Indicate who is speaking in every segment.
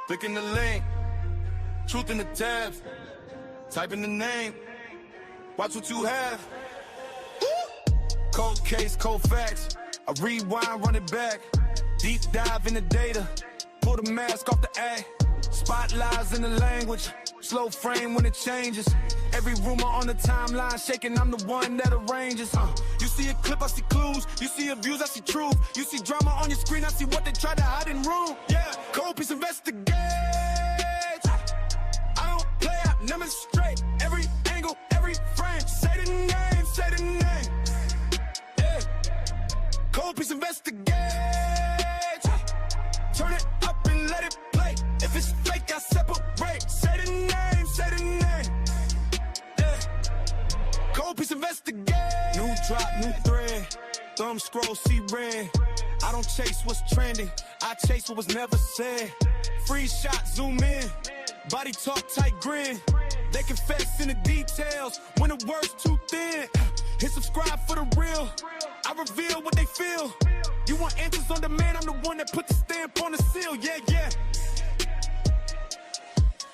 Speaker 1: Clicking the link, truth in the tabs, type in the name, watch what you have. Cold case, cold facts, I rewind, run it back, deep dive in the data, pull the mask off the act, spotlights in the language, slow frame when it changes, every rumor on the timeline shaking, I'm the one that arranges. You see a clip, I see clues, you see abuse, I see truth, you see drama on your screen, I see what they try to hide in room. Yeah, cold piece investigate, I don't play, I demonstrate, every angle, every frame, say the name, say the name. Yeah, cold piece investigate, turn it up and let it play, if it's fake I separate, say the name, say the name. Yeah, cold piece investigate, new drop, new thread, thumb scroll, see red, I don't chase what's trending, I chase what was never said, free shot, zoom in, body talk, tight grin, they confess in the details, when the word's too thin, hit subscribe for the real, I reveal what they feel, you want answers on demand, I'm the one that put the stamp on the seal, yeah, yeah,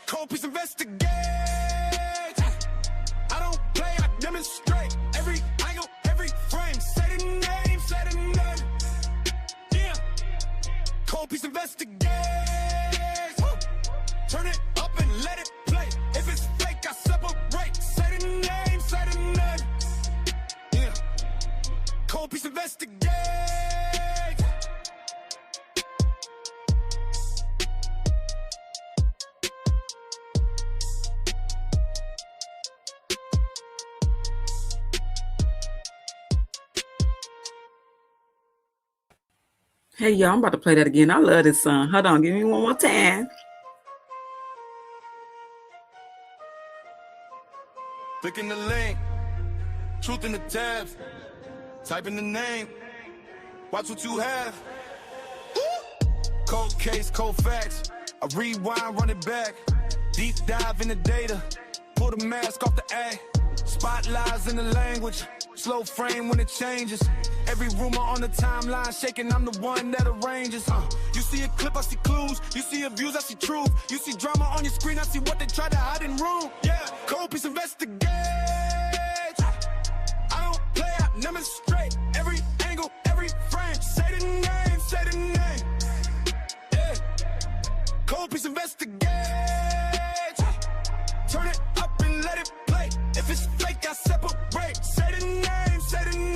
Speaker 1: cold piece investigate, I don't play, I demonstrate, every angle, every frame, say the name, say the name, yeah, cold piece investigate, turn it up and let it play, if it's fake I separate, say the name, say the name, yeah, cold piece investigate.
Speaker 2: Hey, y'all, I'm about to play that again. I love this song. Hold on, give me one more time.
Speaker 1: Clicking the link, truth in the tabs, type in the name, watch what you have. Cold case, cold facts, I rewind, run it back, deep dive in the data, pull the mask off the act, spotlights in the language, slow frame when it changes, every rumor on the timeline shaking, I'm the one that arranges. You see a clip, I see clues, you see abuse, I see truth, you see drama on your screen, I see what they try to hide in room. Yeah, cold piece investigate, I don't play, I demonstrate, every angle, every frame, say the name, say the name. Yeah, cold piece investigate, turn it up and let it play, if it's fake I separate, say the name, say the name.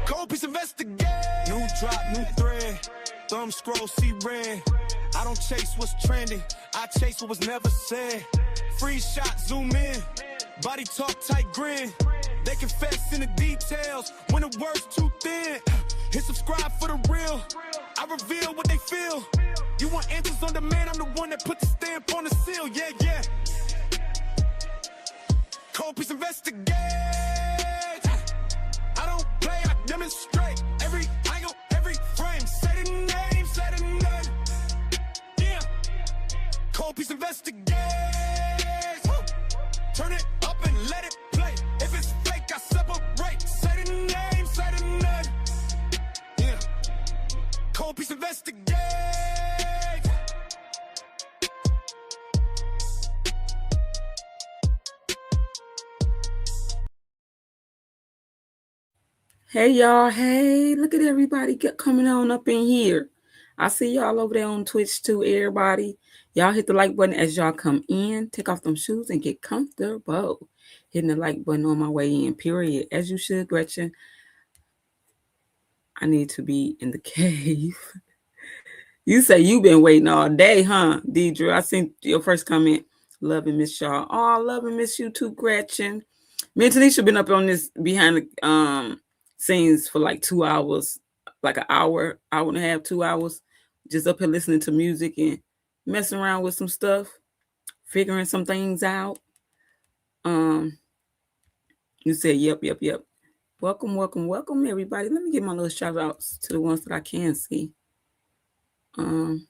Speaker 1: Cold piece investigate, new drop, new thread, thumb scroll, see red, I don't chase what's trending, I chase what was never said, free shot, zoom in, body talk, tight grin, they confess in the details, when the word's too thin, hit subscribe for the real, I reveal what they feel, you want answers on demand, I'm the one that put the stamp on the seal, yeah, yeah, cold piece investigate, I don't play, I demonstrate, every angle, every frame, say the name, say the name, yeah, cold piece investigate, turn it up and let it play, if it's fake I separate, say the name, say the name, yeah, cold piece investigate.
Speaker 2: Hey, y'all. Hey, look at everybody coming on up in here. I see y'all over there on Twitch too, everybody. Y'all hit the like button as y'all come in. Take off them shoes and get comfortable. Hitting the like button on my way in, period. As you should, Gretchen. I need to be in the cave. You say you've been waiting all day, huh, Deidre? I seen your first comment. Love and miss y'all. Oh, I love and miss you too, Gretchen. Me and Tanisha been up on this behind the scenes for like 2 hours, like an hour and a half, 2 hours, just up here listening to music and messing around with some stuff, figuring some things out. You said, yep. Welcome, everybody. Let me give my little shout outs to the ones that I can see. I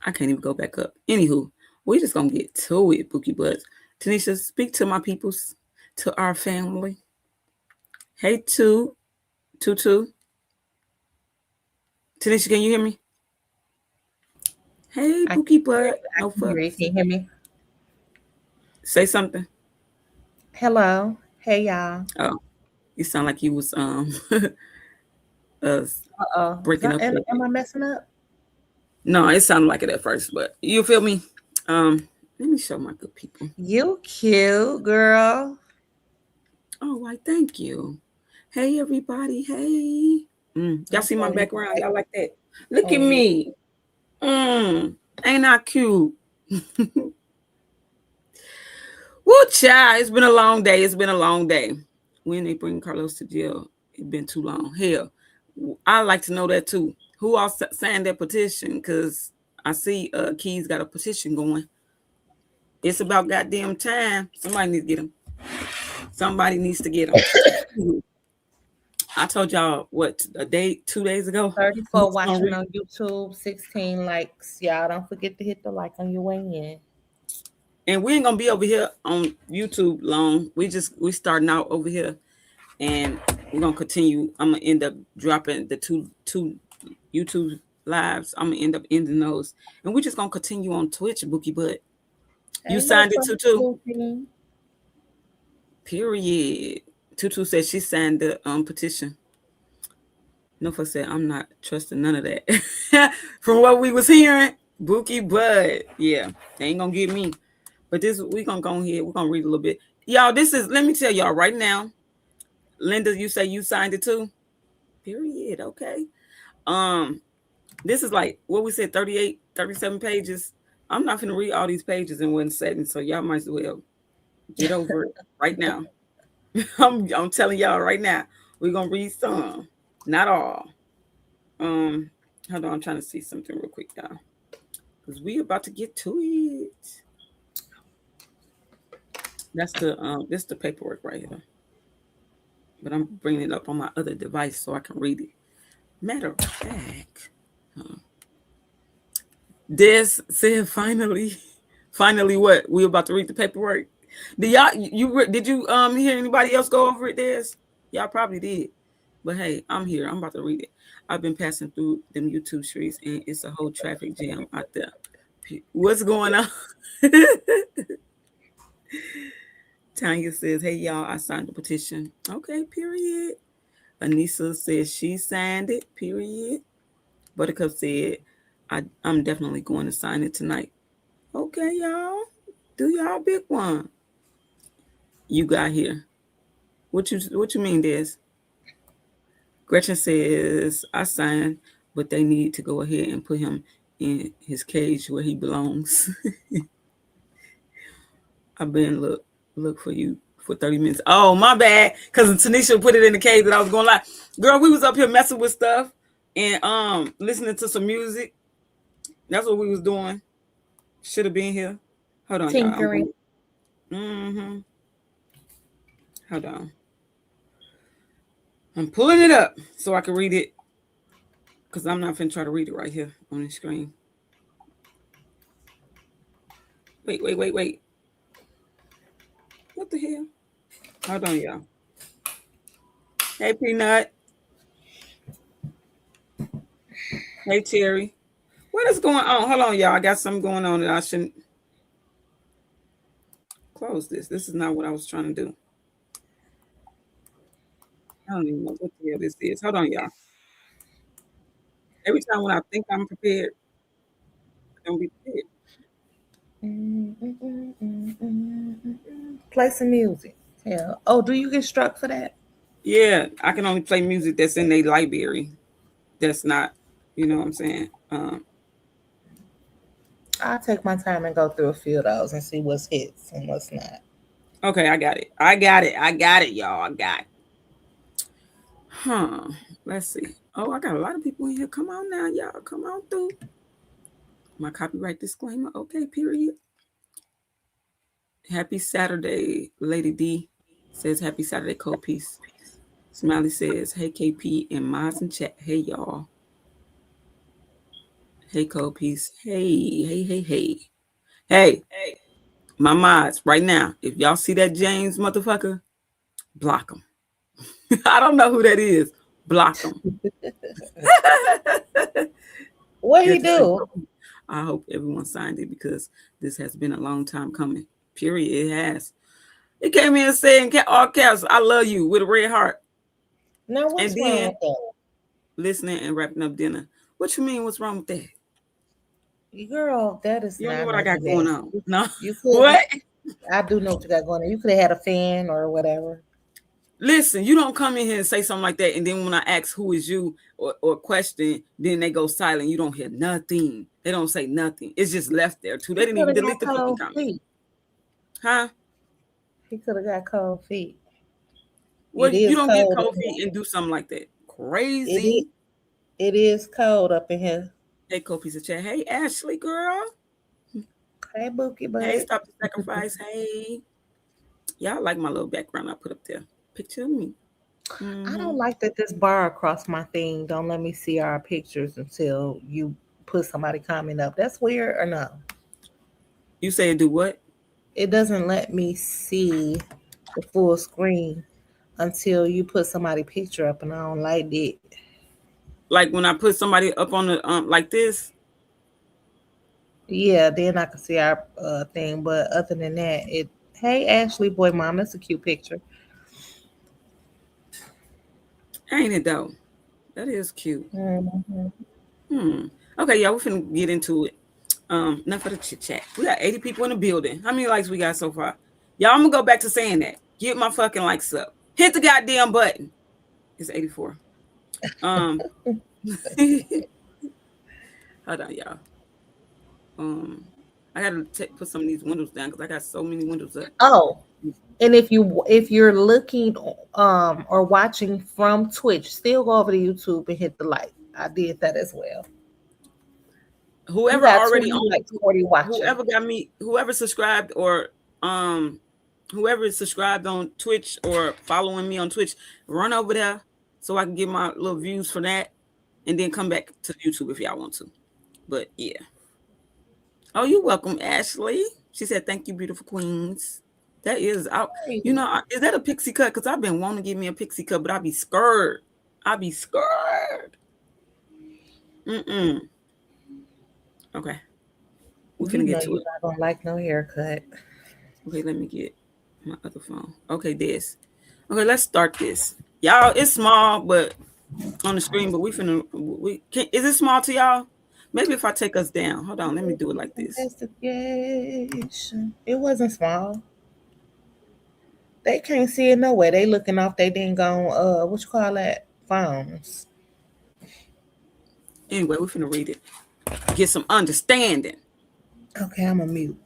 Speaker 2: can't even go back up. Anywho, we're just gonna get to it, Bookie Butts. Tanisha, speak to my peoples, to our family. Hey, Tutu. Tanisha, can you hear me? Hey,
Speaker 3: I
Speaker 2: Bookie Bud.
Speaker 3: I
Speaker 2: No
Speaker 3: can hear you.
Speaker 2: fucks.
Speaker 3: Can you hear me?
Speaker 2: Say something.
Speaker 3: Hello. Hey y'all.
Speaker 2: Oh, you sound like you was uh
Speaker 3: Uh-oh.
Speaker 2: breaking up a little
Speaker 3: Am
Speaker 2: bit.
Speaker 3: I messing up?
Speaker 2: No, it sounded like it at first, but you feel me? Let me show my good people.
Speaker 3: You cute, girl.
Speaker 2: Oh, why? Thank you. Hey, everybody. Hey. Y'all see my
Speaker 3: Okay, you
Speaker 2: background?
Speaker 3: like,
Speaker 2: Y'all like that? Look
Speaker 3: oh
Speaker 2: at
Speaker 3: yeah.
Speaker 2: me. Ain't I cute? Woo, child. It's been a long day. It's been a long day. When they bring Carlos to jail, it's been too long. Hell, I like to know that too. Who all signed that petition? Because I see Keys got a petition going. It's about goddamn time. Somebody needs to get him. Somebody needs to get him. I told y'all what a day, 2 days ago. We
Speaker 3: 34
Speaker 2: was gonna
Speaker 3: watching
Speaker 2: read,
Speaker 3: on YouTube, 16 likes. Y'all don't forget to hit the like on your way in.
Speaker 2: and we ain't gonna be over here on YouTube long. We starting out over here, and we're gonna continue. I'm gonna end up dropping the two YouTube lives. I'm gonna end up ending those, and we're just gonna continue on Twitch, Bookie. But you
Speaker 3: Ain't no
Speaker 2: signed it too.
Speaker 3: problem.
Speaker 2: Period. Tutu said she signed the petition. No fuss said I'm not trusting none of that. From what we was hearing, Bookie, but yeah, they ain't gonna get me. But this we gonna go ahead. We're gonna read a little bit. Y'all, this is let me tell y'all right now. Linda, you say you signed it too? Period. Okay. Um, this is like what we said, 38, 37 pages. I'm not gonna read all these pages in one setting, so y'all might as well get over it right now. I'm telling y'all right now, we're gonna read some, not all. Um, Hold on, I'm trying to see something real quick, y'all, because we about to get to it. This the paperwork right here, but I'm bringing it up on my other device so I can read it. Matter of fact, this said finally, finally, what we about to read the paperwork. Did y'all did you hear anybody else go over it? This y'all probably did, but hey, I'm here. I'm about to read it. I've been passing through them YouTube streets, and it's a whole traffic jam out there. What's going on? Tanya says, "Hey y'all, I signed the petition." Okay, period. Anissa says she signed it. Period. Buttercup said, I'm definitely going to sign it tonight." Okay, y'all. Do y'all big one. You got here. What you mean, Des? Gretchen says, I signed, but they need to go ahead and put him in his cage where he belongs. I've been look for you for 30 minutes. Oh, my bad. Because Tanisha put it in the cage that I was going to lie. Girl, we was up here messing with stuff and listening to some music. That's what we was doing. Should have been here. Hold on, y'all. I'm
Speaker 3: Tinkering.
Speaker 2: going. Mm-hmm. Hold on. I'm pulling it up so I can read it because I'm not finna try to read it right here on the screen. Wait. What the hell? Hold on, y'all. Hey, Peanut. Hey, Terry. What is going on? Hold on, y'all. I got something going on that I shouldn't close this. This is not what I was trying to do. I don't even know what the hell this is. Hold on, y'all. Every time when I think I'm prepared, I don't be prepared.
Speaker 3: Play some music. Yeah. Oh, do you get struck for that?
Speaker 2: Yeah, I can only play music that's in their library. That's not, you know what I'm saying?
Speaker 3: I'll take my time and go through a few of those and see what's hits and what's not.
Speaker 2: Okay, I got it, y'all. I got it. Huh. Let's see. Oh, I got a lot of people in here. Come on now, y'all. Come on through. My copyright disclaimer. Okay, period. Happy Saturday, Lady D says happy Saturday, Cold Peace. Smiley says, hey KP and Miles in chat. Hey y'all. Hey Cold Peace. Hey. Hey, my mods, right now, if y'all see that James motherfucker, block him. I don't know who that is. Block him.
Speaker 3: What he
Speaker 2: Get to say,
Speaker 3: do?
Speaker 2: I hope everyone signed it because this has been a long time coming. Period. It has. It came in saying all caps, I love you with a red heart.
Speaker 3: Now, what's
Speaker 2: And
Speaker 3: wrong
Speaker 2: then
Speaker 3: with that?
Speaker 2: listening and wrapping up dinner. What you mean? What's wrong with that?
Speaker 3: Girl, that is
Speaker 2: You don't know
Speaker 3: not
Speaker 2: what I got
Speaker 3: nothing
Speaker 2: going
Speaker 3: bad.
Speaker 2: on. No.
Speaker 3: You could.
Speaker 2: What?
Speaker 3: I do know what you got going on. You could have had a fan or whatever.
Speaker 2: Listen, you don't come in here and say something like that, and then when I ask who is you or question, then they go silent. You don't hear nothing. They don't say nothing. It's just left there too. They didn't even delete the fucking comment.
Speaker 3: Feet.
Speaker 2: Huh?
Speaker 3: He could have got cold feet.
Speaker 2: Well,
Speaker 3: It is
Speaker 2: you don't get
Speaker 3: cold
Speaker 2: cold feet and do something like that.
Speaker 3: It
Speaker 2: Crazy.
Speaker 3: is cold up in here.
Speaker 2: Hey, cold piece of chat. Hey, Ashley, girl.
Speaker 3: Hey, Bookie, bud.
Speaker 2: Hey, stop the sacrifice. Hey. Y'all like my little background I put up there. Picture of me.
Speaker 3: I don't like that this bar across my thing don't let me see our pictures until you put somebody comment up. That's weird or no?
Speaker 2: You say it do what?
Speaker 3: It doesn't let me see the full screen until you put somebody picture up, and I don't like it.
Speaker 2: Like when I put somebody up on the like this.
Speaker 3: Yeah, then I can see our thing. But other than that, it. Hey, Ashley, boy, mom, that's a cute picture.
Speaker 2: Ain't it though? That is cute.
Speaker 3: Mm-hmm.
Speaker 2: Okay, y'all, we're finna get into it. Enough of the chit chat. We got 80 people in the building. How many likes we got so far? Y'all, I'm gonna go back to saying that. Get my fucking likes up. Hit the goddamn button. It's 84. Hold on, y'all. I gotta put some of these windows down because I got so many windows up.
Speaker 3: Oh, and if you're looking or watching from Twitch, still go over to YouTube and hit the like. I did that as well.
Speaker 2: Whoever already
Speaker 3: like 40 watching.
Speaker 2: whoever subscribed or whoever is subscribed on Twitch or following me on Twitch, run over there so I can get my little views for that, and then come back to YouTube if y'all want to. But yeah. Oh, you're welcome, Ashley. She said, "Thank you, beautiful queens." That is out. You know, is that a pixie cut? Because I've been wanting to give me a pixie cut, but I be scared. Okay. We're finna get to it.
Speaker 3: You're not gonna like no haircut.
Speaker 2: Okay, let me get my other phone. Okay, this. Okay, let's start this. Y'all, it's small, but on the screen, but is it small to y'all? Maybe if I take us down. Hold on, let me do it like this.
Speaker 3: Investigation. It wasn't small. They can't see it nowhere. They looking off they didn't go what you call that? Phones.
Speaker 2: Anyway, we're finna read it. Get some understanding.
Speaker 3: Okay, I'm a mute.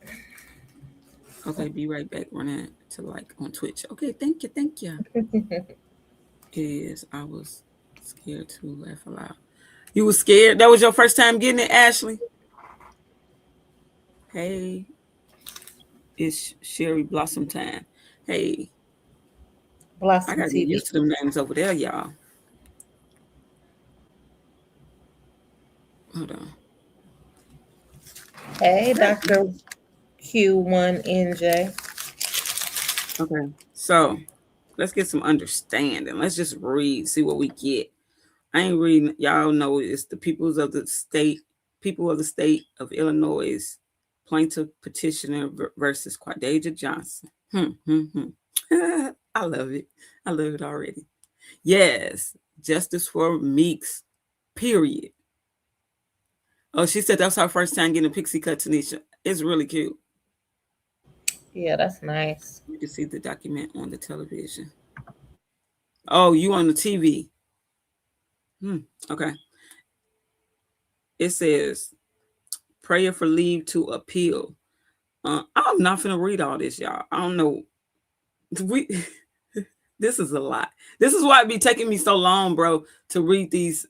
Speaker 2: Okay, be right back. Running to like on Twitch. Okay, thank you. I was scared to laugh aloud. You were scared? That was your first time getting it, Ashley? Hey, it's Sherry Blossom time. Hey.
Speaker 3: Blossom
Speaker 2: I gotta
Speaker 3: TV.
Speaker 2: get used to them names over there, y'all. Hold on.
Speaker 3: Hey, Dr. Q1NJ.
Speaker 2: Okay, so let's get some understanding. Let's just read, see what we get. I ain't reading. Y'all know it's the people of the state of Illinois, plaintiff petitioner versus Quadasia Johnson. I love it. I love it already. Yes, justice for Meeks. Period. Oh, she said that's her first time getting a pixie cut, Tanisha. It's really cute.
Speaker 3: Yeah, that's nice.
Speaker 2: You can see the document on the television. Oh, you on the TV. Okay. It says prayer for leave to appeal. I'm not gonna read all this, y'all. I don't know. This is a lot. This is why it be taking me so long, bro, to read these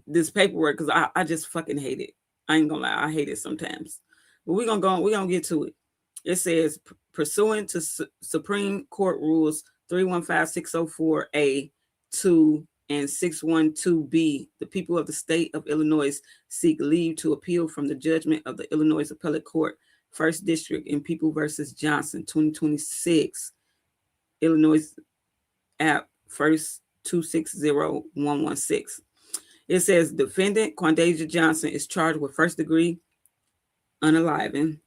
Speaker 2: this paperwork, because I just fucking hate it. I ain't gonna lie, I hate it sometimes. But we're gonna get to it. It says pursuant to Supreme Court rules 315604A 2 and 612B, the people of the state of Illinois seek leave to appeal from the judgment of the Illinois Appellate Court, First District in People versus Johnson, 2026, Illinois app first 260116. It says defendant Quandasia Johnson is charged with first-degree unaliving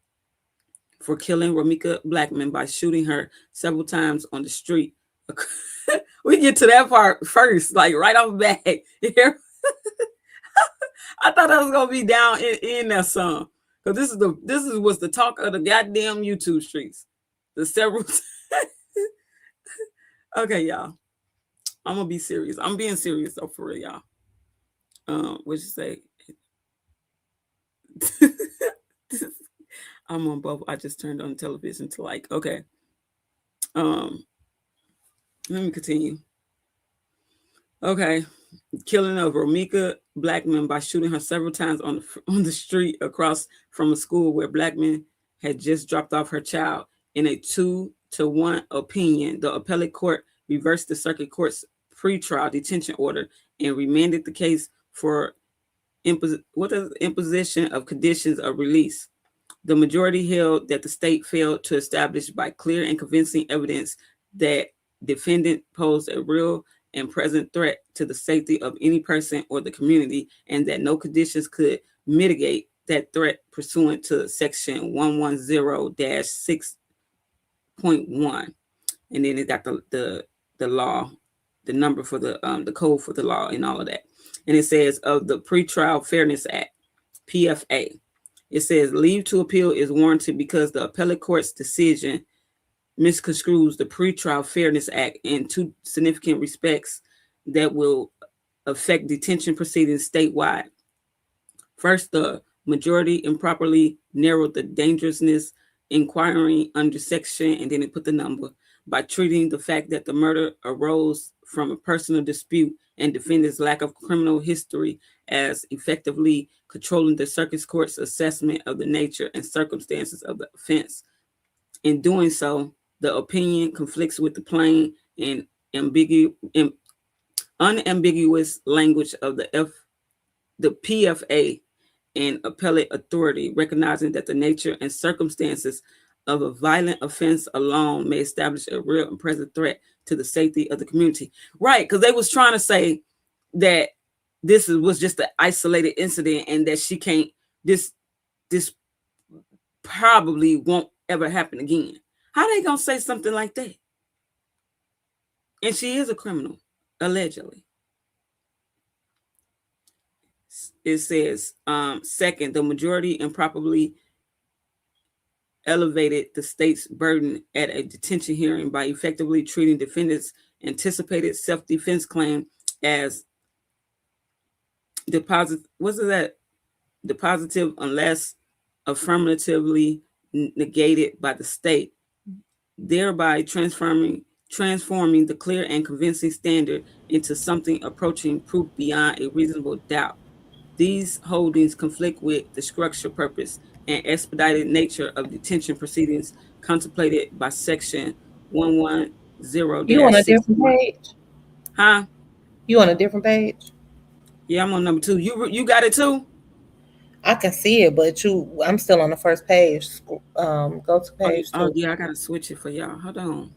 Speaker 2: for killing Ramika Blackman by shooting her several times on the street. We get to that part first, like right off the bat. I thought I was gonna be down in that song, because this is what's the talk of the goddamn YouTube streets. The several. Okay, y'all. I'm gonna be serious. I'm being serious though, for real, y'all. What you say? I'm on both. I just turned on the television to like, okay. Let me continue. Okay. Killing of Ramika Blackman by shooting her several times on the street across from a school where Blackman had just dropped off her child. In a 2-1 opinion, the appellate court reversed the circuit court's pretrial detention order and remanded the case for imposition of conditions of release. The majority held that the state failed to establish by clear and convincing evidence that defendant posed a real and present threat to the safety of any person or the community, and that no conditions could mitigate that threat pursuant to section 110-6.1. And then it got the law, the number for the code for the law and all of that. And it says of the Pretrial Fairness Act, PFA. It says leave to appeal is warranted because the appellate court's decision misconstrues the Pretrial Fairness Act in two significant respects that will affect detention proceedings statewide. First, the majority improperly narrowed the dangerousness inquiry under section, and then it put the number, by treating the fact that the murder arose from a personal dispute and defendant's lack of criminal history as effectively controlling the circuit court's assessment of the nature and circumstances of the offense. In doing so, the opinion conflicts with the plain and unambiguous language of the PFA and appellate authority, recognizing that the nature and circumstances of a violent offense alone may establish a real and present threat to the safety of the community. Right, because they was trying to say that this was just an isolated incident and that she can't, this probably won't ever happen again. How they gonna say something like that? And she is a criminal, allegedly. It says, second, the majority improperly elevated the state's burden at a detention hearing by effectively treating defendants' anticipated self-defense claim as depositive unless affirmatively negated by the state, thereby transforming the clear and convincing standard into something approaching proof beyond a reasonable doubt. These holdings conflict with the structure, purpose, and expedited nature of detention proceedings contemplated by section 110-6.
Speaker 3: You on a different page?
Speaker 2: Huh?
Speaker 3: You on a different page?
Speaker 2: Yeah, I'm on number 2. You got it too?
Speaker 3: I can see it, but I'm still on the first page. Go to page 2.
Speaker 2: Oh yeah, I gotta switch it for y'all. Hold on.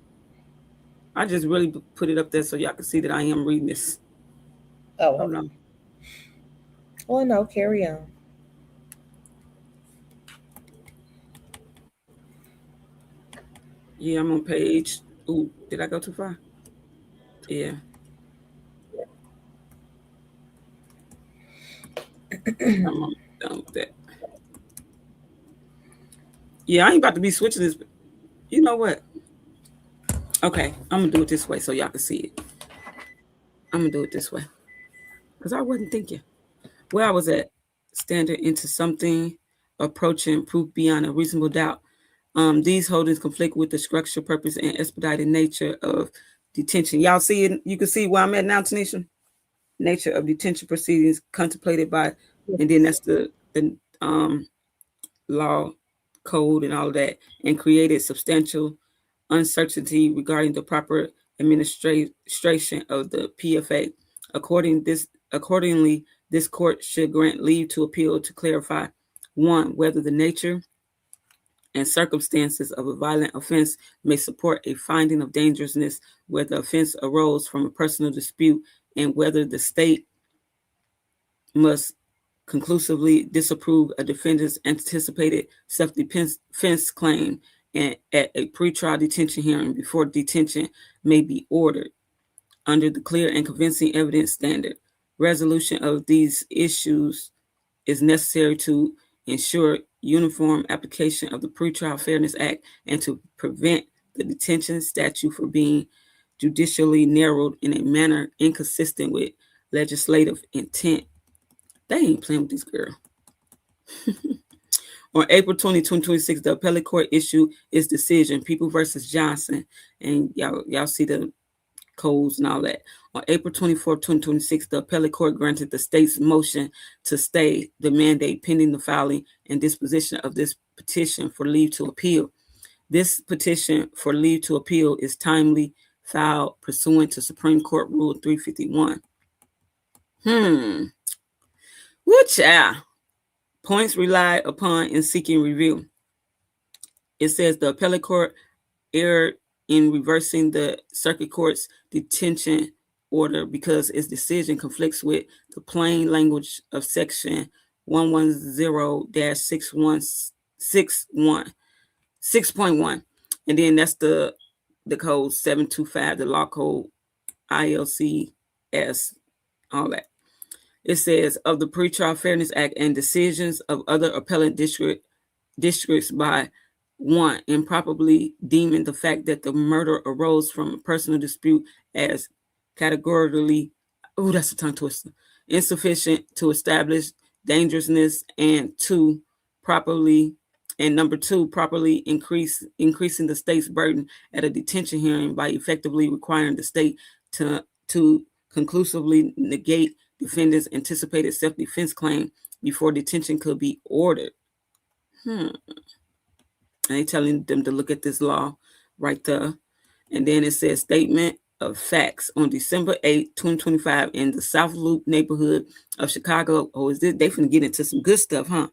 Speaker 2: I just really put it up there so y'all can see that I am reading this.
Speaker 3: Oh,
Speaker 2: hold on.
Speaker 3: Oh no, carry on.
Speaker 2: Yeah, I'm on page. Ooh, did I go too far? Yeah. I'm done with that. Yeah, I ain't about to be switching this. You know what? Okay, I'm gonna do it this way so y'all can see it. I'm gonna do it this way because I wasn't thinking. Where I was at, standard into something approaching proof beyond a reasonable doubt. These holdings conflict with the structure, purpose, and expedited nature of detention. Y'all see it? You can see where I'm at now, Tanisha? Nature of detention proceedings contemplated by, and then that's the law, code, and all that, and created substantial uncertainty regarding the proper administration of the PFA. Accordingly, this court should grant leave to appeal to clarify, 1, whether the nature and circumstances of a violent offense may support a finding of dangerousness where the offense arose from a personal dispute, and whether the state must conclusively disapprove a defendant's anticipated self-defense claim and at a pretrial detention hearing before detention may be ordered under the clear and convincing evidence standard. Resolution of these issues is necessary to ensure uniform application of the Pretrial Fairness Act and to prevent the detention statute from being judicially narrowed in a manner inconsistent with legislative intent. They ain't playing with this girl. On April 20, 2026, the appellate court issued its decision, People versus Johnson, and y'all see the codes and all that. On April 24, 2026, the appellate court granted the state's motion to stay the mandate pending the filing and disposition of this petition for leave to appeal. This petition for leave to appeal is timely filed pursuant to Supreme Court Rule 351. What child? Points relied upon in seeking review. It says the appellate court erred in reversing the circuit court's detention order because its decision conflicts with the plain language of section 110-6.1. And then that's the code 725, the law code ILCS, all that. It says of the Pretrial Fairness Act and decisions of other appellate districts by one, improperly deeming the fact that the murder arose from a personal dispute as categorically, that's a tongue twister, insufficient to establish dangerousness, and number two, properly increasing the state's burden at a detention hearing by effectively requiring the state to conclusively negate defendant's anticipated self-defense claim before detention could be ordered. And they telling them to look at this law right there. And then it says statement of facts on December 8, 2025 in the South Loop neighborhood of Chicago. Oh, is this? They finna get into some good stuff, huh?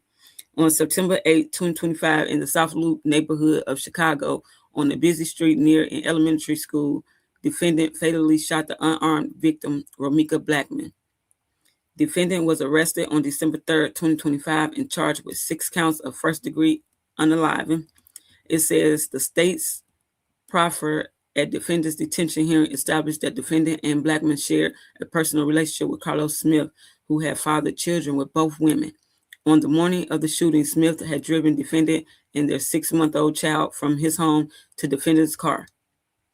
Speaker 2: On September 8, 2025 in the South Loop neighborhood of Chicago on a busy street near an elementary school, defendant fatally shot the unarmed victim, Romika Blackman. Defendant was arrested on December 3rd, 2025 and charged with 6 counts of first-degree unaliving. It says the state's proffer at defendant's detention hearing established that defendant and Blackman shared a personal relationship with Carlos Smith, who had fathered children with both women. On the morning of the shooting, Smith had driven defendant and their 6-month-old child from his home to defendant's car.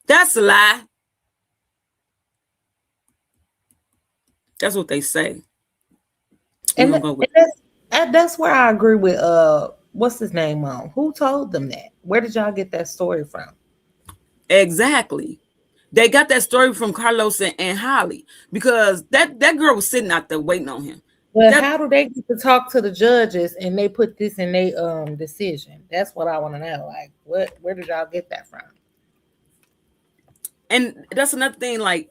Speaker 2: That's a lie. That's what they say.
Speaker 3: And that's where I agree with what's his name on? Who told them that? Where did y'all get that story from?
Speaker 2: Exactly. They got that story from Carlos and Holly because that girl was sitting out there waiting on him.
Speaker 3: But how do they get to talk to the judges and they put this in their decision? That's what I want to know. Like, where did y'all get that from?
Speaker 2: And that's another thing, like,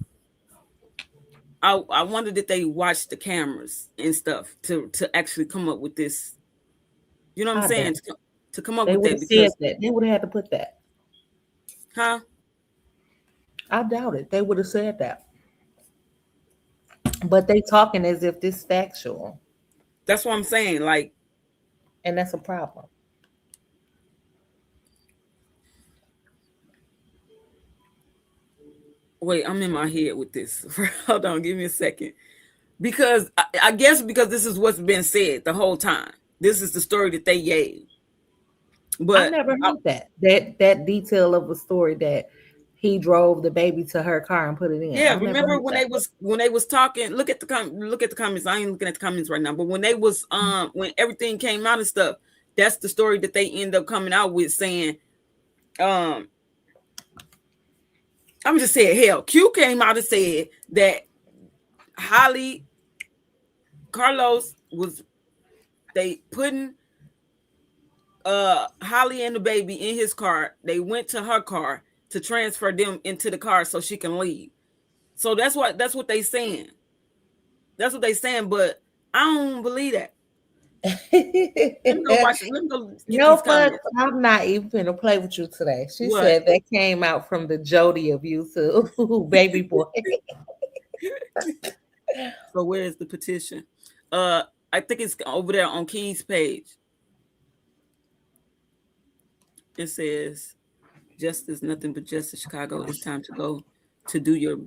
Speaker 2: I wonder that they watched the cameras and stuff to actually come up with this. You know what I'm saying? To come up with that.
Speaker 3: Because they would have had to put that.
Speaker 2: Huh?
Speaker 3: I doubt it. They would have said that. But they talking as if this is factual.
Speaker 2: That's what I'm saying. Like,
Speaker 3: and that's a problem.
Speaker 2: Wait, I'm in my head with this. Hold on, give me a second. Because I guess because this is what's been said the whole time. This is the story that they gave. But
Speaker 3: I never heard that detail of a story that he drove the baby to her car and put it in.
Speaker 2: Yeah, remember when they was talking? Look at the comments. I ain't looking at the comments right now, but when they was when everything came out and stuff, that's the story that they end up coming out with, saying, I'm just saying, hell, Q came out and said that Carlos was they putting Holly and the baby in his car. They went to her car to transfer them into the car so she can leave. So that's what they saying. That's what they saying, but I don't believe that. Let me go watch it. Let me go
Speaker 3: no, but I'm not even gonna play with you today. She said that came out from the Jody of YouTube, baby boy.
Speaker 2: So where is the petition? I think it's over there on Key's page. It says, "Justice, nothing but justice. Chicago, it's time to go to do your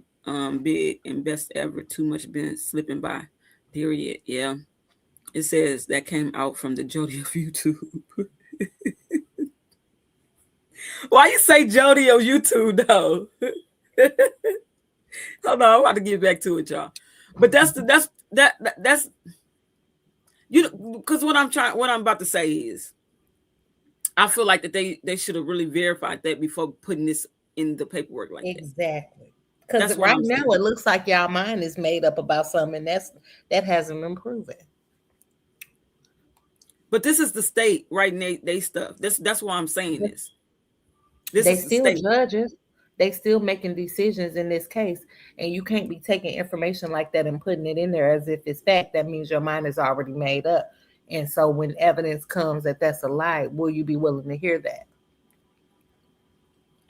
Speaker 2: big and best ever. Too much been slipping by. Period." Yeah. It says that came out from the Jody of YouTube. Why you say Jody of YouTube though? Hold on, I'm about to get back to it, y'all. But that's you, because what I'm about to say is, I feel like that they should have really verified that before putting this in the paperwork like
Speaker 3: exactly. Because right now it looks like y'all mind is made up about something, and that hasn't been proven.
Speaker 2: But this is the state writing they stuff. That's why I'm saying this.
Speaker 3: They still judges. They still making decisions in this case, and you can't be taking information like that and putting it in there as if it's fact. That means your mind is already made up. And so when evidence comes that that's a lie, will you be willing to hear that?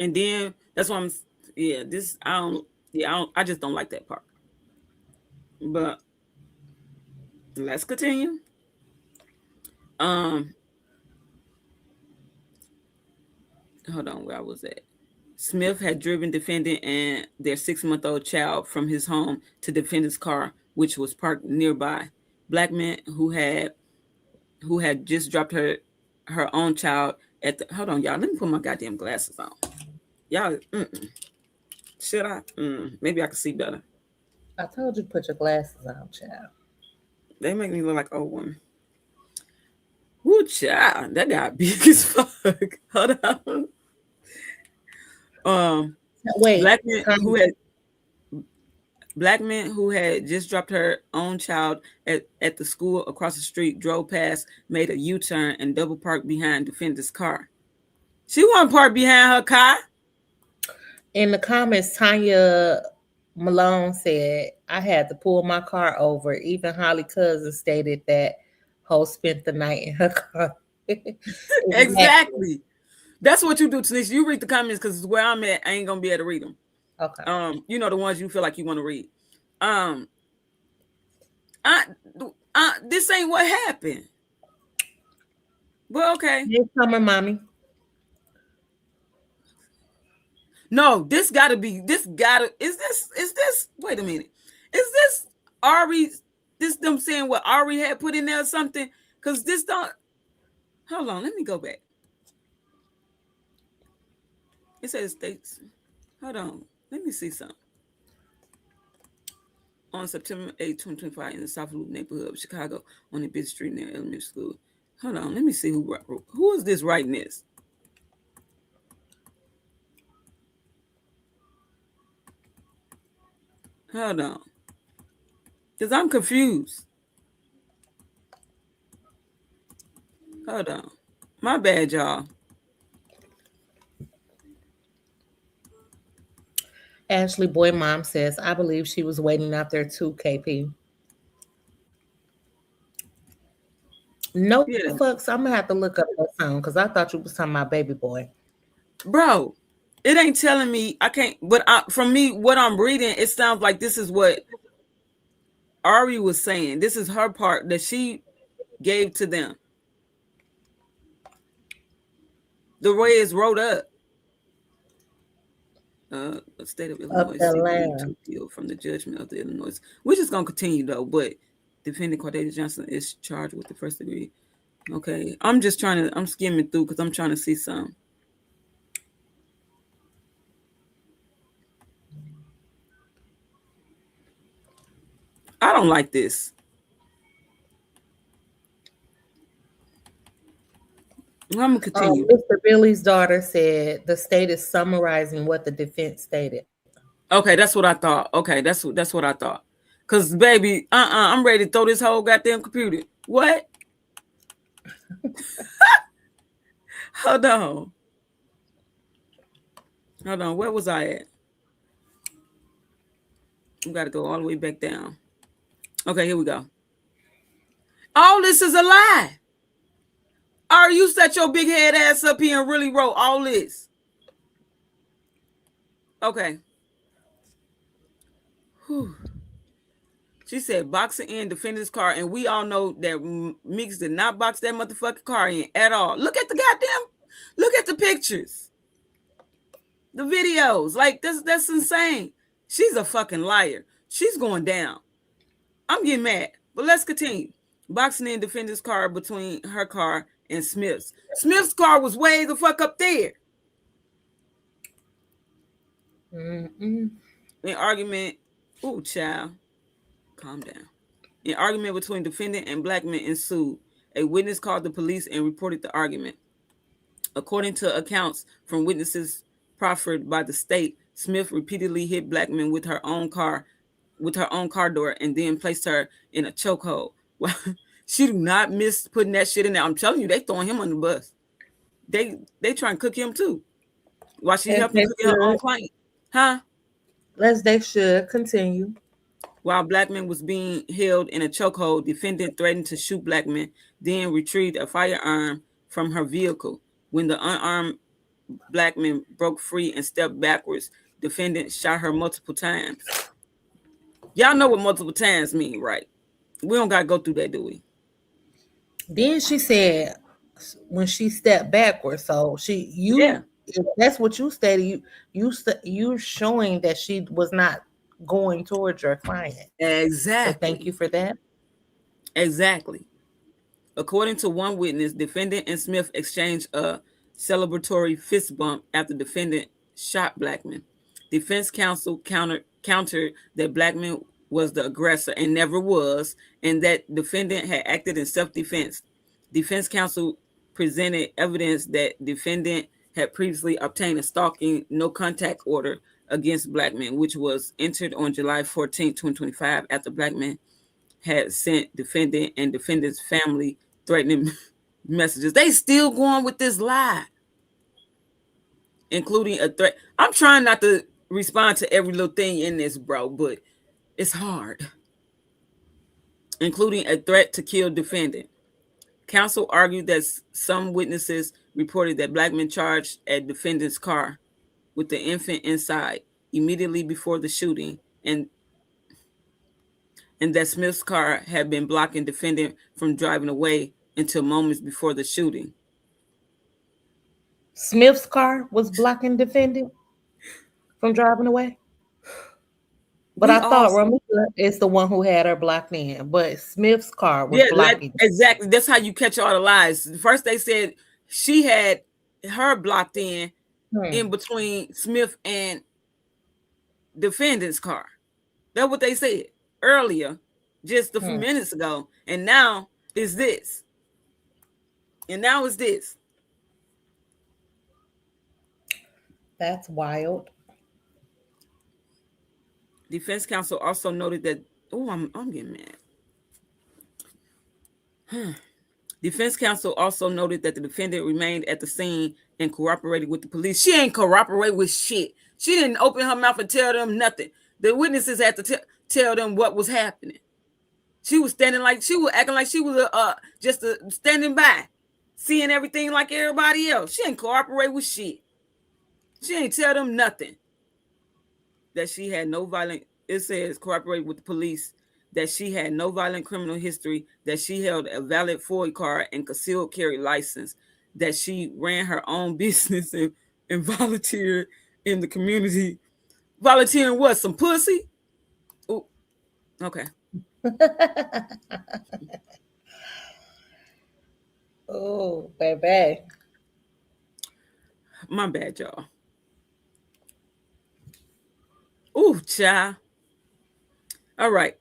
Speaker 2: And then that's why I just don't like that part. But let's continue. Hold on, where I was at. Smith had driven defendant and their 6-month-old child from his home to defendant's car, which was parked nearby. Black man who had just dropped her own child at the. Hold on, y'all. Let me put my goddamn glasses on. Y'all, should I? Maybe I can see better.
Speaker 3: I told you to put your glasses on, child.
Speaker 2: They make me look like old woman. Woo, child, that got big as fuck. Hold on.
Speaker 3: Wait.
Speaker 2: Black man who had just dropped her own child at the school across the street drove past, made a U-turn, and double parked behind defendant's car. She wasn't parked behind her car.
Speaker 3: In the comments, Tanya Malone said, "I had to pull my car over." Even Holly Cousin stated that Ho spent the night in her car.
Speaker 2: Exactly. That's what you do, Tanisha. You read the comments because it's where I'm at. I ain't gonna be able to read them.
Speaker 3: Okay.
Speaker 2: You know, the ones you feel like you want to read. This ain't what happened. Well, okay.
Speaker 3: Hey, summer mommy.
Speaker 2: No, is this, wait a minute. Is this Ari, them saying what Ari had put in there or something? Because this don't, hold on, let me go back. It says states, hold on, let me see something. On September 8, 2025, in the South Loop neighborhood of Chicago, on the busy street near elementary school. Hold on, let me see who is this writing this? Hold on. Because I'm confused. Hold on. My bad, y'all.
Speaker 3: Ashley Boy Mom says, "I believe she was waiting out there too, KP." No fucks. I'm going to have to look up that song because I thought you was talking about Baby Boy.
Speaker 2: Bro, it ain't telling me. I can't. But from me, what I'm reading, it sounds like this is what Ari was saying. This is her part that she gave to them. The way it's wrote up. The state of Illinois to appeal from the judgment of the Illinois. We're just going to continue, though. But defendant Cordelia Johnson is charged with the first degree. Okay. I'm skimming through because I'm trying to see some. I don't like this. I'm going to continue.
Speaker 3: Mr. Billy's daughter said the state is summarizing what the defense stated.
Speaker 2: Okay, that's what I thought. Okay, that's what I thought. Because, baby, I'm ready to throw this whole goddamn computer. What? Hold on. Where was I at? We got to go all the way back down. Okay, here we go. All this is a lie. Or you set your big head ass up here and really wrote all this. Okay. Whew. She said boxing in defendant's car, and we all know that Meeks did not box that motherfucking car in at all. Look at the pictures, the videos. Like that's insane. She's a fucking liar. She's going down. I'm getting mad, but let's continue. Boxing in defendant's car between her car and Smith's. Smith's car was way the fuck up there. An argument. Ooh, child. Calm down. An argument between defendant and black men ensued. A witness called the police and reported the argument. According to accounts from witnesses proffered by the state, Smith repeatedly hit black men with her own car door, and then placed her in a chokehold. Well, she do not miss putting that shit in there. I'm telling you, they throwing him on the bus. They trying to cook him too. While she helping cook her own client. Huh?
Speaker 3: As they should. Continue.
Speaker 2: While black man was being held in a chokehold, defendant threatened to shoot black man, then retrieved a firearm from her vehicle. When the unarmed black man broke free and stepped backwards, defendant shot her multiple times. Y'all know what multiple times mean, right? We don't got to go through that, do we?
Speaker 3: Then she said when she stepped backwards, so if that's what you stated, you're showing that she was not going towards your client.
Speaker 2: Exactly.
Speaker 3: So thank you for that.
Speaker 2: Exactly. According to one witness, defendant and Smith exchanged a celebratory fist bump after defendant shot Blackman. Defense counsel countered that Blackman was the aggressor and never was, and that defendant had acted in self-defense. Defense counsel presented evidence that defendant had previously obtained a stalking no contact order against Blackman, which was entered on July 14, 2025, after Blackman had sent defendant and defendant's family threatening messages. They still going with this lie, including a threat. I'm trying not to respond to every little thing in this, bro, but it's hard. Including a threat to kill defendant. Counsel argued that some witnesses reported that Blackman charged at defendant's car with the infant inside immediately before the shooting, and that Smith's car had been blocking defendant from driving away until moments before the shooting.
Speaker 3: Smith's car was blocking defendant from driving away? But I thought Ramika is the one who had her blocked in, but Smith's car was blocking.
Speaker 2: Exactly. That's how you catch all the lies. First, they said she had her blocked in between Smith and defendant's car. That's what they said earlier, just a few minutes ago. And now is this. And now is this.
Speaker 3: That's wild.
Speaker 2: Defense counsel also noted that, I'm getting mad. Defense counsel also noted that the defendant remained at the scene and cooperated with the police. She ain't cooperated with shit. She didn't open her mouth and tell them nothing. The witnesses had to tell them what was happening. She was acting like she was just standing by, seeing everything like everybody else. She ain't cooperate with shit. She ain't tell them nothing. That she had no violent, it says cooperate with the police, that she had no violent criminal history, that she held a valid FOIA card and concealed carry license, that she ran her own business and volunteered in the community. Volunteering what? Some pussy? Ooh, okay.
Speaker 3: Oh, baby.
Speaker 2: My bad, y'all. Ooh, child. All right.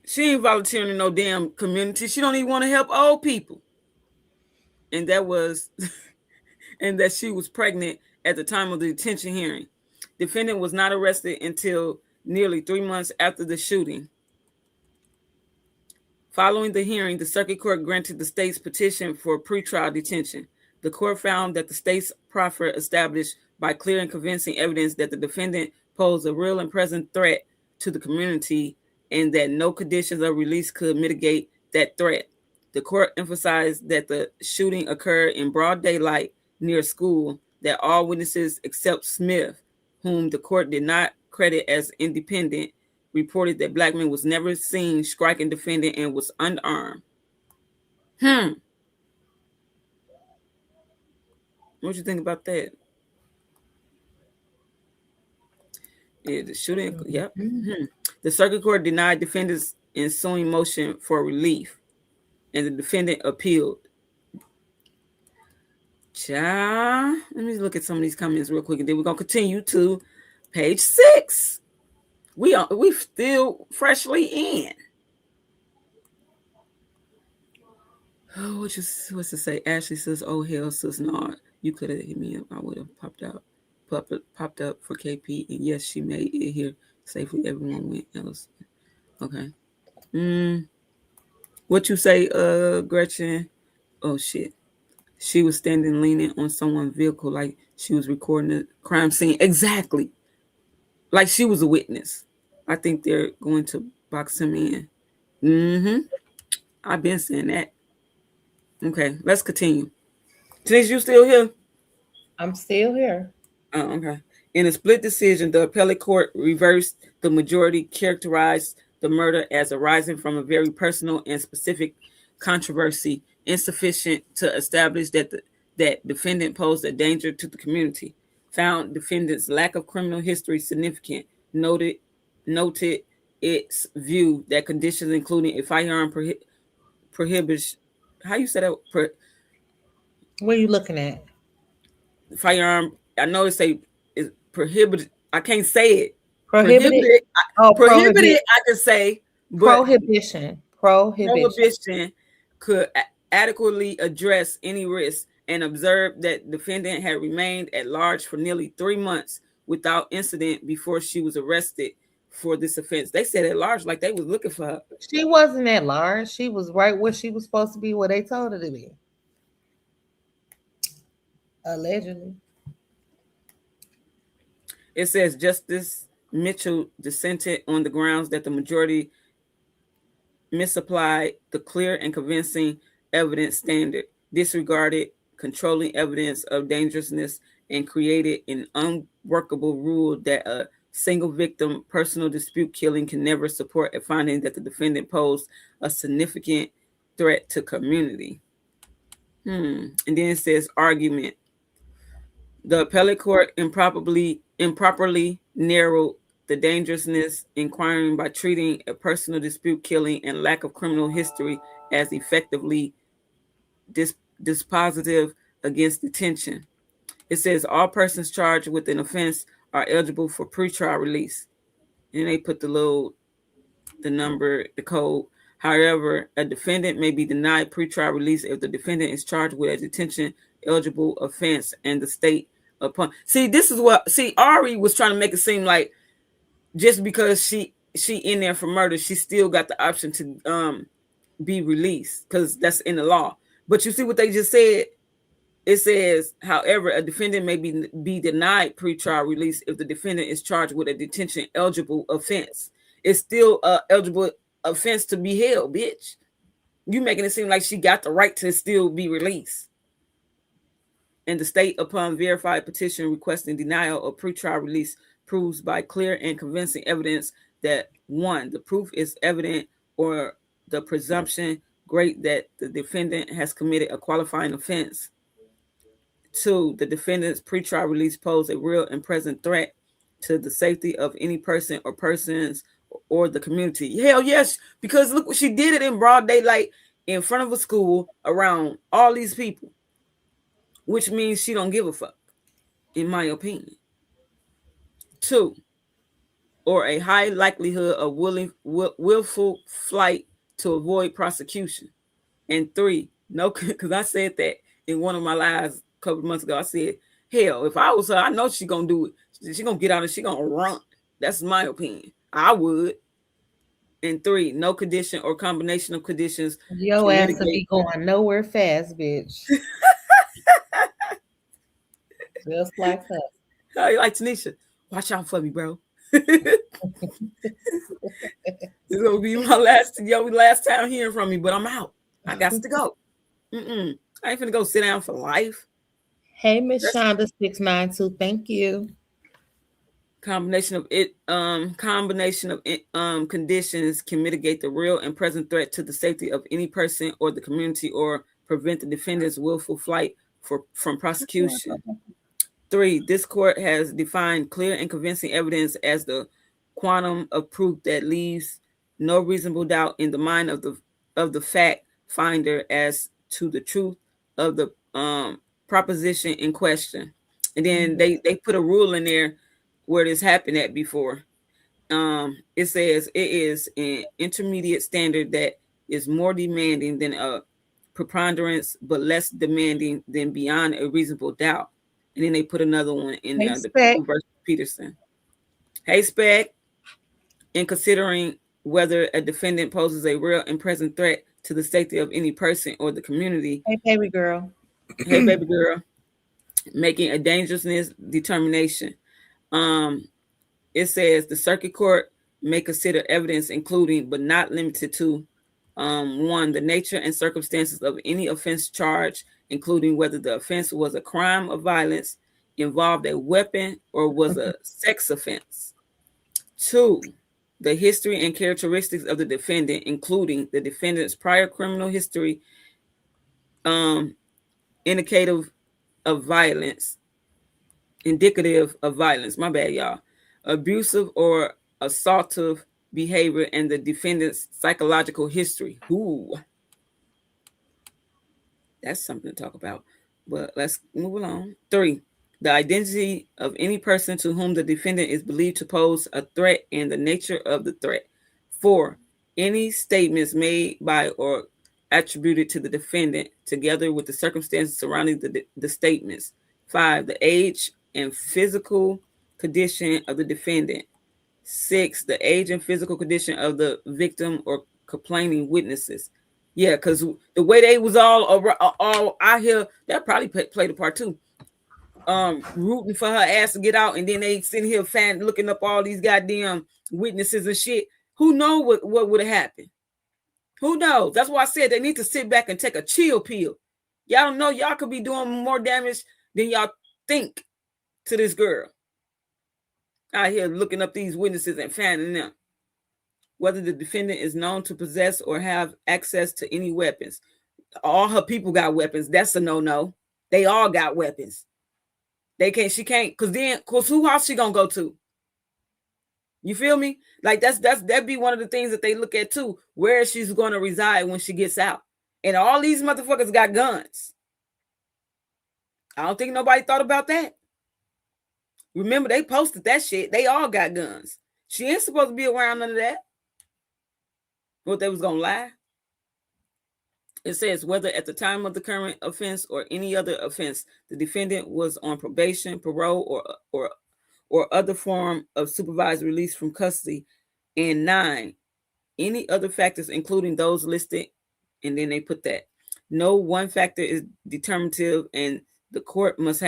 Speaker 2: She ain't volunteering in no damn community. She don't even want to help old people. And that she was pregnant at the time of the detention hearing. Defendant was not arrested until nearly 3 months after the shooting. Following the hearing, the circuit court granted the state's petition for pretrial detention. The court found that the state's proffer established by clear and convincing evidence that the defendant posed a real and present threat to the community and that no conditions of release could mitigate that threat. The court emphasized that the shooting occurred in broad daylight near school, that all witnesses except Smith, whom the court did not credit as independent, reported that Blackman was never seen striking defendant and was unarmed. What you think about that? Yeah, the shooting. Yep. The circuit court denied defendants' ensuing motion for relief, and the defendant appealed. Let me look at some of these comments real quick, and then we're gonna continue to page 6. We still freshly in. Oh, what's to say? Ashley says, "Oh hell, sis, no, you could have hit me up. I would have popped up for KP, and yes, she made it here safely. Everyone went else. Okay. What you say, Gretchen? Oh shit. She was standing leaning on someone's vehicle like she was recording the crime scene. Exactly. Like she was a witness. I think they're going to box him in. I've been saying that. Okay, let's continue. Tanisha, you still here?
Speaker 3: I'm still here.
Speaker 2: Oh, okay. In a split decision, the appellate court reversed the majority, characterized the murder as arising from a very personal and specific controversy, insufficient to establish that that defendant posed a danger to the community, found defendant's lack of criminal history significant, noted its view that conditions including a firearm prohibits. How you say that?
Speaker 3: What are you looking at?
Speaker 2: Firearm. I know it's prohibited. I can't say it.
Speaker 3: Prohibited.
Speaker 2: Prohibited. I can say. But
Speaker 3: Prohibition
Speaker 2: could adequately address any risk and observe that defendant had remained at large for nearly 3 months without incident before she was arrested for this offense. They said at large, like they was looking for her.
Speaker 3: She wasn't at large. She was right where she was supposed to be, where they told her to be. Allegedly.
Speaker 2: It says Justice Mitchell dissented on the grounds that the majority misapplied the clear and convincing evidence standard, disregarded controlling evidence of dangerousness, and created an unworkable rule that a single victim personal dispute killing can never support a finding that the defendant posed a significant threat to community. And then it says argument. The appellate court improperly narrowed the dangerousness inquiring by treating a personal dispute killing and lack of criminal history as effectively dispositive against detention. It says all persons charged with an offense are eligible for pretrial release. And they put the number, the code. However, a defendant may be denied pretrial release if the defendant is charged with a detention eligible offense and the state upon. This is what Ari was trying to make it seem like just because she in there for murder, she still got the option to be released because that's in the law. But you see what they just said? It says, however, a defendant may be denied pretrial release if the defendant is charged with a detention eligible offense. It's still a eligible offense to be held, bitch. You making it seem like she got the right to still be released. And the state, upon verified petition requesting denial of pretrial release, proves by clear and convincing evidence that 1, the proof is evident or the presumption great that the defendant has committed a qualifying offense. 2, the defendant's pretrial release pose a real and present threat to the safety of any person or persons or the community. Hell yes, because look what she did it in broad daylight in front of a school around all these people, which means she don't give a fuck, in my opinion. 2, or a high likelihood of willful flight to avoid prosecution. And 3, no, because I said that in one of my lives a couple of months ago. I said, hell, if I was her, I know she's going to do it. She's going to get out and she's going to run. That's my opinion. I would. And 3, no condition or combination of conditions.
Speaker 3: Your ass will be going nowhere fast, bitch. Just like that.
Speaker 2: How you like Tanisha? Watch out for me, bro. It's gonna be my last time hearing from me, but I'm out. I got to go. I ain't finna go sit down for life.
Speaker 3: Hey, Miss Shonda 692, thank you.
Speaker 2: Combination of conditions can mitigate the real and present threat to the safety of any person or the community, or prevent the defendant's willful flight from prosecution. 3, this court has defined clear and convincing evidence as the quantum of proof that leaves no reasonable doubt in the mind of the fact finder as to the truth of the proposition in question. And then they put a rule in there where this happened at before. It says it is an intermediate standard that is more demanding than a preponderance, but less demanding than beyond a reasonable doubt. And then they put another one in there, the People versus Peterson. Hey, Spec, in considering whether a defendant poses a real and present threat to the safety of any person or the community.
Speaker 3: Hey, baby girl.
Speaker 2: Hey, baby girl. Making a dangerousness determination. It says the circuit court may consider evidence including, but not limited to, 1, the nature and circumstances of any offense charge, including whether the offense was a crime of violence, involved a weapon, or was a sex offense. 2, the history and characteristics of the defendant, including the defendant's prior criminal history, indicative of violence, my bad, y'all, abusive or assaultive behavior, and the defendant's psychological history. Ooh, that's something to talk about, but let's move along. 3, the identity of any person to whom the defendant is believed to pose a threat and the nature of the threat. 4, any statements made by or attributed to the defendant, together with the circumstances surrounding the statements. 5, the age and physical condition of the defendant. 6, the age and physical condition of the victim or complaining witnesses. Yeah, because the way they was all out here, that probably played a part too. Rooting for her ass to get out, and then they sitting here looking up all these goddamn witnesses and shit. Who knows what would have happened? Who knows? That's why I said they need to sit back and take a chill pill. Y'all know y'all could be doing more damage than y'all think to this girl. Out here looking up these witnesses and finding them. Whether the defendant is known to possess or have access to any weapons. All her people got weapons. That's a no-no. They all got weapons. She can't, because who else she gonna go to? You feel me? Like that'd be one of the things that they look at too, where she's gonna reside when she gets out. And all these motherfuckers got guns. I don't think nobody thought about that. Remember, they posted that shit. They all got guns. She ain't supposed to be around none of that. What, they was gonna lie? It says whether at the time of the current offense or any other offense, the defendant was on probation, parole, or other form of supervised release from custody. And 9, any other factors, including those listed, and then they put that. No one factor is determinative, and the court must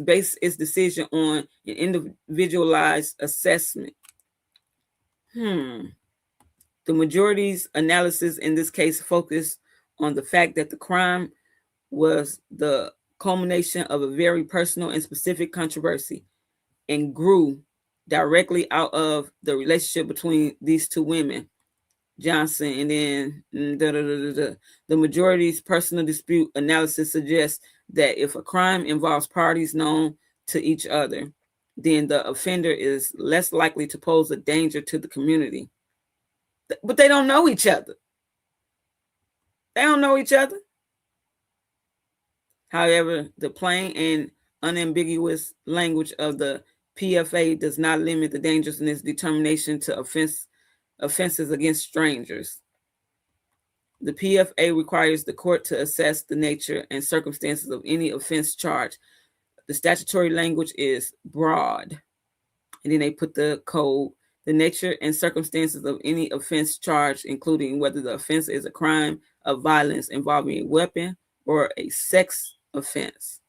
Speaker 2: base its decision on an individualized assessment. The majority's analysis in this case focused on the fact that the crime was the culmination of a very personal and specific controversy and grew directly out of the relationship between these two women, Johnson, and then the majority's personal dispute analysis suggests that if a crime involves parties known to each other, then the offender is less likely to pose a danger to the community. But they don't know each other. However, the plain and unambiguous language of the PFA does not limit the dangerousness determination to offenses against strangers. The PFA requires the court to assess the nature and circumstances of any offense charge. The statutory language is broad. And then they put the code. The nature and circumstances of any offense charge, including whether the offense is a crime of violence involving a weapon or a sex offense.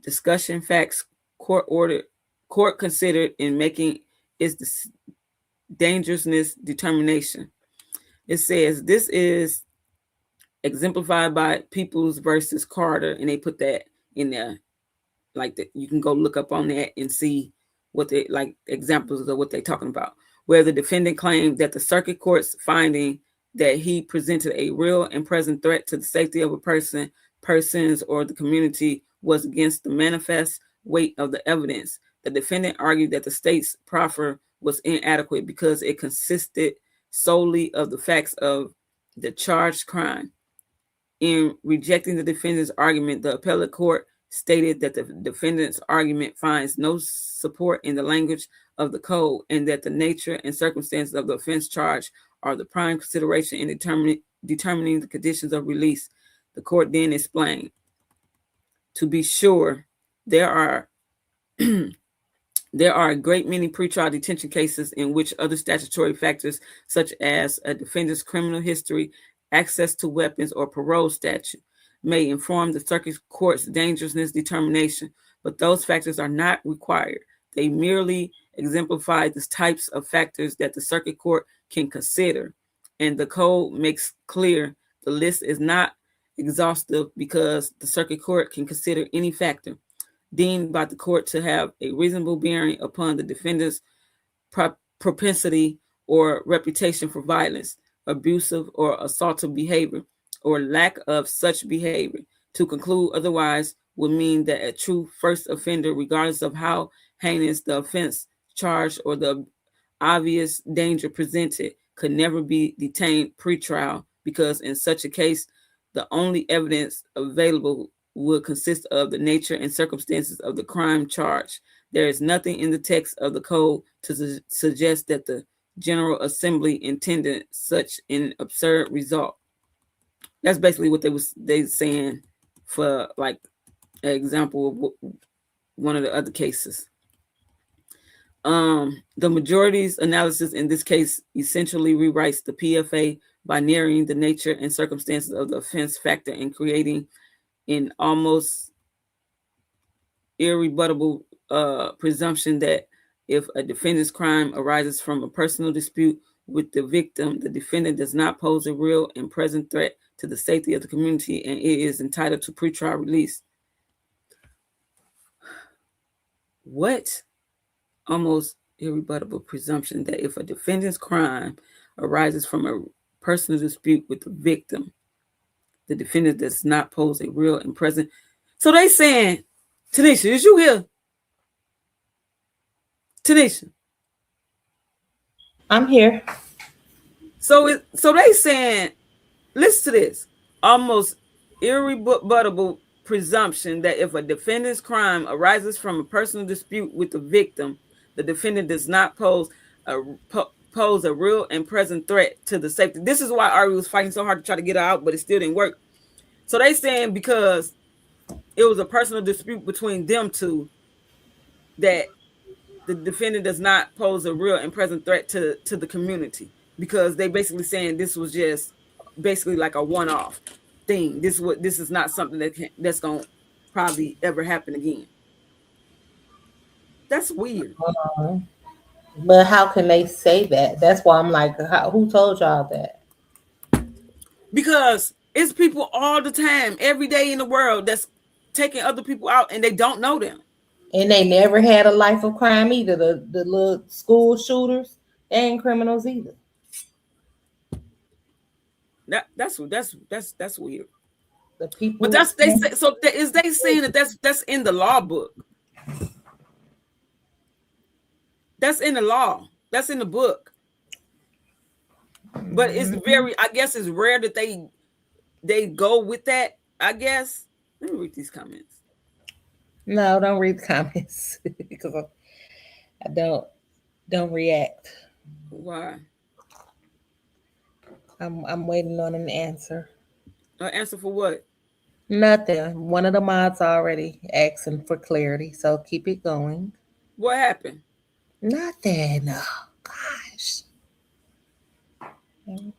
Speaker 2: Discussion facts court considered in making its dangerousness determination. It says this is exemplified by Peoples versus Carter, and they put that in there like that. You can go look up on that and see what they like examples of what they're talking about, where the defendant claimed that the circuit court's finding that he presented a real and present threat to the safety of a persons, or the community was against the manifest weight of the evidence. The defendant argued that the state's proffer was inadequate because it consisted solely of the facts of the charged crime. In rejecting the defendant's argument, the appellate court stated that the defendant's argument finds no support in the language of the code, and that the nature and circumstances of the offense charge are the prime consideration in determining the conditions of release. The court then explained, to be sure, there are a great many pretrial detention cases in which other statutory factors, such as a defendant's criminal history, access to weapons, or parole statute, may inform the circuit court's dangerousness determination, but those factors are not required. They merely exemplify the types of factors that the circuit court can consider, and the code makes clear the list is not exhaustive because the circuit court can consider any factor deemed by the court to have a reasonable bearing upon the defendant's propensity or reputation for violence, abusive or assaultive behavior, or lack of such behavior. To conclude otherwise would mean that a true first offender, regardless of how heinous the offense charged or the obvious danger presented, could never be detained pretrial, because in such a case, the only evidence available would consist of the nature and circumstances of the crime charge. There is nothing in the text of the code to suggest that the General Assembly intended such an absurd result. That's basically what they saying for like an example of one of the other cases. The majority's analysis in this case essentially rewrites the PFA by narrowing the nature and circumstances of the offense factor and creating an almost irrebuttable presumption that if a defendant's crime arises from a personal dispute with the victim, the defendant does not pose a real and present threat to the safety of the community, and it is entitled to pretrial release. What? Almost irrebuttable presumption that if a defendant's crime arises from a personal dispute with the victim, the defendant does not pose a real and present. So they saying, Tanisha, is you here? Tanisha,
Speaker 3: I'm here.
Speaker 2: So they saying, listen to this, almost irrebuttable presumption that if a defendant's crime arises from a personal dispute with the victim, the defendant does not pose a real and present threat to the safety. This is why Ari was fighting so hard to try to get her out, but it still didn't work. So they saying because it was a personal dispute between them two, that the defendant does not pose a real and present threat to the community, because they basically saying this was just basically like a one-off thing. This is not something that's gonna probably ever happen again. That's weird.
Speaker 3: But how can they say that? That's why I'm like, who told y'all that?
Speaker 2: Because it's people all the time, every day in the world, that's taking other people out and they don't know them.
Speaker 3: And they never had a life of crime either. The little school shooters, they ain't criminals either.
Speaker 2: That's weird.
Speaker 3: The people,
Speaker 2: but that's they say. So is they saying that that's in the law book? That's in the law. That's in the book. But it's very, I guess it's rare that they go with that, I guess. Let me read these comments.
Speaker 3: No, don't read the comments because I don't react.
Speaker 2: Why?
Speaker 3: I'm waiting on an answer.
Speaker 2: An answer for what?
Speaker 3: Nothing. One of the mods already asking for clarity, so keep it going.
Speaker 2: What happened?
Speaker 3: Nothing. Oh, gosh.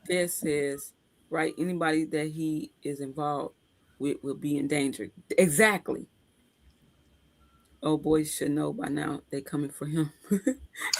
Speaker 2: This says, right, anybody that he is involved with will be endangered. Exactly. Oh, boys should know by now they coming for him.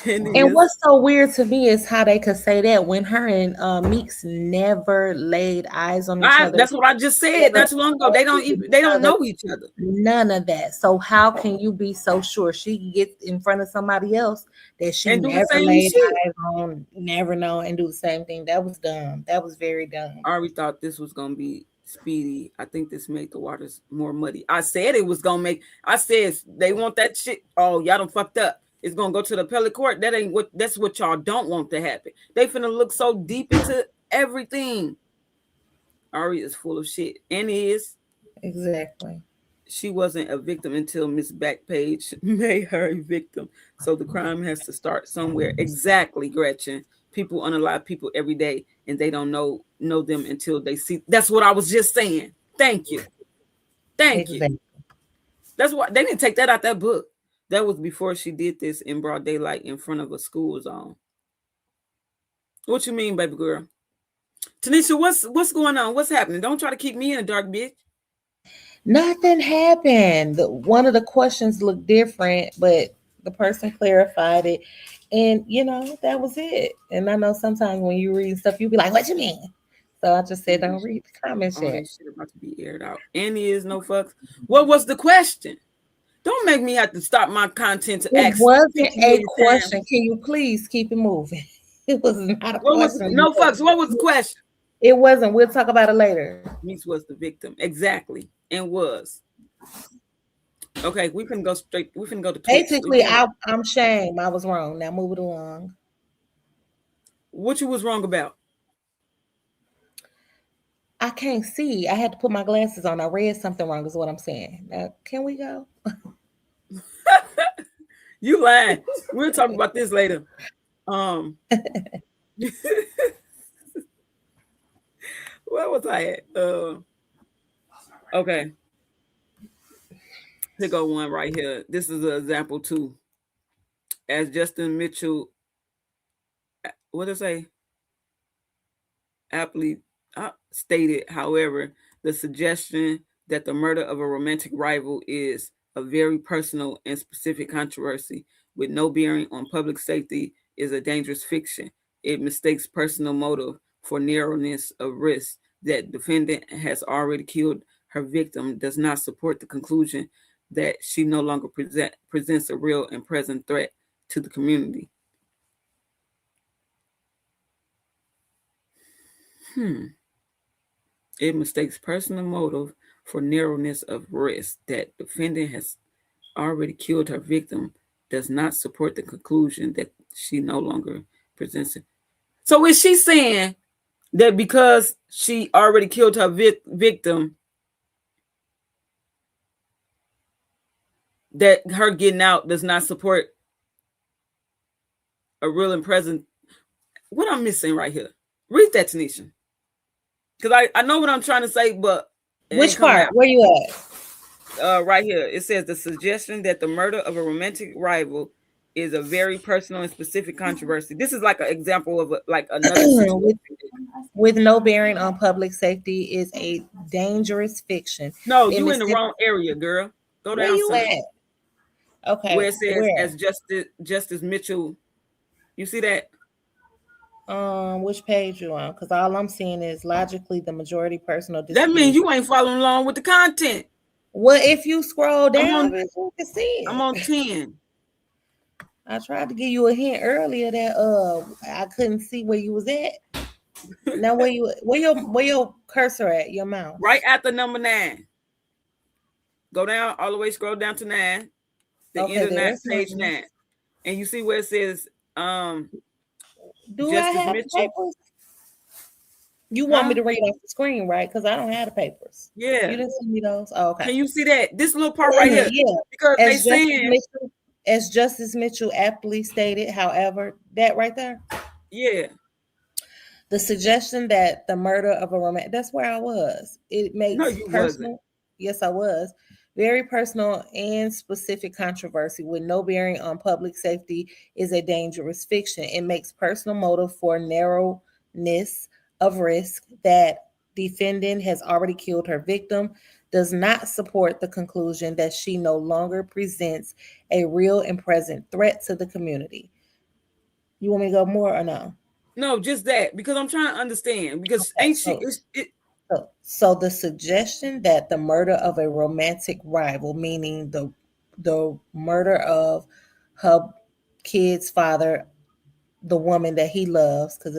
Speaker 3: And what's so weird to me is how they could say that when her and Meeks never laid eyes on each other.
Speaker 2: That's what I just said not too long ago. They don't know each other.
Speaker 3: None of that. So how can you be so sure she gets in front of somebody else that she never laid eyes on, never know, and do the same thing? That was dumb. That was very dumb.
Speaker 2: I already thought this was gonna be speedy. I think this made the waters more muddy. I said it was gonna make. I said they want that shit. Oh, y'all done fucked up. It's gonna go to the appellate court. That ain't what. That's what y'all don't want to happen. They finna look so deep into everything. Ari is full of shit, and is
Speaker 3: exactly.
Speaker 2: She wasn't a victim until Miss Backpage made her a victim. So the crime has to start somewhere. Exactly, Gretchen. People unalive people every day, and they don't know them until they see. That's what I was just saying. Thank you. Thank you. That's why they didn't take that out that book. That was before she did this in broad daylight in front of a school zone. What you mean, baby girl? Tanisha, what's going on? What's happening? Don't try to keep me in the dark, bitch.
Speaker 3: Nothing happened. One of the questions looked different, but the person clarified it. And, that was it. And I know sometimes when you read stuff, you be like, what you mean? So I just said, don't read the comments yet.
Speaker 2: That shit about to be aired out. Annie is no fucks. What was the question? Don't make me have to stop my content to ask.
Speaker 3: It wasn't a question. Can you please keep it moving? It was not a question.
Speaker 2: No fucks. What was the question?
Speaker 3: It wasn't. We'll talk about it later.
Speaker 2: Meeks was the victim. Exactly. And was. Okay, we can go straight. We can go to
Speaker 3: basically. I'm shame. I was wrong. Now move it along.
Speaker 2: What you was wrong about?
Speaker 3: I can't see. I had to put my glasses on. I read something wrong is what I'm saying. Now, can we go?
Speaker 2: You lying. We'll talk about this later. Where was I at? Okay. Pick up one right here. This is an example too. As Justin Mitchell, what did I say? Aptly stated, however, the suggestion that the murder of a romantic rival is a very personal and specific controversy with no bearing on public safety is a dangerous fiction. It mistakes personal motive for narrowness of risk. That defendant has already killed her victim does not support the conclusion that she no longer presents a real and present threat to the community. It mistakes personal motive for narrowness of risk. That defendant has already killed her victim does not support the conclusion that she no longer presents it. So is she saying that because she already killed her victim, that her getting out does not support a real and present? What I'm missing right here? Read that, Tanisha. Because I know what I'm trying to say, but
Speaker 3: which part? Where you
Speaker 2: at? Right here. It says the suggestion that the murder of a romantic rival is a very personal and specific controversy. This is like an example of another situation.
Speaker 3: With no bearing on public safety is a dangerous fiction.
Speaker 2: No, you in the wrong area, girl. Go down.
Speaker 3: Where you at? Okay.
Speaker 2: Where it says as Justice Mitchell. You see that?
Speaker 3: Which page you on? Because all I'm seeing is logically the majority personal.
Speaker 2: That means you ain't following along with the content.
Speaker 3: Well, if you scroll down, you can see it.
Speaker 2: I'm on 10.
Speaker 3: I tried to give you a hint earlier that I couldn't see where you was at. Now where your cursor at? Your mouse?
Speaker 2: Right after number 9. Go down all the way. Scroll down to 9. The end of that page 9, and you see where it says
Speaker 3: Do I have the papers? You want me to read off the screen, right? Because I don't have the papers.
Speaker 2: Yeah.
Speaker 3: You didn't send me those? Oh, okay.
Speaker 2: Can you see that? This little part right here.
Speaker 3: Yeah.
Speaker 2: Because they saying,
Speaker 3: as Justice Mitchell aptly stated, however, that right there.
Speaker 2: Yeah.
Speaker 3: The suggestion that the murder of a romantic, that's where I was. It makes personal. Wasn't. Yes, I was. Very personal and specific controversy with no bearing on public safety is a dangerous fiction. It makes personal motive for narrowness of risk. That defendant has already killed her victim does not support the conclusion that she no longer presents a real and present threat to the community. You want me to go more or no?
Speaker 2: No, just that, because I'm trying to understand, because
Speaker 3: Okay,
Speaker 2: ain't she
Speaker 3: so the suggestion that the murder of a romantic rival, meaning the murder of her kid's father, the woman that he loves, because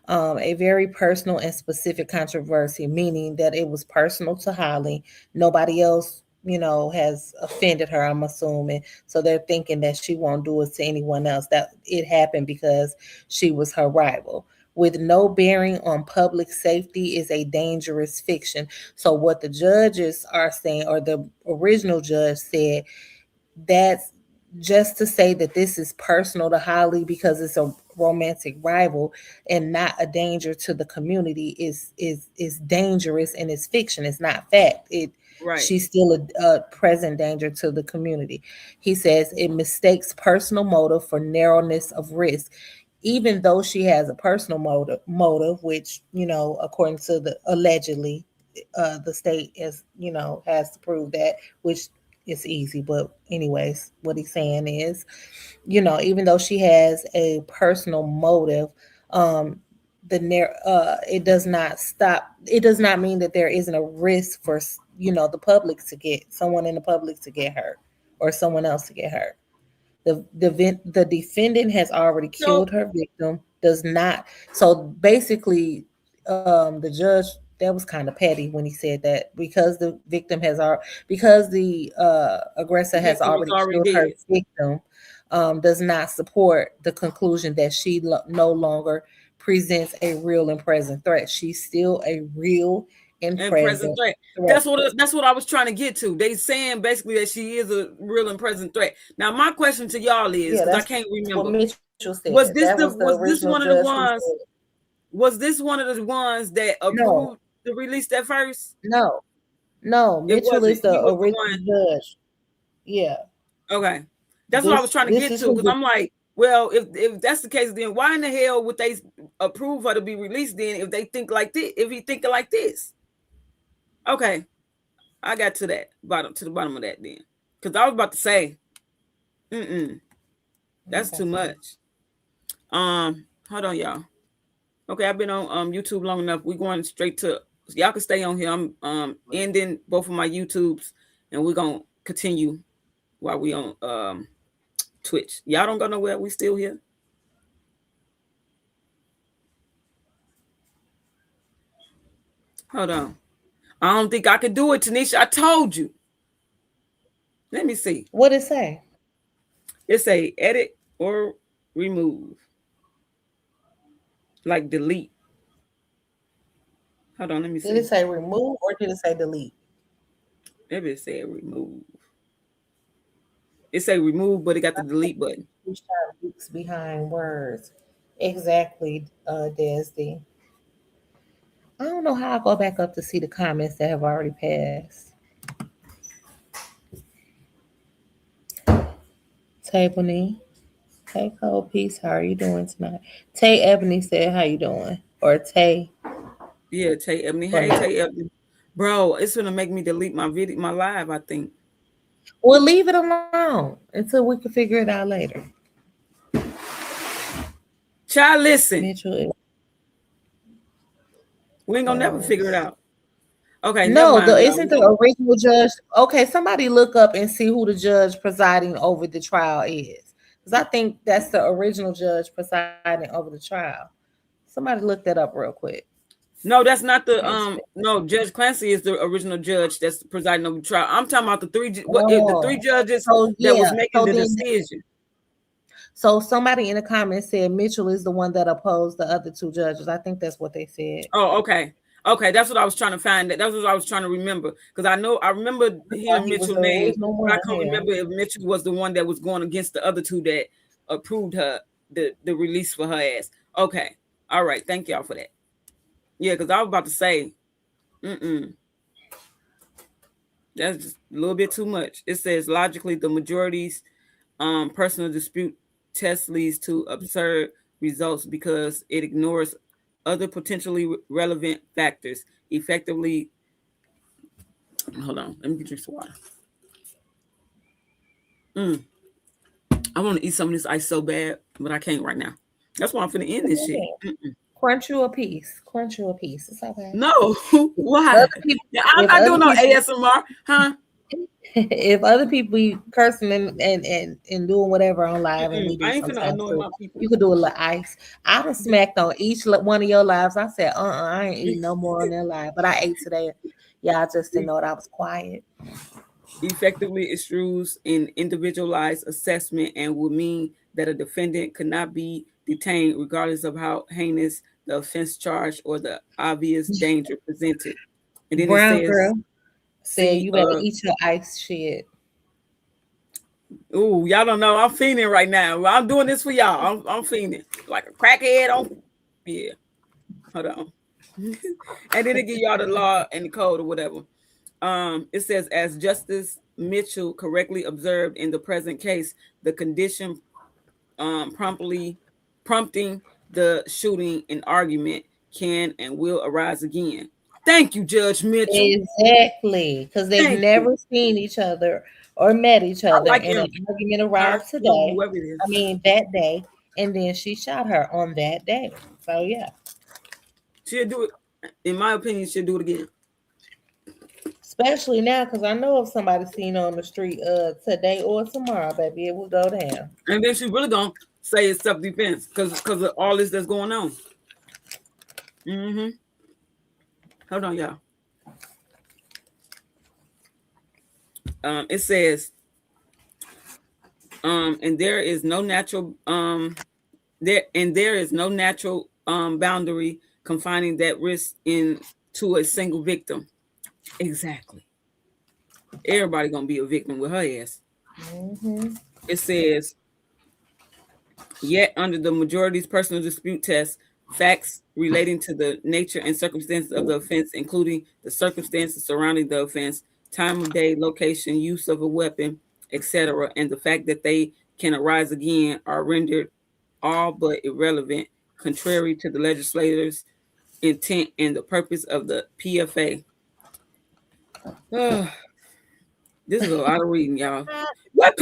Speaker 3: a very personal and specific controversy, meaning that it was personal to Holly. Nobody else, has offended her, I'm assuming. So they're thinking that she won't do it to anyone else, that it happened because she was her rival. With no bearing on public safety is a dangerous fiction. So what the judges are saying, or the original judge said, that's just to say that this is personal to Holly because it's a romantic rival and not a danger to the community is dangerous, and it's fiction. It's not fact.
Speaker 2: right.
Speaker 3: She's still a present danger to the community. He says it mistakes personal motive for narrowness of risk, even though she has a personal motive, which according to the allegedly, the state has to prove that, which is easy. But anyways, what he's saying is, even though she has a personal motive, it does not mean that there isn't a risk for the public to get someone in the public to get hurt, or someone else to get hurt. The defendant has already killed her victim. Does not. So basically, the judge, that was kind of petty when he said that, because the victim because the aggressor has already killed her victim, does not support the conclusion that she no longer presents a real and present threat. She's still a real and present threat.
Speaker 2: That's what I was trying to get to. They saying basically that she is a real and present threat. Now my question to y'all is, because I can't remember,
Speaker 3: what Mitchell said.
Speaker 2: Was this one of the ones? Was this one of the ones that approved the release at first?
Speaker 3: No. Mitchell is the original judge. Yeah.
Speaker 2: Okay, that's what I was trying to get to, because I'm like, well, if that's the case, then why in the hell would they approve her to be released then, if they think like this? If he thinking like this? Okay, I got to the bottom of that then, because I was about to say, that's too much. Hold on, y'all. Okay, I've been on YouTube long enough. We're going straight to, y'all can stay on here. I'm ending both of my YouTubes, and we're gonna continue while we on Twitch. Y'all don't go nowhere. We still here. Hold on. I don't think I could do it, Tanisha. I told you. Let me see.
Speaker 3: What it say?
Speaker 2: It say edit or remove. Like delete. Hold on, let me see.
Speaker 3: Did it say remove or did it say delete?
Speaker 2: Maybe it said remove. It say remove, but it got the delete button.
Speaker 3: Weeks behind words. Exactly, Desdy. I don't know how I go back up to see the comments that have already passed. Ebony. Hey, Cold Peace, how are you doing tonight? Tay Ebony said, how you doing? Or Tay.
Speaker 2: Yeah, Tay Ebony. Hey, Tay Ebony. Bro, it's gonna make me delete my video, my live, I think.
Speaker 3: We'll leave it alone until we can figure it out later.
Speaker 2: Child, listen.
Speaker 3: Mitchell.
Speaker 2: We ain't gonna never figure it out. Okay.
Speaker 3: No, isn't the original judge? Okay, somebody look up and see who the judge presiding over the trial is, because I think that's the original judge presiding over the trial. Somebody look that up real quick.
Speaker 2: No, that's not the no, Judge Clancy is the original judge that's presiding over the trial. I'm talking about the three judges that was making the decision.
Speaker 3: So somebody in the comments said Mitchell is the one that opposed the other two judges. I think that's what they said.
Speaker 2: Oh, okay. Okay, that's what I was trying to find. That's what I was trying to remember, because I remember hearing Mitchell's name, but I can't remember if Mitchell was the one that was going against the other two that approved her the release for her ass. Okay, all right, thank y'all for that. Yeah, because I was about to say, that's just a little bit too much. It says logically the majority's personal dispute test leads to absurd results because it ignores other potentially relevant factors, effectively Hold on. Let me drink some water. I want to eat some of this ice so bad, but I can't right now. That's why I'm finna end this shit.
Speaker 3: Crunch you a piece. Crunch you a piece. It's okay.
Speaker 2: No. Why? I'm not doing no ASMR, huh?
Speaker 3: If other people be cursing and doing whatever on live, and we do sometimes too, you could do a little ice. I done smacked on each one of your lives. I said, I ain't eating no more on their live, but I ate today. Yeah, I just didn't know that I was quiet.
Speaker 2: Effectively extrudes an individualized assessment and would mean that a defendant could not be detained regardless of how heinous the offense charged or the obvious danger presented. And then
Speaker 3: Brown
Speaker 2: it says,
Speaker 3: girl said, you better eat your ice shit.
Speaker 2: Ooh, y'all don't know. I'm fiending right now. I'm doing this for y'all. I'm fiending like a crackhead. Yeah. Hold on. And then they give y'all the law and the code or whatever. It says, as Justice Mitchell correctly observed in the present case, the condition prompting the shooting and argument can and will arise again. Thank you, Judge Mitchell.
Speaker 3: Exactly, because they've never seen each other or met each other, and an argument arrived today. I mean, that day, and then she shot her on that day. So yeah,
Speaker 2: she'll do it. In my opinion, she'll do it again.
Speaker 3: Especially now, because I know if somebody seen her on the street today or tomorrow, baby, it will go down.
Speaker 2: And then she's really gonna say it's self-defense because of all this that's going on. Hold on, y'all. It says, and there is no natural boundary confining that risk to a single victim. Exactly. Everybody gonna be a victim with her ass. It says, yet under the majority's personal dispute test, facts relating to the nature and circumstances of the offense, including the circumstances surrounding the offense, time of day, location, use of a weapon, etc., and the fact that they can arise again, are rendered all but irrelevant, contrary to the legislator's intent and the purpose of the PFA. This is a lot of reading, y'all. What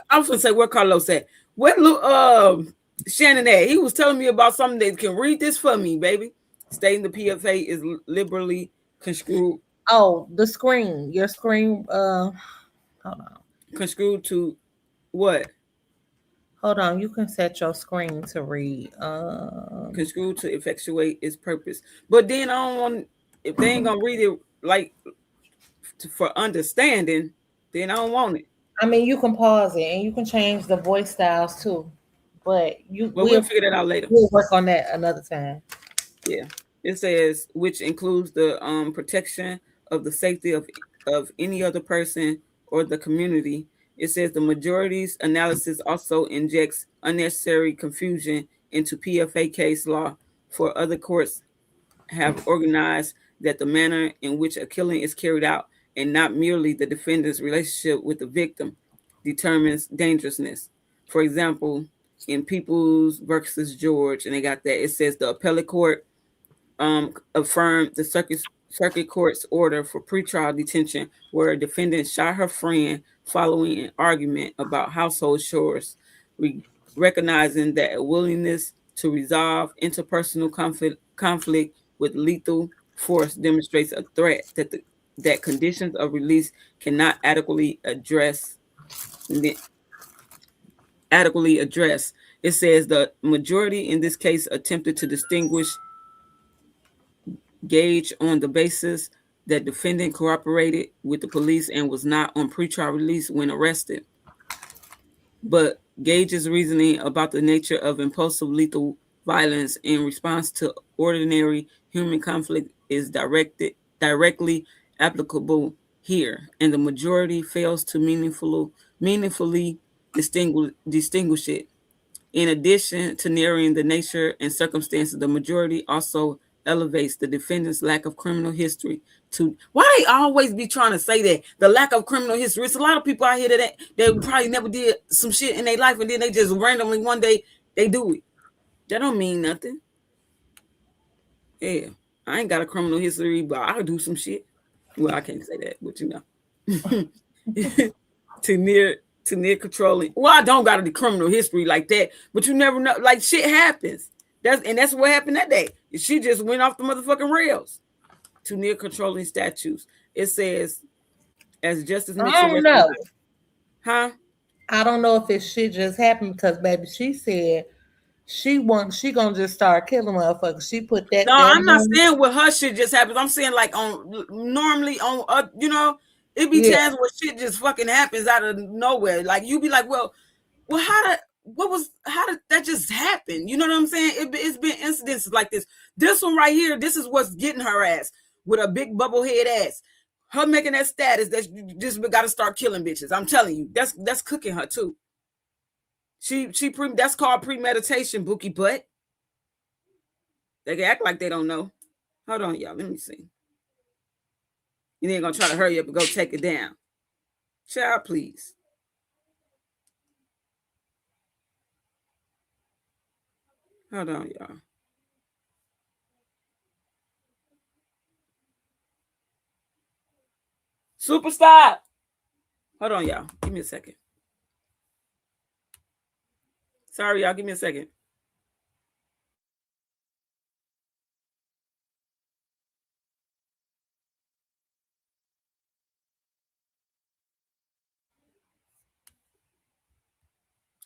Speaker 2: I was gonna say? What Carlos said? What Shannon at? He was telling me about something that can read this for me, baby. Stating the PFA is liberally construed.
Speaker 3: Oh, the screen. Your screen. Hold on.
Speaker 2: Construed to what?
Speaker 3: Hold on. You can set your screen to read.
Speaker 2: Construed to effectuate its purpose. But then I don't want, if they ain't gonna read it like for understanding, then I don't want it.
Speaker 3: I mean, you can pause it and you can change the voice styles too. But
Speaker 2: we'll figure that out later.
Speaker 3: We'll work on that another time.
Speaker 2: Yeah. It says, which includes the protection of the safety of any other person or the community. It says the majority's analysis also injects unnecessary confusion into PFA case law, for other courts have organized that the manner in which a killing is carried out, and not merely the defendant's relationship with the victim, determines dangerousness. For example, in Peoples versus George, and they got that, it says the appellate court affirmed the circuit court's order for pretrial detention, where a defendant shot her friend following an argument about household chores, recognizing that a willingness to resolve interpersonal conflict with lethal force demonstrates a threat that conditions of release cannot adequately address. It says the majority in this case attempted to distinguish Gage on the basis that defendant cooperated with the police and was not on pretrial release when arrested. But Gage's reasoning about the nature of impulsive lethal violence in response to ordinary human conflict is directly applicable here, and the majority fails to meaningfully distinguish it. In addition to narrowing the nature and circumstances, the majority also elevates the defendant's lack of criminal history to, why they always be trying to say that the lack of criminal history. It's a lot of people out here that they probably never did some shit in their life, and then they just randomly one day they do it. That don't mean nothing. Yeah, I ain't got a criminal history, but I'll do some shit. Well, I can't say that, but you know. to near controlling. Well, I don't got a criminal history like that, but you never know. Like shit happens. That's what happened that day. She just went off the motherfucking rails. To near controlling statutes. It says, as Justice Mitchell.
Speaker 3: I don't know.
Speaker 2: Huh?
Speaker 3: I don't know if it shit just happened because baby, she said she gonna just start killing motherfuckers. She put that.
Speaker 2: No, I'm not saying what her shit just happens. I'm saying like normally you know, it be times where shit just fucking happens out of nowhere. Like you be like, well, how did that just happen? You know what I'm saying? It's been incidents like this. This one right here, this is what's getting her ass with a big bubble head ass. Her making that status that just got to start killing bitches. I'm telling you, that's cooking her too. That's called premeditation, bookie butt. They can act like they don't know. Hold on, y'all. Let me see. You ain't gonna try to hurry up and go take it down. Child, please. Hold on, y'all. Super stop. Hold on, y'all. Give me a second. Sorry, y'all. Give me a second.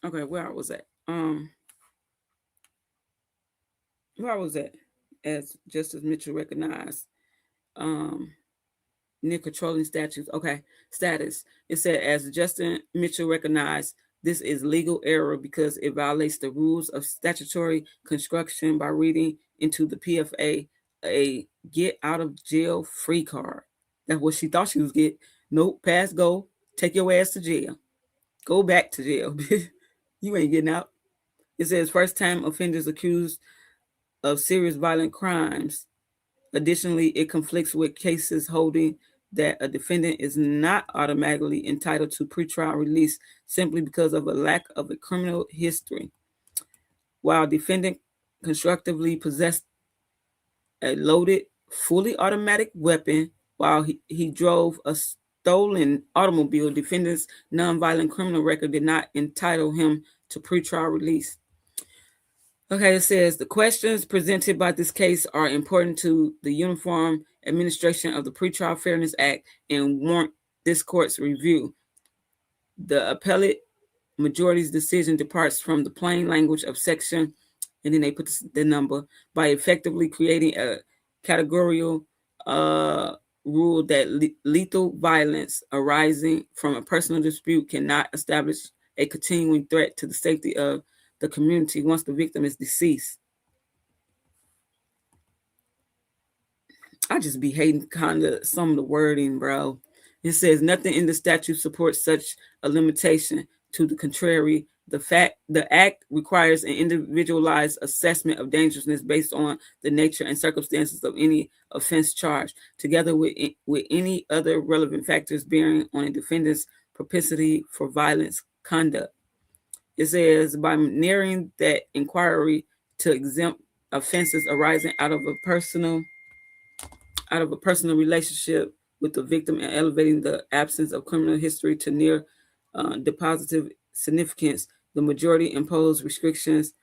Speaker 2: Okay, where I was at? Where I was at? As Justice Mitchell recognized, near controlling statutes. Okay, status. It said, as Justice Mitchell recognized, this is legal error because it violates the rules of statutory construction by reading into the PFA a get out of jail free card. That's what she thought she was getting. Nope, pass go. Take your ass to jail. Go back to jail. You ain't getting out. It says first time offenders accused of serious violent crimes. Additionally, it conflicts with cases holding that a defendant is not automatically entitled to pretrial release simply because of a lack of a criminal history. While defendant constructively possessed a loaded, fully automatic weapon while he drove a stolen automobile, defendant's nonviolent criminal record did not entitle him to pretrial release. Okay, it says the questions presented by this case are important to the uniform administration of the Pretrial Fairness Act and warrant this court's review. The appellate majority's decision departs from the plain language of section, and then they put the number, by effectively creating a categorical rule that lethal violence arising from a personal dispute cannot establish a continuing threat to the safety of the community once the victim is deceased. I just be hating kind of some of the wording, bro. It says nothing in the statute supports such a limitation. To the contrary, the act requires an individualized assessment of dangerousness based on the nature and circumstances of any offense charged, together with any other relevant factors bearing on a defendant's propensity for violence conduct. It says by narrowing that inquiry to exempt offenses arising out of a personal relationship with the victim and elevating the absence of criminal history to near depositive significance, the majority imposed restrictions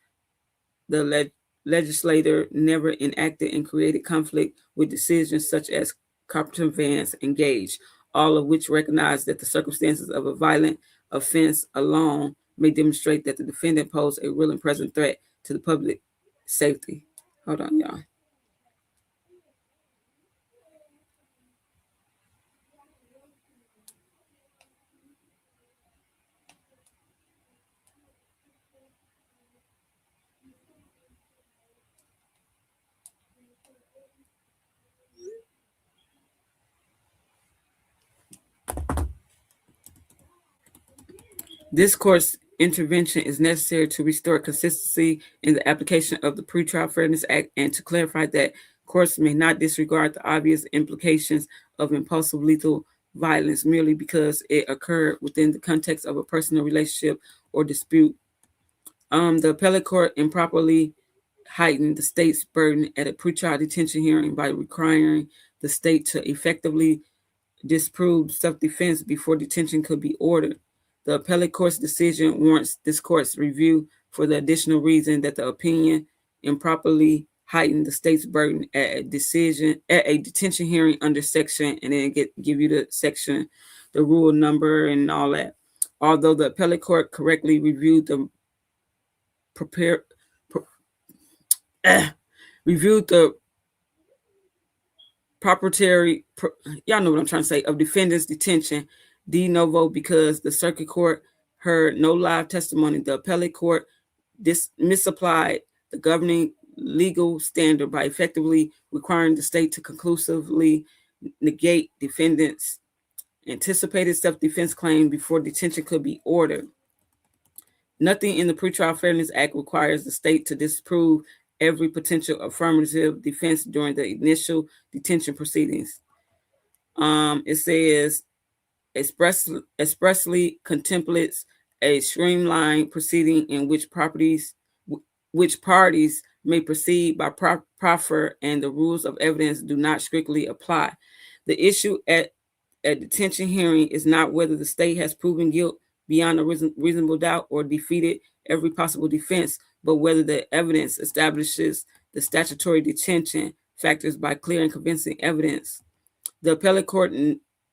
Speaker 2: the legislator never enacted and created conflict with decisions such as Carpenter Vance and Gage, all of which recognize that the circumstances of a violent offense alone may demonstrate that the defendant posed a real and present threat to the public safety. Hold on, y'all. This court's intervention is necessary to restore consistency in the application of the Pretrial Fairness Act and to clarify that courts may not disregard the obvious implications of impulsive lethal violence merely because it occurred within the context of a personal relationship or dispute. The appellate court improperly heightened the state's burden at a pretrial detention hearing by requiring the state to effectively disproved self-defense before detention could be ordered. The appellate court's decision warrants this court's review for the additional reason that the opinion improperly heightened the state's burden at a detention hearing under section, and then give you the section, the rule number, and all that. Although the appellate court correctly reviewed the proprietary, y'all know what I'm trying to say, of defendant's detention de novo because the circuit court heard no live testimony. The appellate court misapplied the governing legal standard by effectively requiring the state to conclusively negate defendant's anticipated self-defense claim before detention could be ordered. Nothing in the Pretrial Fairness Act requires the state to disprove every potential affirmative defense during the initial detention proceedings. It says expressly contemplates a streamlined proceeding in which parties may proceed by proffer, and the rules of evidence do not strictly apply. The issue at detention hearing is not whether the state has proven guilt beyond a reasonable doubt or defeated every possible defense, but whether the evidence establishes the statutory detention factors by clear and convincing evidence. The appellate court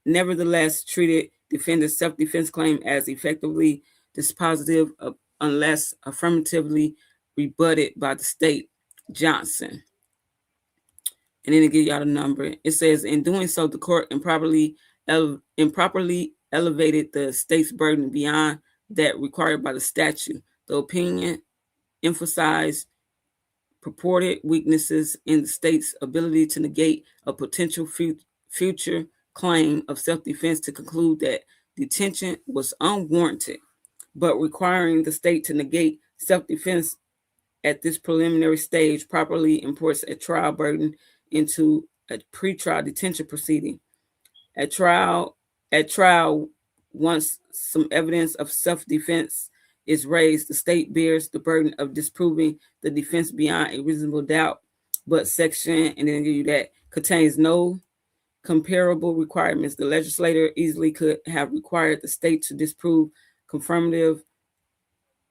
Speaker 2: nevertheless treated defendant's self-defense claim as effectively dispositive unless affirmatively rebutted by the state. Johnson. And then to give y'all the number, it says, in doing so, the court improperly elevated the state's burden beyond that required by the statute. The opinion emphasized purported weaknesses in the state's ability to negate a potential future claim of self-defense to conclude that detention was unwarranted, but requiring the state to negate self-defense at this preliminary stage properly imports a trial burden into a pretrial detention proceeding. At trial, once some evidence of self-defense is raised, the state bears the burden of disproving the defense beyond a reasonable doubt. But section, and then give you that, contains no comparable requirements. The legislator easily could have required the state to disprove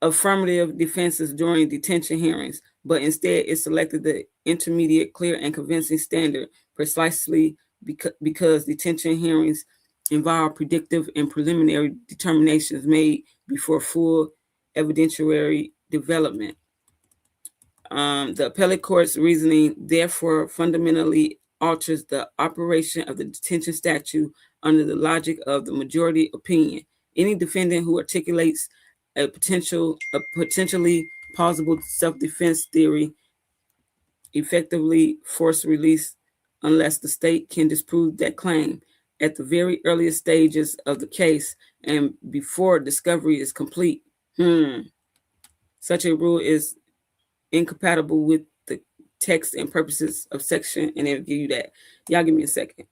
Speaker 2: affirmative defenses during detention hearings, but instead it selected the intermediate, clear, and convincing standard precisely because detention hearings involve predictive and preliminary determinations made before full evidentiary development. The appellate court's reasoning therefore fundamentally alters the operation of the detention statute under the logic of the majority opinion. Any defendant who articulates a potentially plausible self-defense theory effectively force release unless the state can disprove that claim at the very earliest stages of the case and before discovery is complete. Such a rule is incompatible with the text and purposes of section, and it'll give you that. Y'all give me a second.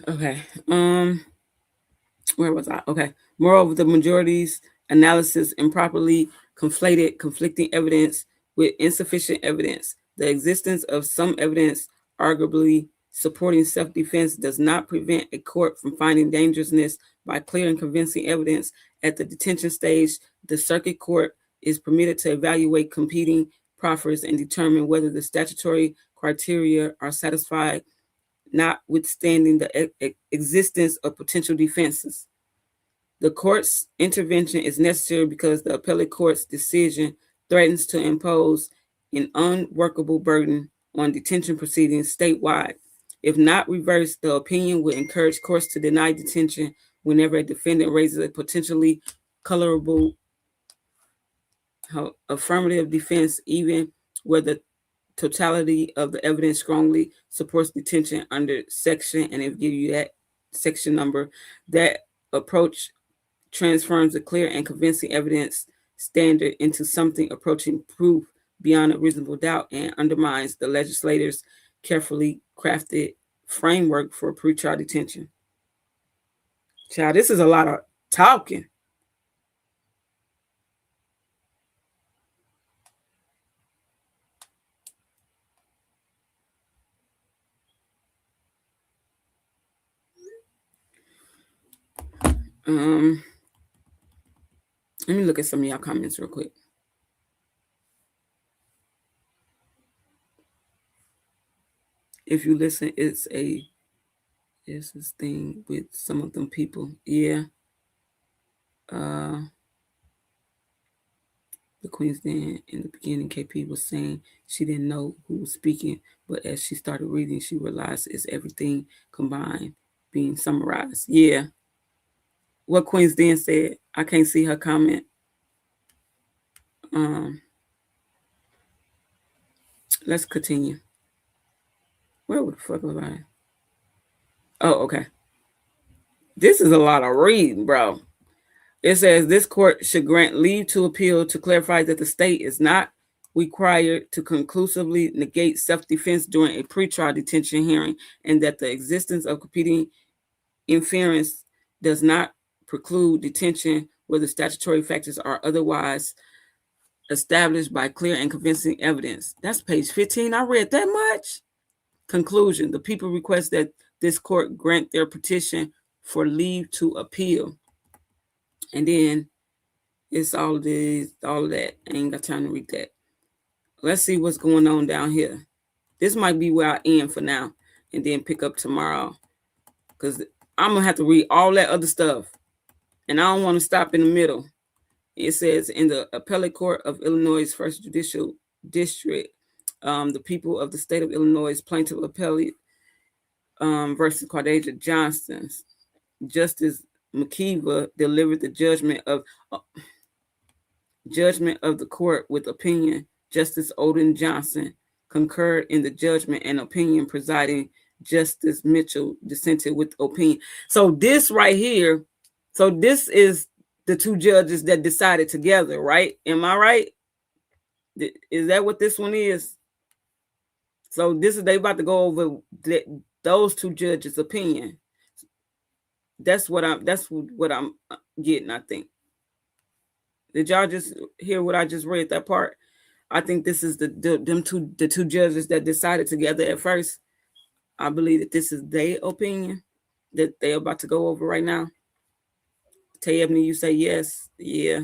Speaker 2: Okay. Where was I? Okay. Moreover, the majority's analysis improperly conflated conflicting evidence with insufficient evidence. The existence of some evidence arguably supporting self-defense does not prevent a court from finding dangerousness by clear and convincing evidence. At the detention stage, the circuit court is permitted to evaluate competing proffers and determine whether the statutory criteria are satisfied, notwithstanding the existence of potential defenses. The court's intervention is necessary because the appellate court's decision threatens to impose an unworkable burden on detention proceedings statewide. If not reversed, the opinion would encourage courts to deny detention whenever a defendant raises a potentially colorable affirmative defense, even where the totality of the evidence strongly supports detention under section, and it give you that section number. That approach transforms the clear and convincing evidence standard into something approaching proof beyond a reasonable doubt and undermines the legislators' carefully crafted framework for pretrial detention. Child, this is a lot of talking. Let me look at some of y'all comments real quick. If you listen, it's this thing with some of them people. Yeah. The Queen's Den in the beginning, KP was saying she didn't know who was speaking, but as she started reading, she realized it's everything combined being summarized. Yeah. What Queen's Den said, I can't see her comment. Let's continue. Where the fuck was I? Oh, okay. This is a lot of reading, bro. It says this court should grant leave to appeal to clarify that the state is not required to conclusively negate self-defense during a pretrial detention hearing, and that the existence of competing inference does not preclude detention where the statutory factors are otherwise established by clear and convincing evidence. That's page 15. I read that much. Conclusion. The people request that this court grant their petition for leave to appeal. And then it's all of that. I ain't got time to read that. Let's see what's going on down here. This might be where I end for now and then pick up tomorrow, because I'm going to have to read all that other stuff. And I don't want to stop in the middle. It says, in the appellate court of Illinois' first judicial district, the people of the state of Illinois plaintiff appellate versus Quadasia Johnson, Justice McKeever delivered the judgment of the court with opinion. Justice Odin Johnson concurred in the judgment and opinion. Presiding Justice Mitchell dissented with opinion. So this right here, so this is the two judges that decided together, right? Am I right? Is that what this one is? So this is, they about to go over those two judges' opinion. That's what I'm getting, I think. Did y'all just hear what I just read, that part? I think this is the two judges that decided together at first. I believe that this is their opinion that they're about to go over right now. Ebony, you say yes. Yeah.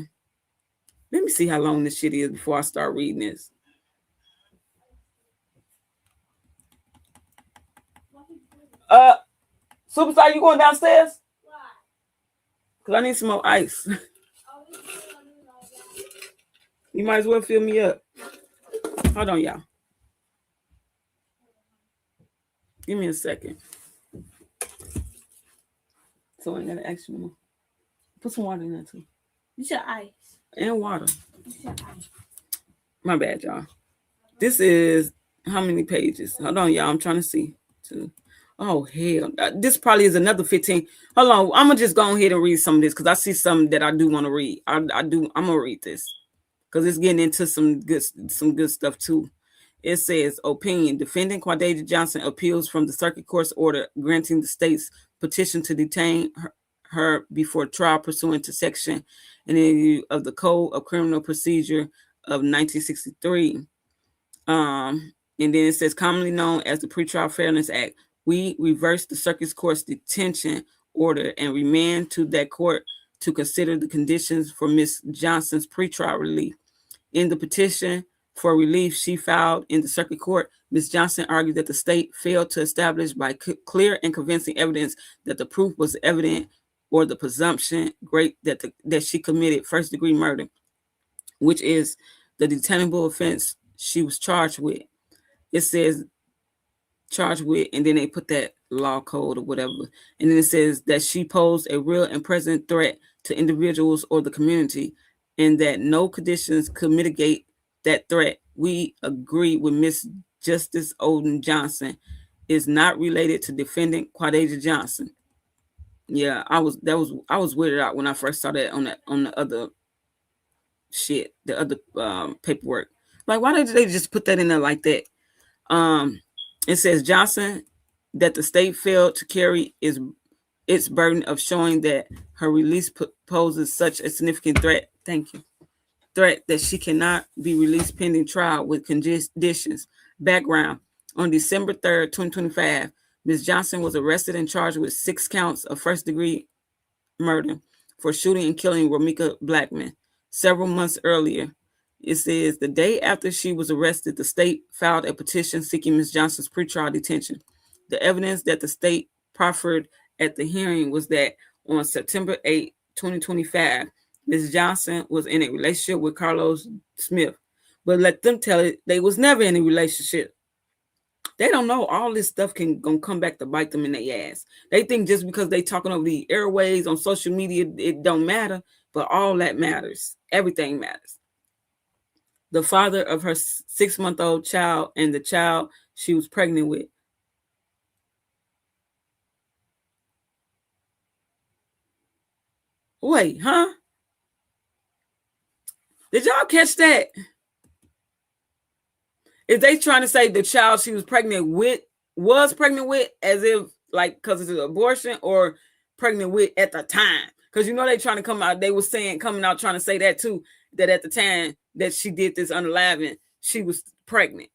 Speaker 2: Let me see how long this shit is before I start reading this. Superstar, you going downstairs? Why? Because I need some more ice. You might as well fill me up. Hold on, y'all. Give me a second. So I gotta ask you more. Put some water in there too.
Speaker 4: You said ice.
Speaker 2: And water.
Speaker 4: You said ice.
Speaker 2: My bad, y'all. This is how many pages? Hold on, y'all. I'm trying to see. Oh, hell. This probably is another 15. Hold on. I'm going to just go ahead and read some of this because I see something that I do want to read. I'm going to read this because it's getting into some good stuff too. It says, opinion. Defendant Quadasia Johnson appeals from the circuit court's order granting the state's petition to detain her before trial pursuant to section of the Code of Criminal Procedure of 1963. And then it says, commonly known as the Pretrial Fairness Act. We reverse the circuit court's detention order and remand to that court to consider the conditions for Ms. Johnson's pretrial relief. In the petition for relief she filed in the circuit court, Ms. Johnson argued that the state failed to establish by clear and convincing evidence that the proof was evident or the presumption great that she committed first-degree murder, which is the detainable offense she was charged with. It says charged with, and then they put that law code or whatever. And then it says that she posed a real and present threat to individuals or the community, and that no conditions could mitigate that threat. We agree with Ms. Justice Odin Johnson is not related to defendant Quadasia Johnson. Yeah, I was weirded out when I first saw that on the other shit, the other paperwork. Like, why did they just put that in there like that? It says Johnson that the state failed to carry its burden of showing that her release poses such a significant threat. Thank you. Threat that she cannot be released pending trial with conditions. Background: on December 3rd, 2025, Ms. Johnson was arrested and charged with 6 counts of first-degree murder for shooting and killing Ramika Blackman. Several months earlier, it says the day after she was arrested, the state filed a petition seeking Ms. Johnson's pretrial detention. The evidence that the state proffered at the hearing was that on September 8, 2025, Ms. Johnson was in a relationship with Carlos Smith. But let them tell it, they was never in a relationship. They don't know all this stuff gonna come back to bite them in their ass. They think just because they talking over the airways on social media, it don't matter, but all that matters. Everything matters. The father of her 6-month-old child and the child she was pregnant with. Wait, huh? Did y'all catch that? Is they trying to say the child she was pregnant with as if like because it's an abortion, or pregnant with at the time? Because you know they trying to come out, they were saying coming out trying to say that too, that at the time that she did this unaliving, she was pregnant.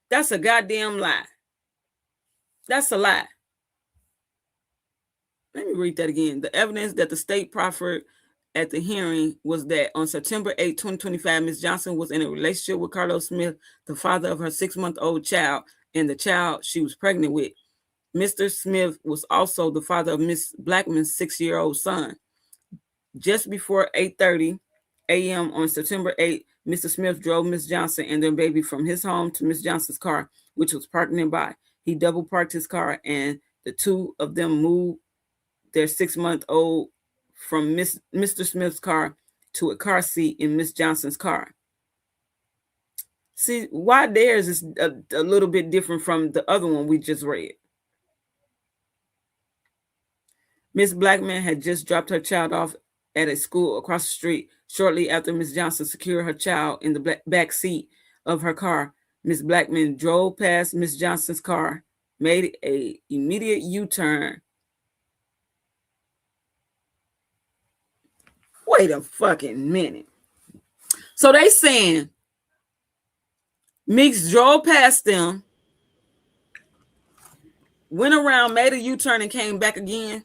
Speaker 2: That's a goddamn lie. That's a lie. Let me read that again. The evidence that the state proffered at the hearing was that on September 8, 2025, Ms. Johnson was in a relationship with Carlos Smith, the father of her 6-month-old child, and the child she was pregnant with. Mr. Smith was also the father of Ms. Blackman's 6-year-old son. Just before 8:30 a.m. on September 8, Mr. Smith drove Ms. Johnson and their baby from his home to Ms. Johnson's car, which was parked nearby. He double parked his car, and the two of them moved their 6-month-old from Mr. Smith's car to a car seat in Ms. Johnson's car. See, why theirs is a little bit different from the other one we just read. Ms. Blackman had just dropped her child off at a school across the street shortly after Ms. Johnson secured her child in the back seat of her car. Ms. Blackman drove past Ms. Johnson's car, made an immediate U-turn. Wait a fucking minute. So they saying Meeks drove past them, went around, made a U-turn, and came back again?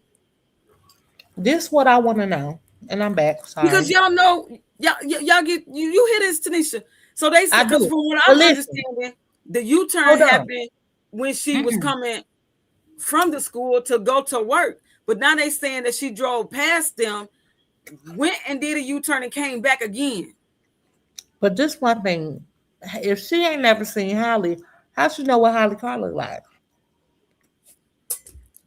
Speaker 3: This is what I want to know. And I'm back. Sorry.
Speaker 2: Because y'all know, y'all get, you hear this, Tanisha. So they said, because from what I'm understanding, the U-turn happened when she was coming from the school to go to work. But now they saying that she drove past them, went and did a U-turn and came back again.
Speaker 3: But this one thing, if she ain't never seen Holly, how she know what Holly car look like?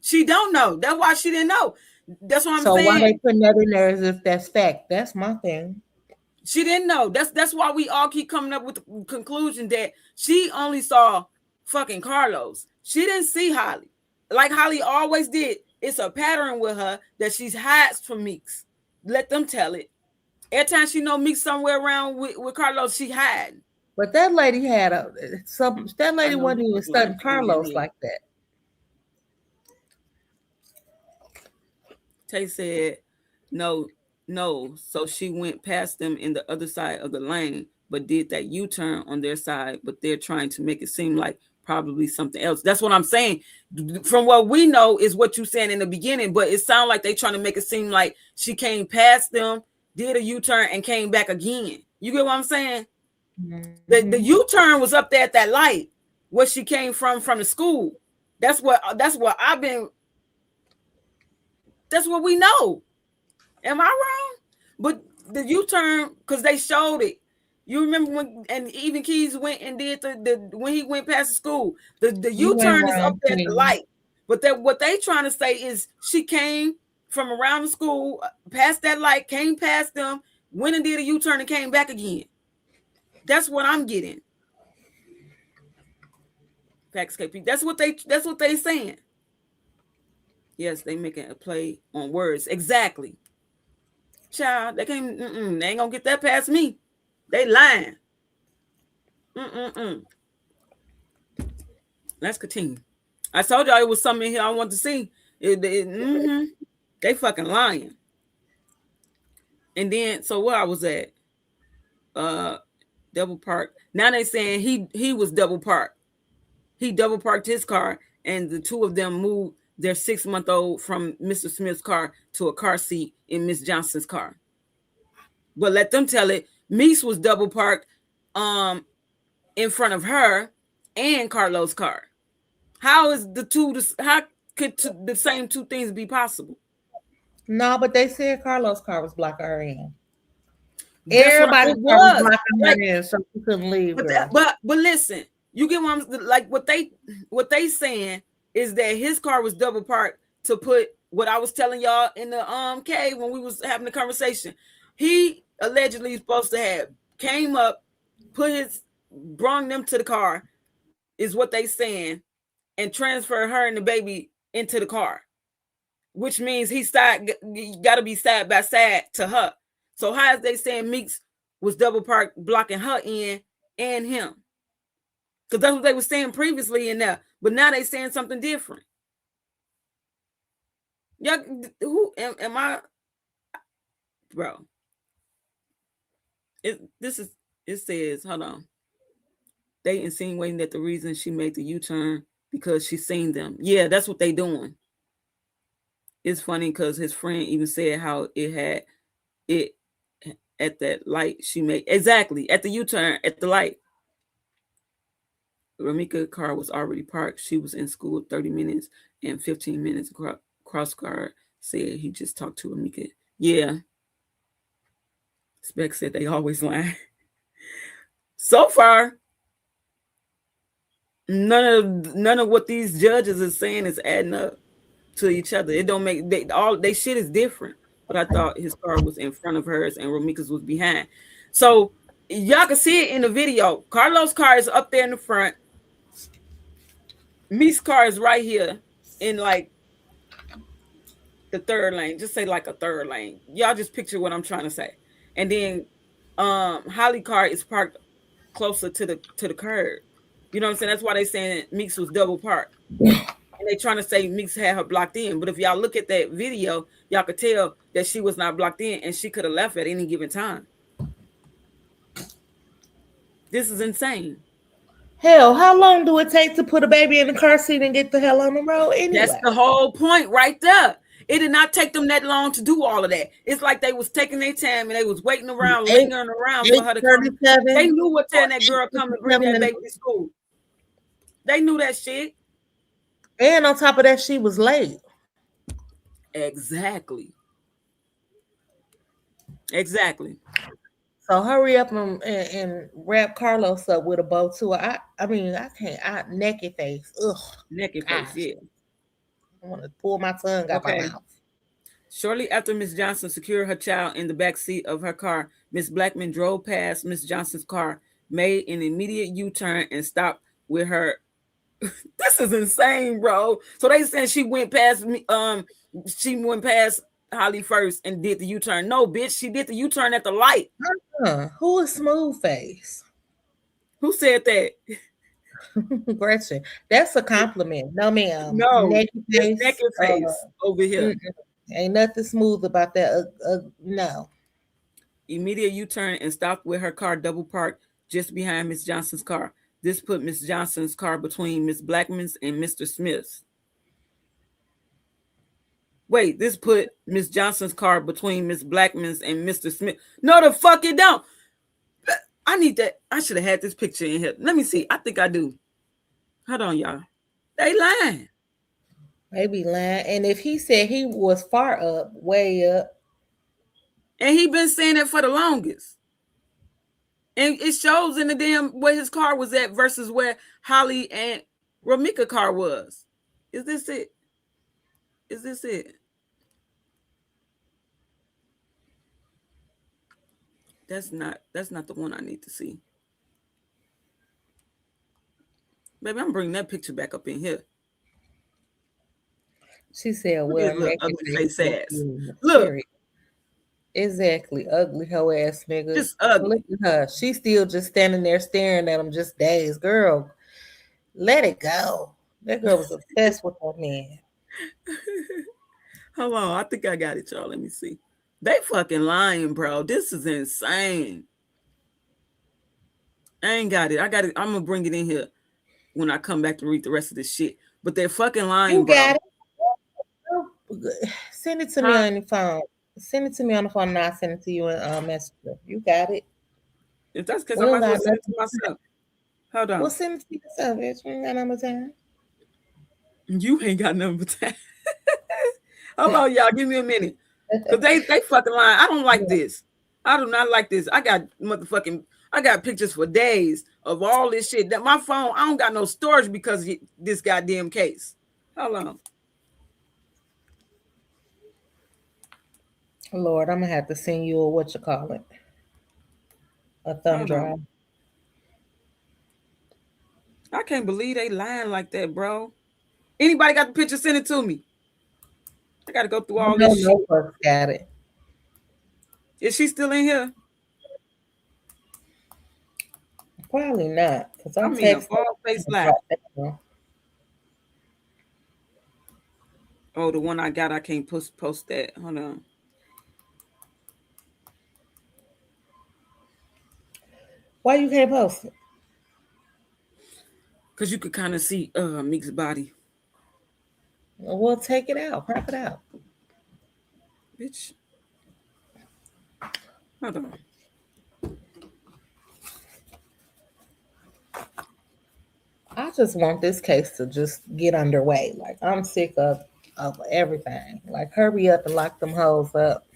Speaker 2: She don't know. That's why she didn't know. That's what I'm saying.
Speaker 3: So why they putting that in there as if that's fact? That's my thing.
Speaker 2: She didn't know. That's why we all keep coming up with the conclusion that she only saw fucking Carlos. She didn't see Holly. Like Holly always did. It's a pattern with her that she hides from Meeks. Let them tell it. Every time she know Meeks somewhere around with Carlos, she hide.
Speaker 3: But that lady had that lady wasn't even studying Carlos like that.
Speaker 2: Tay said, no. So she went past them in the other side of the lane, but did that U-turn on their side. But they're trying to make it seem like probably something else. That's what I'm saying. From what we know is what you saying in the beginning, but it sounds like they trying to make it seem like she came past them, did a U-turn, and came back again. You get what I'm saying? Mm-hmm. The U-turn was up there at that light where she came from the school. That's what we know. Am I wrong? But the U-turn, because they showed it. You remember when, and even Keys went and did when he went past the school, the U-turn is up there at the light. But what they trying to say is she came from around the school, past that light, came past them, went and did a U-turn and came back again. That's what I'm getting. Facts, KP. That's what they saying. Yes, they making a play on words. Exactly. Child, they can't. They ain't gonna get that past me. They lying. Let's continue. I told y'all it was something in here I wanted to see. They fucking lying. And then, so where I was at, double park. Now they saying he was double parked. He double parked his car, and the two of them moved their 6-month-old from Mr. Smith's car to a car seat in Miss Johnson's car. But let them tell it. Meeks was double parked in front of her and Carlos' car. How could the same two things be possible?
Speaker 3: No, but they said Carlos' car was blocking her in.
Speaker 2: Everybody was
Speaker 3: blocking her in, so she couldn't leave.
Speaker 2: But listen, you get what I'm like. What they saying is that his car was double parked to put what I was telling y'all in the cave when we was having the conversation. He allegedly supposed to have came up, brought them to the car, is what they saying, and transferred her and the baby into the car, which means he got to be side by side to her. So how is they saying Meeks was double parked, blocking her in and him? Because that's what they were saying previously in there, but now they saying something different. Yeah, who am I, bro? It says, hold on. They insinuating that the reason she made the U-turn because she seen them. Yeah, that's what they doing. It's funny because his friend even said how it had it at that light she made. Exactly, at the U-turn, at the light. Ramika's car was already parked. She was in school 30 minutes and 15 minutes. Cross guard said he just talked to Ramika. Yeah. Spec said they always lie. So far, none of what these judges are saying is adding up to each other. It don't make they shit is different. But I thought his car was in front of hers and Ramika's was behind. So y'all can see it in the video. Carlos' car is up there in the front. Meeks' car is right here in like the third lane. Just say like a third lane. Y'all just picture what I'm trying to say. And then Holly's car is parked closer to the curb. You know what I'm saying? That's why they saying Meeks was double parked. And they trying to say Meeks had her blocked in. But if y'all look at that video, y'all could tell that she was not blocked in and she could have left at any given time. This is insane.
Speaker 3: Hell, how long do it take to put a baby in the car seat and get the hell on the road anyway? That's
Speaker 2: the whole point right there. It did not take them that long to do all of that. It's like they was taking their time and they was waiting around, lingering around for her to come. They knew what time that girl come and bring that baby to school. They knew that shit.
Speaker 3: And on top of that, she was late.
Speaker 2: Exactly. So
Speaker 3: hurry up and wrap Carlos up with a bow too. I mean, I can't. Naked face. Ugh.
Speaker 2: Naked face, yeah.
Speaker 3: I want to pull my tongue out my mouth.
Speaker 2: Shortly after Miss Johnson secured her child in the back seat of her car, Miss Blackman drove past Miss Johnson's car, made an immediate U-turn, and stopped with her. This is insane, bro. So they saying she went past me. She went past Holly first and did the U-turn. No, bitch, she did the U-turn at the light.
Speaker 3: Who is smooth face?
Speaker 2: Who said that?
Speaker 3: Gretchen. That's a compliment. No, ma'am.
Speaker 2: No, naked face over here.
Speaker 3: Ain't nothing smooth about that. No.
Speaker 2: Immediate U-turn and stopped with her car double parked just behind Miss Johnson's car. This put Miss Johnson's car between Miss Blackman's and Mr. Smith's. Wait, this put Miss Johnson's car between Miss Blackman's and Mr. Smith. No, the fuck it don't. I need that. I should have had this picture in here. Let me see. I think I do. Hold on, y'all. They lying.
Speaker 3: They be lying. And if he said he was far up, way up.
Speaker 2: And he been saying it for the longest. And it shows in the damn where his car was at versus where Holly and Ramika's car was. Is this it? Is this it? That's not the one I need to see. Baby, I'm bringing that picture back up in here.
Speaker 3: She said,
Speaker 2: Look
Speaker 3: well,
Speaker 2: at little ugly face ass. Look.
Speaker 3: Exactly. Ugly hoe ass nigga.
Speaker 2: Just ugly.
Speaker 3: Look at her. She's still just standing there staring at him, just dazed. Girl, let it go. That girl was obsessed with that man.
Speaker 2: Hold on. I think I got it, y'all. Let me see. They fucking lying, bro. This is insane. I ain't got it. I got it. I'm going to bring it in here when I come back to read the rest of this shit. But they're fucking lying,
Speaker 3: you
Speaker 2: bro.
Speaker 3: Got it. Send it to me on the phone. Send it to me on the phone and I'll send it to you in Messenger. You got it.
Speaker 2: If that's because I might as well send it to myself. Hold on.
Speaker 3: Well, send it to yourself, bitch. You ain't got no more time.
Speaker 2: You ain't got no more time. Hold on, y'all. Give me a minute. Because they fucking lying. I don't like this. I do not like this. I got pictures for days of all this shit. That my phone, I don't got no storage because of this goddamn case. Hold on.
Speaker 3: Lord, I'm gonna have to send you a thumb drive.
Speaker 2: I can't believe they lying like that, bro. Anybody got the picture? Send it to me. I gotta go through all this shit.
Speaker 3: No folks got it.
Speaker 2: Is she still in here?
Speaker 3: Probably not. Because I'm
Speaker 2: texting. Face live. Oh, the one I got, I can't post that. Hold on.
Speaker 3: Why you can't post it?
Speaker 2: Because you could kind of see Meeks' body.
Speaker 3: Well, take it out. Crop it out.
Speaker 2: Bitch. Hold on.
Speaker 3: I just want this case to just get underway. Like, I'm sick of everything. Like, hurry up and lock them hoes up.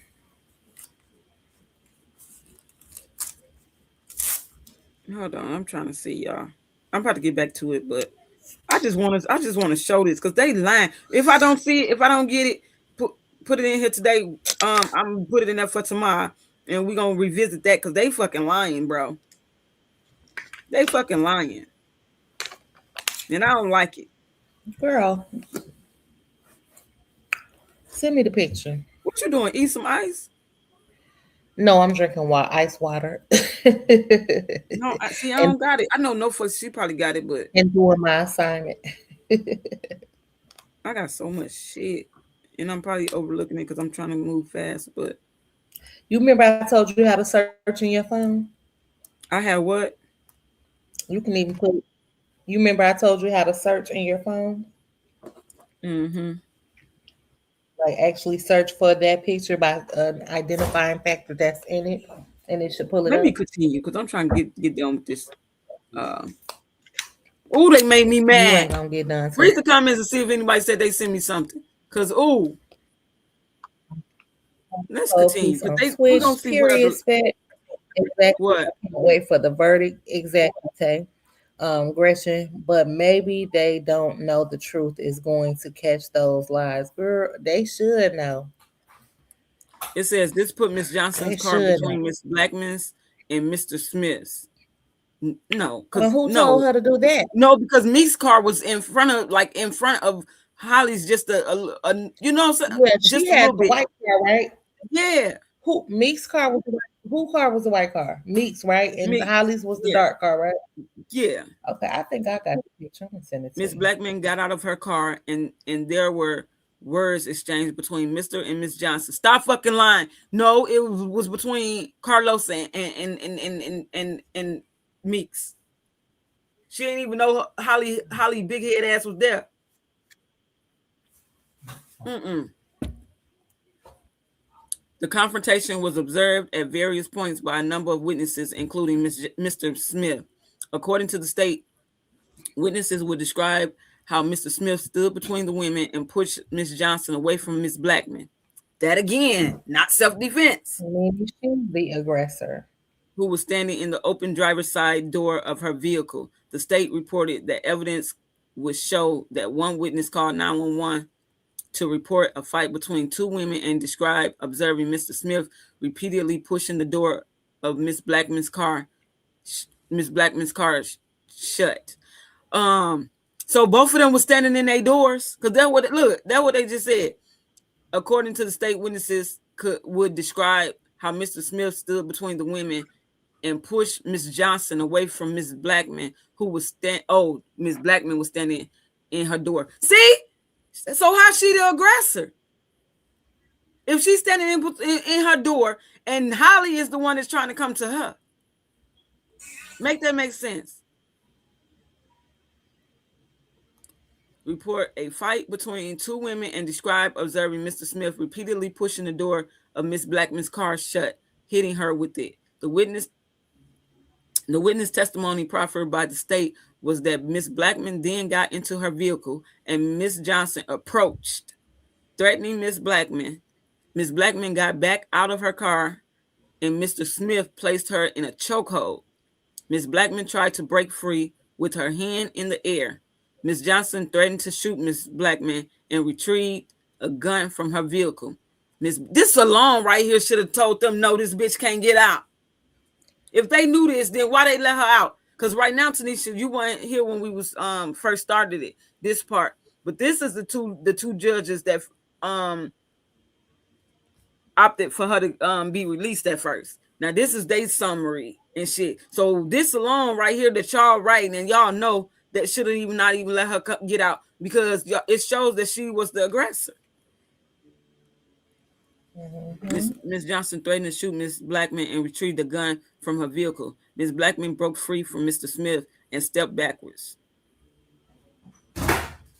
Speaker 2: Hold on, I'm trying to see y'all. I'm about to get back to it, but I just want to show this because they lying. If I don't see it, if I don't get it, put it in here today. I'm gonna put it in there for tomorrow, and we're gonna revisit that because they fucking lying, bro. They fucking lying, and I don't like it.
Speaker 3: Girl, send me the picture.
Speaker 2: What you doing? Eat some ice?
Speaker 3: No, I'm drinking ice water.
Speaker 2: No, I don't got it. I know no for she probably got it, but
Speaker 3: and doing my assignment.
Speaker 2: I got so much shit, and I'm probably overlooking it because I'm trying to move fast. But
Speaker 3: you remember I told you how to search in your phone?
Speaker 2: I had what?
Speaker 3: You can even put. You remember I told you how to search in your phone?
Speaker 2: Mm-hmm.
Speaker 3: Like actually search for that picture by an identifying factor that's in it, and it should pull it up.
Speaker 2: Let me continue because I'm trying to get done with this. Oh, they made me mad.
Speaker 3: You ain't gonna get done.
Speaker 2: Read the comments and see if anybody said they sent me something. Cause let's continue.
Speaker 3: We gonna see exactly.
Speaker 2: What?
Speaker 3: Wait for the verdict. Exactly. Gretchen, but maybe they don't know the truth is going to catch those lies. Girl, they should know.
Speaker 2: It says this put Miss Johnson's car between Miss Blackman's and Mr. Smith's. No, because
Speaker 3: who told her to do that?
Speaker 2: No, because Meeks' car was in front of Holly's. Just a you know what I'm saying?
Speaker 3: Yeah,
Speaker 2: just
Speaker 3: she had the white car, right?
Speaker 2: Yeah.
Speaker 3: Meeks' car was who car was the white car? Meeks, right? And Meeks. Holly's was the dark car, right?
Speaker 2: Yeah.
Speaker 3: Okay, I think I got the picture. I'm gonna send it to
Speaker 2: Miss Blackman got out of her car and there were words exchanged between Mr. and Miss Johnson. Stop fucking lying. No, it was between Carlos and Meeks. She didn't even know Holly big head ass was there. The confrontation was observed at various points by a number of witnesses, including Mr. Smith. According to the state, witnesses would describe how Mr. Smith stood between the women and pushed Miss Johnson away from Miss Blackman. That again, not self-defense.
Speaker 3: Maybe she's the aggressor.
Speaker 2: Who was standing in the open driver's side door of her vehicle. The state reported that evidence would show that one witness called 911 to report a fight between two women and describe observing Mr. Smith repeatedly pushing the door of Miss Blackman's car shut. So both of them were standing in their doors, because that's what they just said. According to the state witnesses, would describe how Mr. Smith stood between the women and pushed Miss Johnson away from Miss Blackman, who was Miss Blackman was standing in her door. See, so how's she the aggressor? If she's standing in her door and Holly is the one that's trying to come to her, make that make sense? Report a fight between two women and describe observing Mr. Smith repeatedly pushing the door of Miss Blackman's car shut, hitting her with it. The witness testimony proffered by the state was that Miss Blackman then got into her vehicle and Miss Johnson approached, threatening Miss Blackman. Miss Blackman got back out of her car and Mr. Smith placed her in a chokehold. Miss Blackman tried to break free with her hand in the air. Miss Johnson threatened to shoot Miss Blackman and retrieved a gun from her vehicle. This alone right here should have told them, no, this bitch can't get out. If they knew this, then why they let her out? Because right now, Tanisha, you weren't here when we was first started this part. But this is the two judges that opted for her to be released at first. Now this is their summary and shit. So this alone right here that y'all writing and y'all know that should have not even let her get out, because it shows that she was the aggressor. Miss Johnson threatened to shoot Miss Blackman and retrieved the gun from her vehicle. Miss Blackman broke free from Mr. Smith and stepped backwards.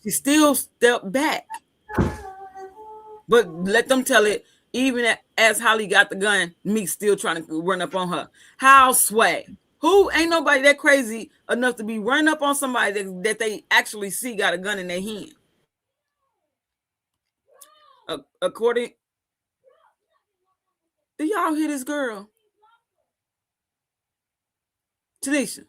Speaker 2: She still stepped back. But let them tell it, even as Holly got the gun, Meeks still trying to run up on her. How sway? Who ain't nobody that crazy enough to be running up on somebody that they actually see got a gun in their hand? According, do y'all hear this girl? Tanisha.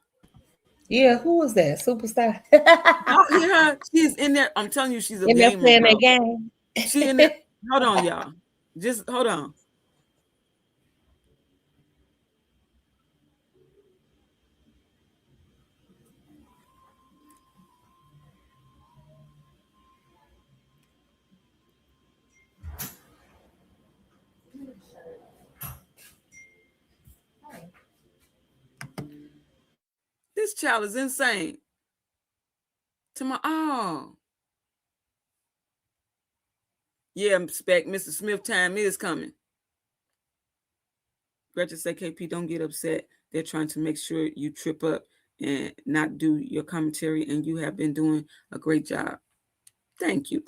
Speaker 3: Yeah, who was that? Superstar.
Speaker 2: Y'all hear her? She's in there. I'm telling you, she's a gamer.
Speaker 3: In there playing that game.
Speaker 2: She in there. Hold on, y'all. Just hold on. This child is insane. Yeah, Spec, Mr. Smith time is coming. Gretchen said, KP, don't get upset. They're trying to make sure you trip up and not do your commentary, and you have been doing a great job. Thank you.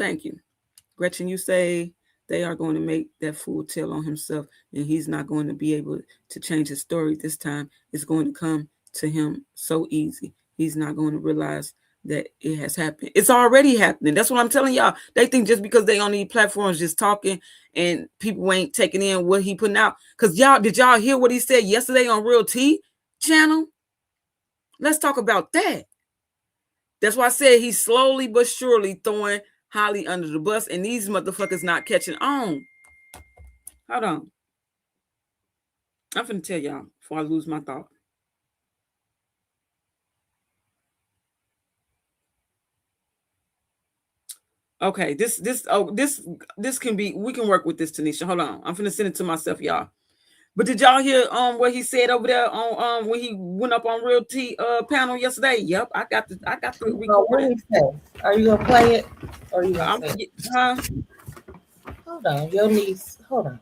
Speaker 2: Gretchen, you say they are going to make that fool tell on himself, and he's not going to be able to change his story this time. It's going to come to him so easy. He's not going to realize that it has happened. It's already happening. That's what I'm telling y'all. They think just because they on these platforms just talking and people ain't taking in what he putting out. Because did y'all hear what he said yesterday on Real T channel? Let's talk about that. That's why I said he's slowly but surely throwing Holly under the bus, and these motherfuckers not catching on. Hold on. I'm finna tell y'all before I lose my thought. Okay, this can be, we can work with this, Tanisha. Hold on. I'm finna send it to myself, y'all. But did y'all hear what he said over there on when he went up on Real T panel yesterday? Yep, I got the recording.
Speaker 3: Are you gonna play it? Or you gonna Hold on, your niece. Hold on.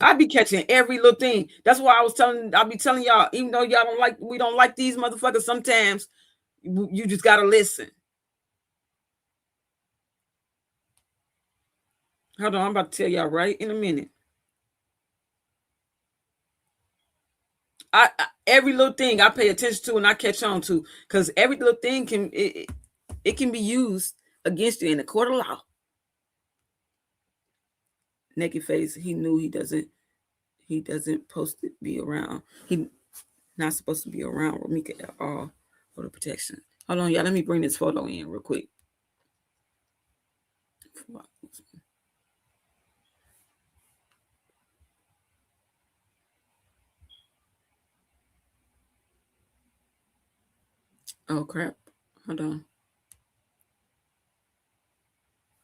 Speaker 2: I be catching every little thing. That's why I'll be telling y'all, even though we don't like these motherfuckers, sometimes you just gotta listen. Hold on, I'm about to tell y'all right in a minute. I every little thing I pay attention to and I catch on to, because every little thing can be used against you in the court of law. Naked face, he knew he doesn't supposed to be around. He not supposed to be around Ramika at all for the protection. Hold on, y'all. Let me bring this photo in real quick. Oh crap. Hold on.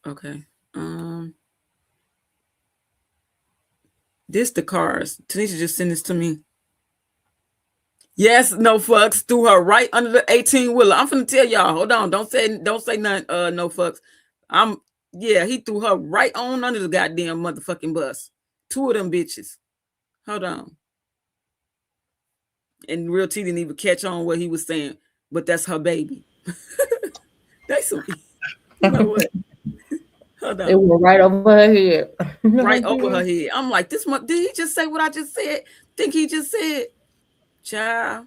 Speaker 2: Okay. This the cars. Tanisha just sent this to me. Yes, no fucks. Threw her right under the 18-wheeler. I'm finna tell y'all. Hold on. Don't say nothing. No fucks. He threw her right on under the goddamn motherfucking bus. 2 of them bitches. Hold on. And Real T didn't even catch on what he was saying, but that's her baby. That's some. You know what? Hold on.
Speaker 3: It went right over her head.
Speaker 2: Right over her head. I'm like, did he just say what I just said? Think he just said, child.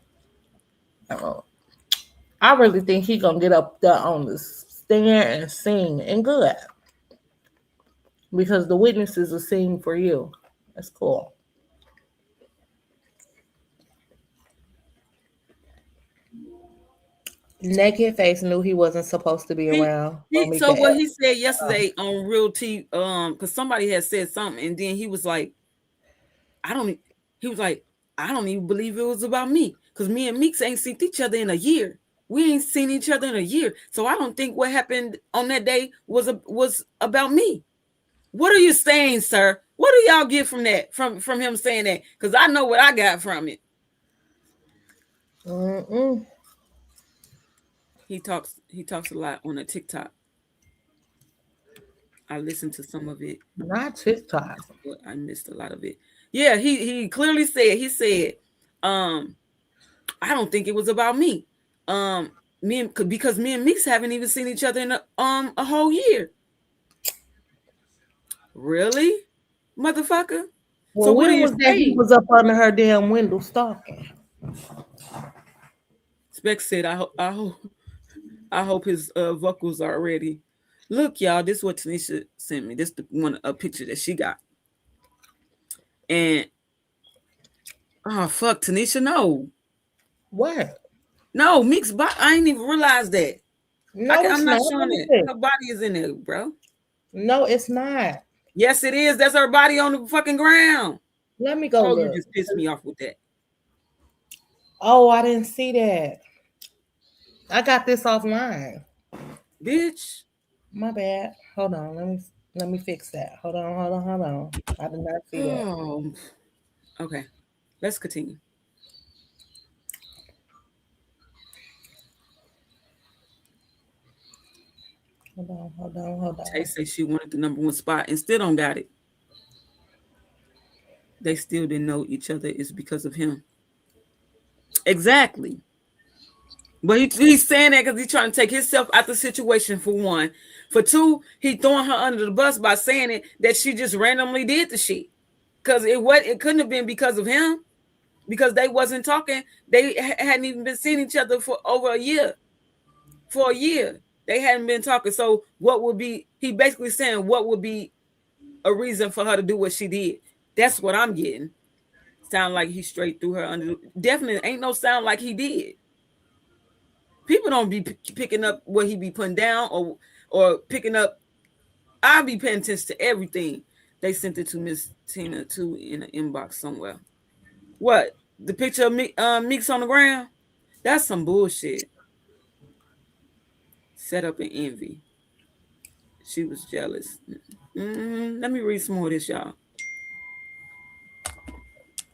Speaker 3: I really think he gonna get up there on the stand and sing and good. Because the witnesses are singing for you. That's cool. Naked Face knew he wasn't supposed to be around.
Speaker 2: So what he said yesterday on Real T, because somebody had said something, and then he was like, I don't even believe it was about me, because me and Meeks ain't seen each other in a year. We ain't seen each other in a year, so I don't think what happened on that day was about me. What are you saying, sir? What do y'all get from that? From him saying that? Because I know what I got from it. He talks a lot on a TikTok. I listened to some of it.
Speaker 3: Not TikTok.
Speaker 2: But I missed a lot of it. Yeah, he clearly said, I don't think it was about me. Because me and Meeks haven't even seen each other in a whole year. Really? Motherfucker?
Speaker 3: Well, so when was that he was up under her damn window stalking?
Speaker 2: Specs said, I hope his vocals are ready. Look, y'all, this is what Tanisha sent me. This is a picture that she got. And fuck, Tanisha, no.
Speaker 3: What?
Speaker 2: No, Meeks, I ain't even realized that.
Speaker 3: No,
Speaker 2: I'm not showing it. Her body is in there, bro.
Speaker 3: No, it's not.
Speaker 2: Yes, it is. That's her body on the fucking ground.
Speaker 3: Let me go look.
Speaker 2: You just pissed me off with that.
Speaker 3: Oh, I didn't see that. I got this offline.
Speaker 2: Bitch.
Speaker 3: My bad. Hold on. Let me fix that. Hold on. I did not see that.
Speaker 2: Okay. Let's continue.
Speaker 3: Hold on.
Speaker 2: Tay say she wanted the #1 spot and still don't got it. They still didn't know each other. It's because of him. Exactly. But he's saying that because he's trying to take himself out the situation, for one. For two, he throwing her under the bus by saying it that she just randomly did the shit. Because it couldn't have been because of him. Because they wasn't talking. They hadn't even been seeing each other for over a year. For a year. They hadn't been talking. So he basically saying what would be a reason for her to do what she did. That's what I'm getting. Sound like he straight threw her under. Definitely ain't no sound like he did. People don't be picking up what he be putting down or picking up. I be paying attention to everything. They sent it to Miss Tina too in an inbox somewhere. What? The picture of Meeks on the ground? That's some bullshit. Set up an envy. She was jealous. Let me read some more of this, y'all.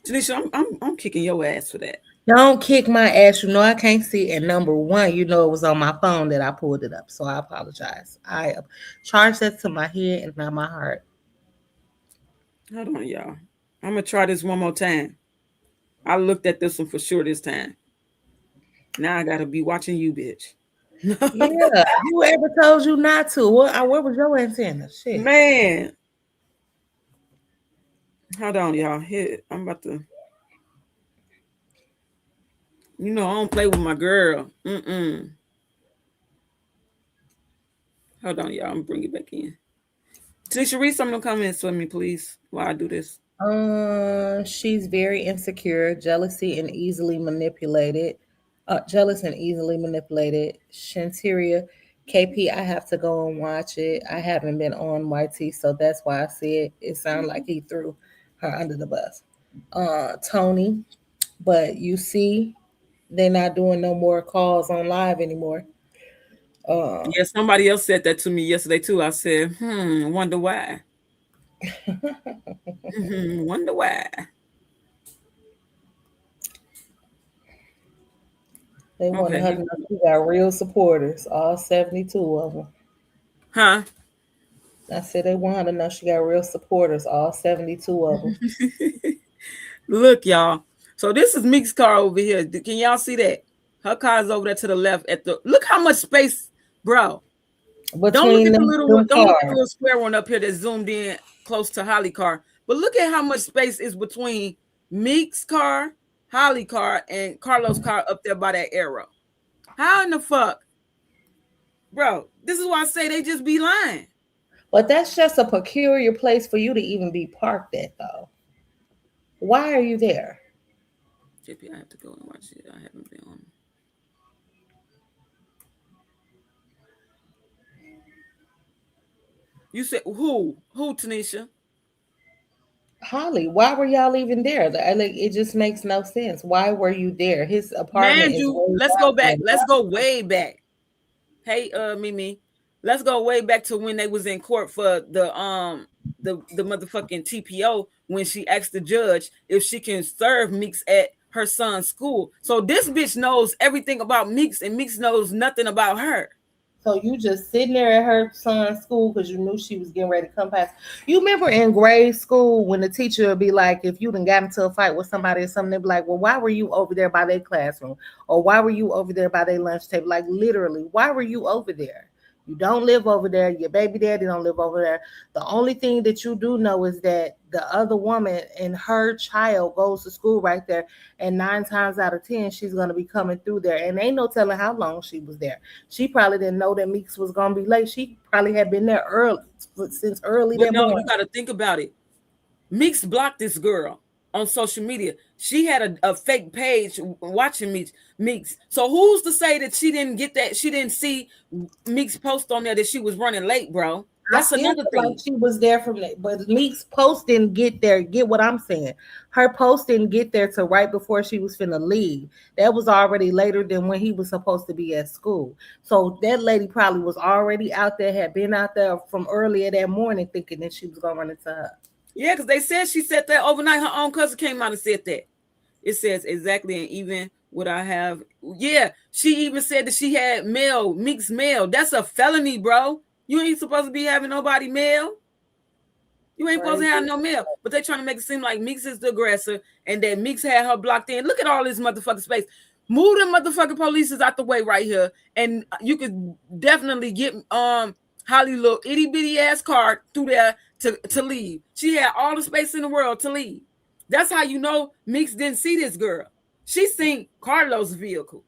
Speaker 2: Tanisha, I'm kicking your ass for that.
Speaker 3: Don't kick my ass. You know I can't see. And #1, you know it was on my phone that I pulled it up. So I apologize. I charged that to my head and not my heart.
Speaker 2: Hold on, y'all. I'm going to try this one more time. I looked at this one for sure this time. Now I got to be watching you, bitch.
Speaker 3: Yeah. Whoever told you not to? Where was your antenna? Shit.
Speaker 2: Man. Hold on, y'all. Here, I'm about to... You know, I don't play with my girl. Hold on, y'all. I'm going to bring it back in. Tanisha, read some of the comments for me, please, while I do this.
Speaker 3: She's very insecure, jealous and easily manipulated. Shanteria, KP, I have to go and watch it. I haven't been on YT, so that's why I said it sounded like he threw her under the bus. Tony, but you see, they're not doing no more calls on live anymore.
Speaker 2: Yeah, somebody else said that to me yesterday too. I said, wonder why. Wonder why.
Speaker 3: They wanted her to know she got real supporters, all 72 of them.
Speaker 2: Huh?
Speaker 3: I said they want her to know she got real supporters, all 72 of them.
Speaker 2: Look, y'all. So this is Meeks' car over here. Can y'all see that? Her car is over there to the left. Look how much space, bro. Don't look at the little square one up here that's zoomed in close to Holly car. But look at how much space is between Meeks' car, Holly car, and Carlos' car up there by that arrow. How in the fuck? Bro, this is why I say they just be lying.
Speaker 3: But that's just a peculiar place for you to even be parked at, though. Why are you there?
Speaker 2: JP, I have to go and watch it. I haven't been on. You said who? Who, Tanisha?
Speaker 3: Holly, why were y'all even there? Like, it just makes no sense. Why were you there? His apartment
Speaker 2: let's go back. Let's go way back. Hey, Mimi, let's go way back to when they was in court for the motherfucking TPO when she asked the judge if she can serve Meeks at her son's school. So this bitch knows everything about Meeks and Meeks knows nothing about her.
Speaker 3: So you just sitting there at her son's school because you knew she was getting ready to come past. You remember in grade school when the teacher would be like, if you done got into a fight with somebody or something, they'd be like, well, why were you over there by their classroom? Or why were you over there by their lunch table? Like literally, why were you over there? You don't live over there. Your baby daddy don't live over there. The only thing that you do know is that the other woman and her child goes to school right there. And 9 times out of 10, she's going to be coming through there. And ain't no telling how long she was there. She probably didn't know that Meeks was going to be late. She probably had been there since early that morning.
Speaker 2: You got to think about it. Meeks blocked this girl on social media. She had a fake page watching Meeks. So who's to say that she didn't get that? She didn't see Meeks post on there that she was running late, bro. That's another thing.
Speaker 3: Like she was there from that, but Meeks' post didn't get there. Get what I'm saying? Her post didn't get there till right before she was finna leave. That was already later than when he was supposed to be at school. So that lady probably was already out there, had been out there from earlier that morning, thinking that she was gonna run into her.
Speaker 2: Yeah, because they said she said that overnight. Her own cousin came out and said that. It says exactly, and even what I have. Yeah, she even said that she had Meeks mail. That's a felony, bro. You ain't supposed to be having nobody mail. You ain't supposed to have no mail. But they trying to make it seem like Meeks is the aggressor and that Meeks had her blocked in. Look at all this motherfucking space. Move them motherfucking police out the way right here. And you could definitely get Holly little itty bitty ass car through there to leave. She had all the space in the world to leave. That's how you know Meeks didn't see this girl. She seen Carlos' vehicle.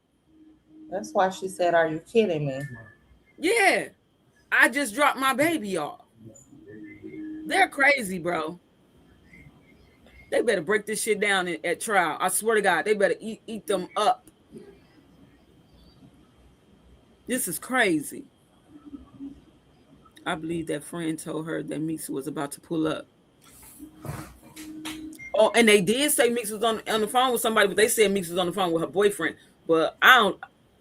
Speaker 3: That's why she said, "Are you kidding me?"
Speaker 2: Yeah. I just dropped my baby off. They're crazy, bro. They better break this shit down at trial. I swear to God, they better eat them up. This is crazy. I believe that friend told her that Meeks was about to pull up. Oh, and they did say Meeks was on the phone with somebody, but they said Meeks was on the phone with her boyfriend. But I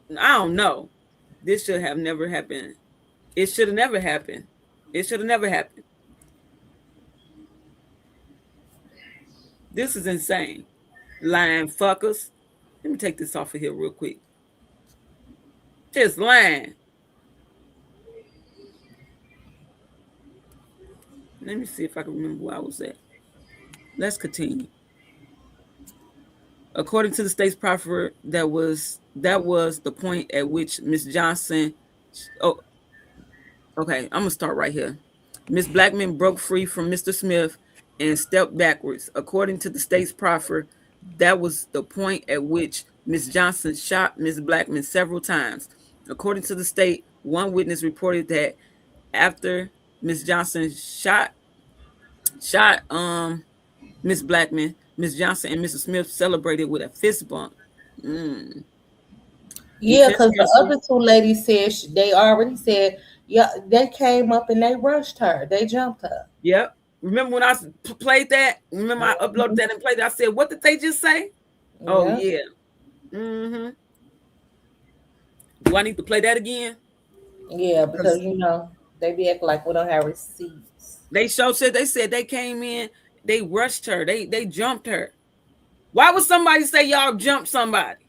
Speaker 2: don't know. This should have never happened. It should have never happened. It should have never happened. This is insane. Lying fuckers. Let me take this off of here real quick. Just lying. Let me see if I can remember where I was at. Let's continue. According to the state's proffer, that was the point at which Ms. Johnson. Oh, okay. I'm gonna start right here. Ms. Blackman broke free from Mr. Smith and stepped backwards. According to the state's proffer, that was the point at which Ms. Johnson shot Ms. Blackman several times. According to the state, one witness reported that after Ms. Johnson shot Ms. Blackman, Ms. Johnson and Mr. Smith celebrated with a fist bump.
Speaker 3: Yeah, because the other two ladies said they already said, yeah, they came up and they rushed her. They jumped her.
Speaker 2: Yep. Remember when I played that? Remember I uploaded that and played it? I said, what did they just say? Yeah. Oh, yeah. Do I need to play that again?
Speaker 3: Yeah, because they be acting like we don't have receipts.
Speaker 2: They said they came in, they rushed her, they jumped her. Why would somebody say y'all jumped somebody?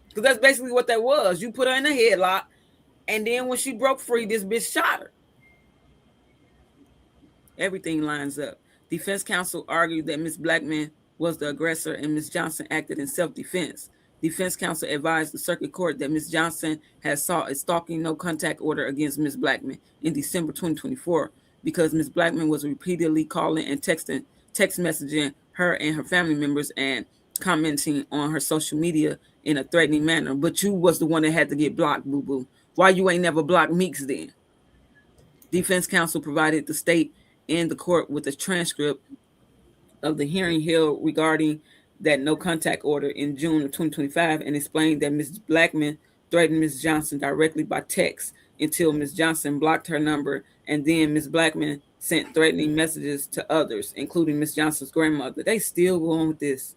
Speaker 2: Because that's basically what that was. You put her in a headlock, and then when she broke free, this bitch shot her. Everything lines up. Defense counsel argued that Ms. Blackman was the aggressor and Ms. Johnson acted in self-defense. Defense counsel advised the circuit court that Ms. Johnson had sought a stalking no contact order against Ms. Blackman in December 2024 because Ms. Blackman was repeatedly calling and text messaging her and her family members and commenting on her social media in a threatening manner. But you was the one that had to get blocked, boo-boo. Why you ain't never blocked Meeks then? Defense counsel provided the state and the court with a transcript of the hearing held regarding that no contact order in June of 2025 and explained that Ms. Blackman threatened Ms. Johnson directly by text until Ms. Johnson blocked her number, and then Ms. Blackman sent threatening messages to others, including Ms. Johnson's grandmother. They still going with this.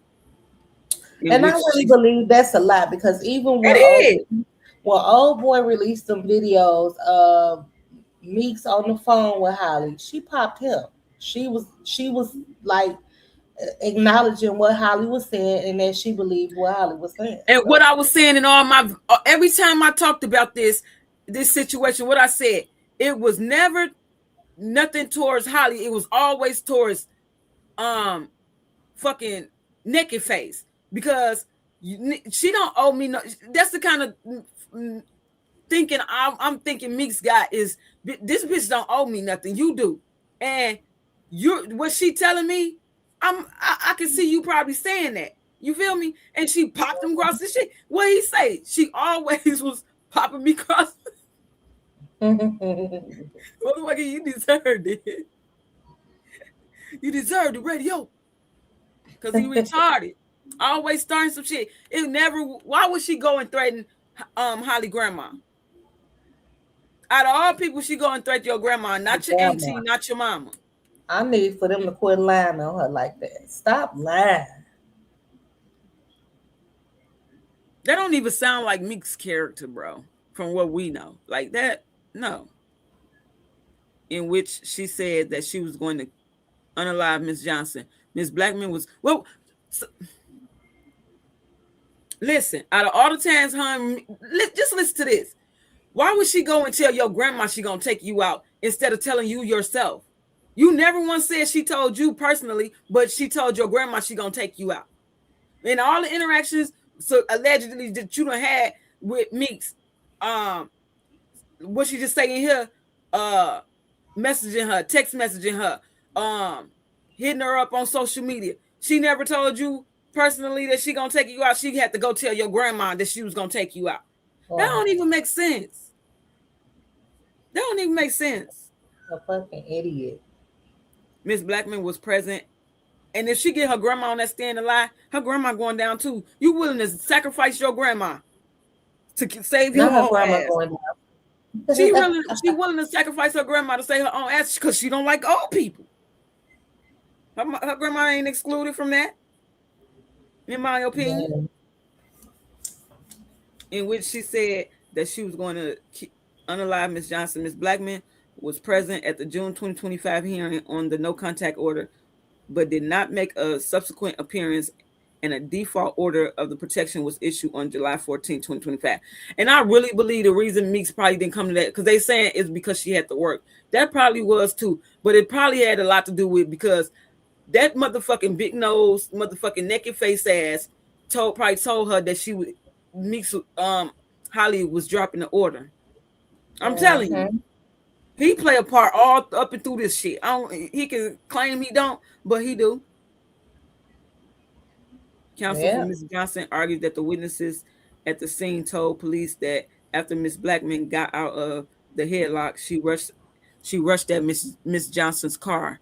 Speaker 3: And I really believe that's a lot because even when old boy released some videos of Meeks on the phone with Holly, she popped him. She was like acknowledging what Holly was saying and that she believed what Holly was saying.
Speaker 2: And what I was saying in all my every time I talked about this situation, what I said, it was never nothing towards Holly. It was always towards fucking naked face because she don't owe me no. That's the kind of thinking I'm thinking Meeks got is this bitch don't owe me nothing. You do, and what she telling me, I can see you probably saying that. You feel me? And she popped him across the shit. What he say? She always was popping me across. Motherfucker, you deserved it. You deserved the radio. Because he retarded. Always starting some shit. It never. Why would she go and threaten Holly grandma? Out of all people, she go and threaten your grandma, not your auntie, not your mama.
Speaker 3: I need for them to quit lying on her like that. Stop lying.
Speaker 2: That don't even sound like Meek's character, bro. From what we know, like that, no. In which she said that she was going to unalive Miss Johnson. Miss Blackman was listen. Out of all the times, just listen to this. Why would she go and tell your grandma she gonna take you out instead of telling you yourself? You never once said she told you personally, but she told your grandma she gonna take you out. And all the interactions, so allegedly that you done had with Meeks, what she just saying here, messaging her, text messaging her, hitting her up on social media. She never told you personally that she gonna take you out. She had to go tell your grandma that she was gonna take you out. Wow. That don't even make sense. That don't even make sense.
Speaker 3: A fucking idiot.
Speaker 2: Miss Blackman was present, and if she get her grandma on that stand and lie, her grandma going down too. You willing to sacrifice your grandma to save your own ass? Going down. She willing to sacrifice her grandma to save her own ass because she don't like old people. Her grandma ain't excluded from that, in my opinion. Yeah. In which she said that she was going to unalive Miss Johnson. Miss Blackman was present at the June 2025 hearing on the no contact order, but did not make a subsequent appearance, and a default order of the protection was issued on July 14, 2025. And I really believe the reason Meeks probably didn't come to that, because they saying it's because she had to work. That probably was too, but it probably had a lot to do with because that motherfucking big nose, motherfucking naked face ass probably told her that she would Meeks Holly was dropping the order. I'm telling you. He play a part all up and through this shit. He can claim he don't, but he do. Counsel for Ms. Johnson argued that the witnesses at the scene told police that after Ms. Blackman got out of the headlock, she rushed at Ms. Johnson's car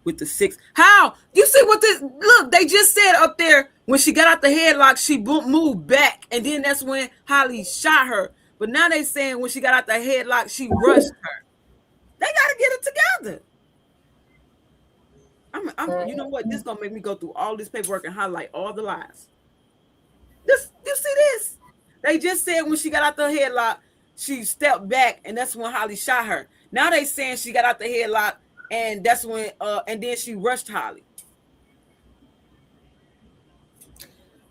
Speaker 2: with the six. How? You see what this? Look, they just said up there when she got out the headlock, she moved back, and then that's when Holly shot her. But now they saying when she got out the headlock, she rushed her. They gotta get it together. You know what? This is gonna make me go through all this paperwork and highlight all the lies. You see this? They just said when she got out the headlock, she stepped back, and that's when Holly shot her. Now they saying she got out the headlock, and that's when and then she rushed Holly.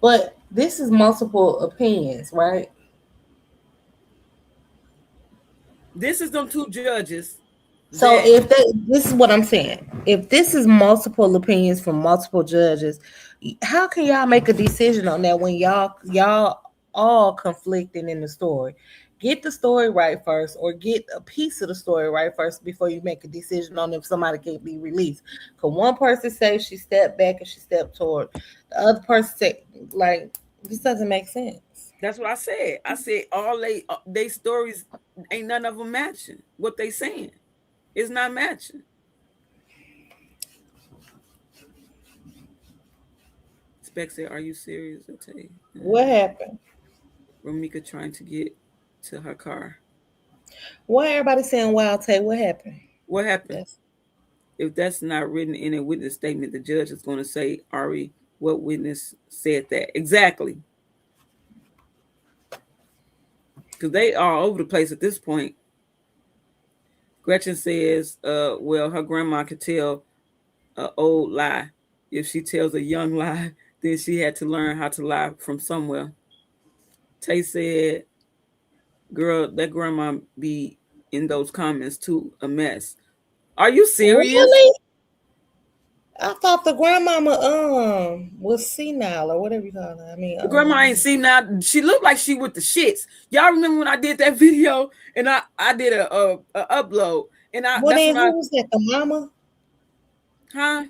Speaker 3: But this is multiple opinions, right?
Speaker 2: This is them two judges.
Speaker 3: So if this is what I'm saying. If this is multiple opinions from multiple judges, how can y'all make a decision on that when y'all all conflicting in the story? Get the story right first, or get a piece of the story right first before you make a decision on if somebody can be released. Because one person says she stepped back and she stepped toward, the other person say, like, this doesn't make sense.
Speaker 2: That's what I said. I said all they stories ain't none of them matching what they saying. It's not matching. Spec said, "Are you serious?" I tell you.
Speaker 3: What happened?
Speaker 2: Romika trying to get to her car.
Speaker 3: Why everybody saying wild Tay? What happened?
Speaker 2: What happened? If that's not written in a witness statement, the judge is going to say, "Ari, what witness said that?" Exactly. Because they are all over the place at this point. Gretchen says, well, her grandma could tell an old lie. If she tells a young lie, then she had to learn how to lie from somewhere. Tay said, girl, that grandma be in those comments too a mess. Are you serious?
Speaker 3: Really? I thought the grandmama was senile or whatever you call her. I mean,
Speaker 2: the grandma ain't senile. She looked like she with the shits. Y'all remember when I did that video and I did a upload and I.
Speaker 3: Well, then who was that? The mama?
Speaker 2: Huh?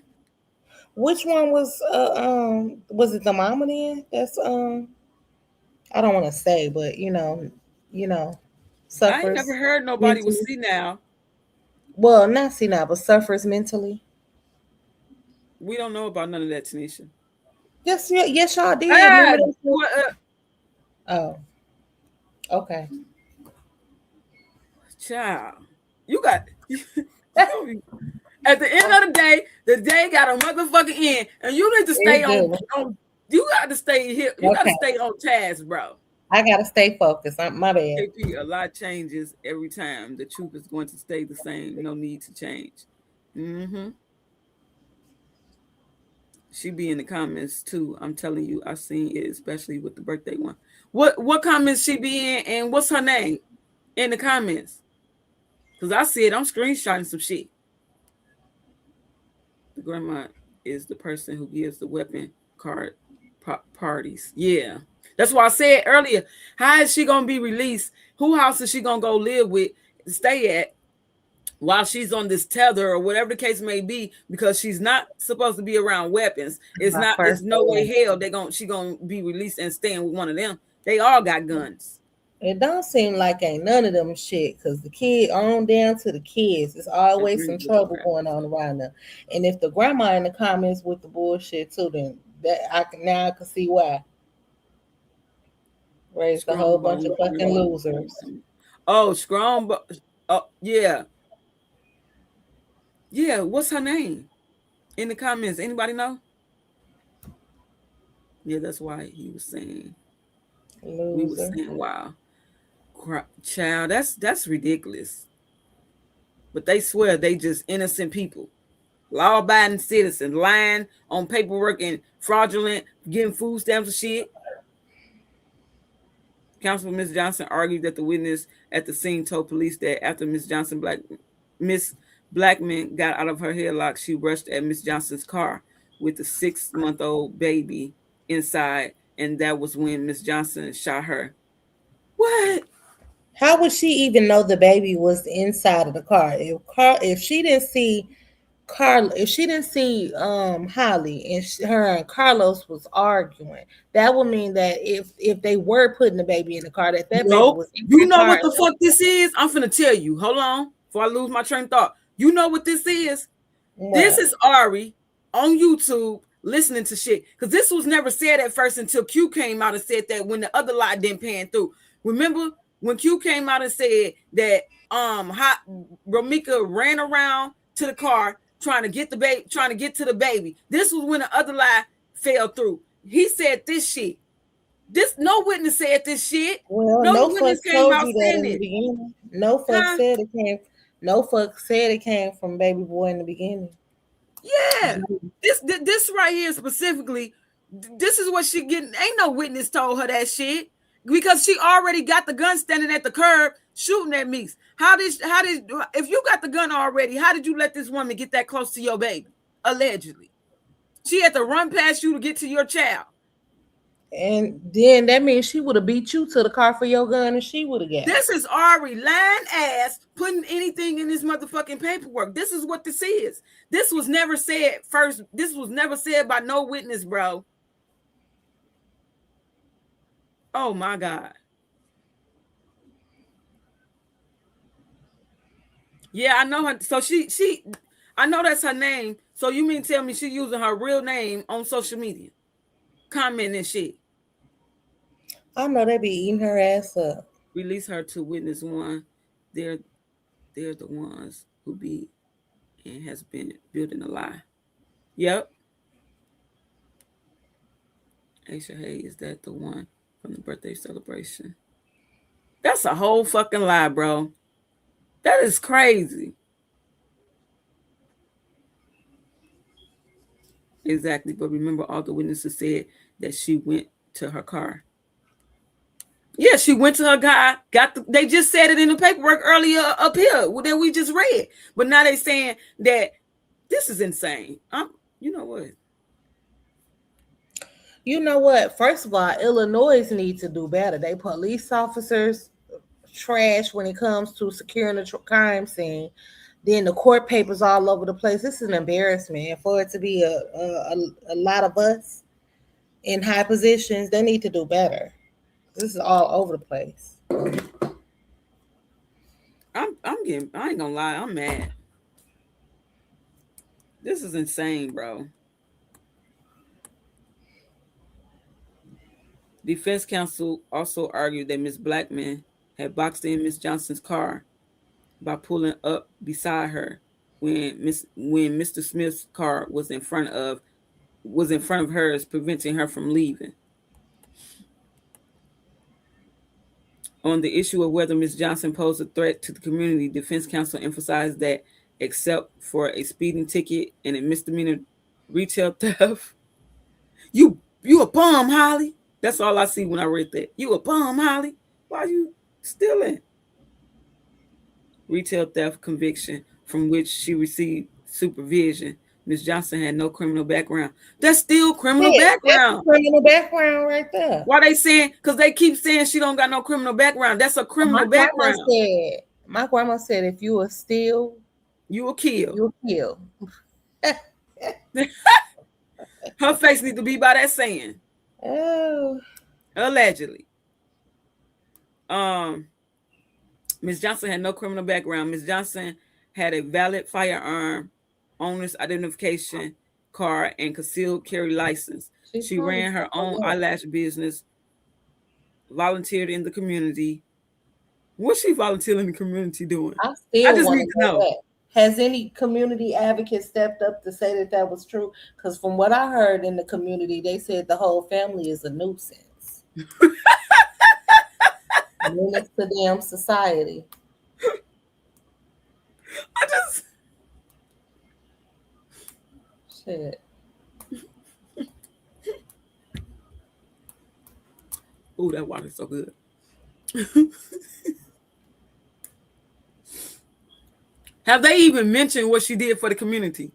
Speaker 3: Which one was it the mama then? That's I don't want to say, but you know, suffers.
Speaker 2: I ain't never heard nobody was senile.
Speaker 3: Well, not senile, but suffers mentally.
Speaker 2: We don't know about none of that, Tanisha.
Speaker 3: Yes, y'all did. Oh, okay.
Speaker 2: Child, you got. At the end of the day got a motherfucking end, and you need to stay on. You got to stay here. You got to stay on task, bro.
Speaker 3: I got to stay focused. My bad.
Speaker 2: KP, a lot changes every time. The truth is going to stay the same. No need to change. Mm-hmm. She be in the comments too. I'm telling you, I've seen it, especially with the birthday one. What comments she be in, and what's her name in the comments? Because I see it. I'm screenshotting some shit. The grandma is the person who gives the weapon card parties. Yeah. That's why I said earlier, how is she going to be released? Who house is she going to go live with, stay at, while she's on this tether or whatever the case may be, because she's not supposed to be around weapons. It's no way hell she going to be released and staying with one of them. They all got guns.
Speaker 3: It don't seem like ain't none of them shit, because the kid on down to the kids, it's always some trouble going on around them. And if the grandma in the comments with the bullshit too, then I can see why. Raised a whole bunch of fucking losers.
Speaker 2: Oh, strong, yeah. Yeah, what's her name? In the comments, anybody know? Yeah, that's why he was saying.
Speaker 3: Loser.
Speaker 2: We were saying, wow. Child, that's ridiculous. But they swear they just innocent people. Law-abiding citizens, lying on paperwork and fraudulent, getting food stamps and shit. Counsel Ms. Johnson argued that the witness at the scene told police that after Miss Blackman got out of her headlock, she rushed at Miss Johnson's car with the 6-month-old baby inside, and that was when Miss Johnson shot her. What?
Speaker 3: How would she even know the baby was inside of the car? If she didn't see Holly and her and Carlos was arguing, that would mean that if they were putting the baby in the car, that baby was in
Speaker 2: you know car. What the fuck this is? I'm finna tell you. Hold on before I lose my train of thought. You know what this is? What? This is Ari on YouTube listening to shit, because this was never said at first until Q came out and said that when the other lie didn't pan through. Remember when Q came out and said that Romika ran around to the car trying to get to the baby. This was when the other lie fell through. He said this shit. No witness said this shit.
Speaker 3: Well,
Speaker 2: no
Speaker 3: witness came out saying it. Beginning. No fuck said it came. No fuck said it came from baby boy in the beginning.
Speaker 2: Yeah, this right here specifically. This is what she getting. Ain't no witness told her that shit because she already got the gun standing at the curb shooting at Meeks. How did if you got the gun already? How did you let this woman get that close to your baby? Allegedly, she had to run past you to get to your child.
Speaker 3: And then that means she would have beat you to the car for your gun, and she would have got.
Speaker 2: This is Ari lying ass putting anything in this motherfucking paperwork. This is what this is. This was never said first. This was never said by no witness, bro. Oh my God. Yeah, I know her. So she I know that's her name. So you mean tell me she using her real name on social media? Comment and shit.
Speaker 3: I know they be eating her ass up.
Speaker 2: Release her to witness one. They're the ones who be and has been building a lie. Yep. Aisha, hey, is that the one from the birthday celebration? That's a whole fucking lie, bro. That is crazy. Exactly. But remember, all the witnesses said that she went to her car. Yeah, she went to her guy. They just said it in the paperwork earlier up here that we just read. But now they saying that this is insane. You know what?
Speaker 3: You know what? First of all, Illinois need to do better. They police officers trash when it comes to securing the crime scene. Then the court papers all over the place. This is an embarrassment. For it to be a lot of us in high positions, they need to do better. This is all over the place.
Speaker 2: I ain't gonna lie, I'm mad. This is insane, bro. Defense counsel also argued that Ms. Blackman had boxed in Ms. Johnson's car by pulling up beside her when Mr. Smith's car was in front of hers, preventing her from leaving. On the issue of whether Ms. Johnson posed a threat to the community, defense counsel emphasized that except for a speeding ticket and a misdemeanor retail theft, you a bum, Holly. That's all I see when I read that. You a bum, Holly. Why are you stealing? Retail theft conviction from which she received supervision. Ms. Johnson had no criminal background. That's still criminal background.
Speaker 3: That's criminal background right there.
Speaker 2: Why they saying? Because they keep saying she don't got no criminal background. That's a criminal background.
Speaker 3: My grandma said, if you will steal,
Speaker 2: you will kill.
Speaker 3: You'll kill.
Speaker 2: Her face need to be by that saying.
Speaker 3: Oh.
Speaker 2: Allegedly. Ms. Johnson had no criminal background. Ms. Johnson had a valid firearm, owner's identification card, and concealed carry license. She ran her own eyelash business, volunteered in the community. What's she volunteering in the community doing? I just need to know.
Speaker 3: That. Has any community advocate stepped up to say that was true? Because from what I heard in the community, they said the whole family is a nuisance. Menace to damn society. Shit.
Speaker 2: Oh, that water's so good. Have they even mentioned what she did for the community?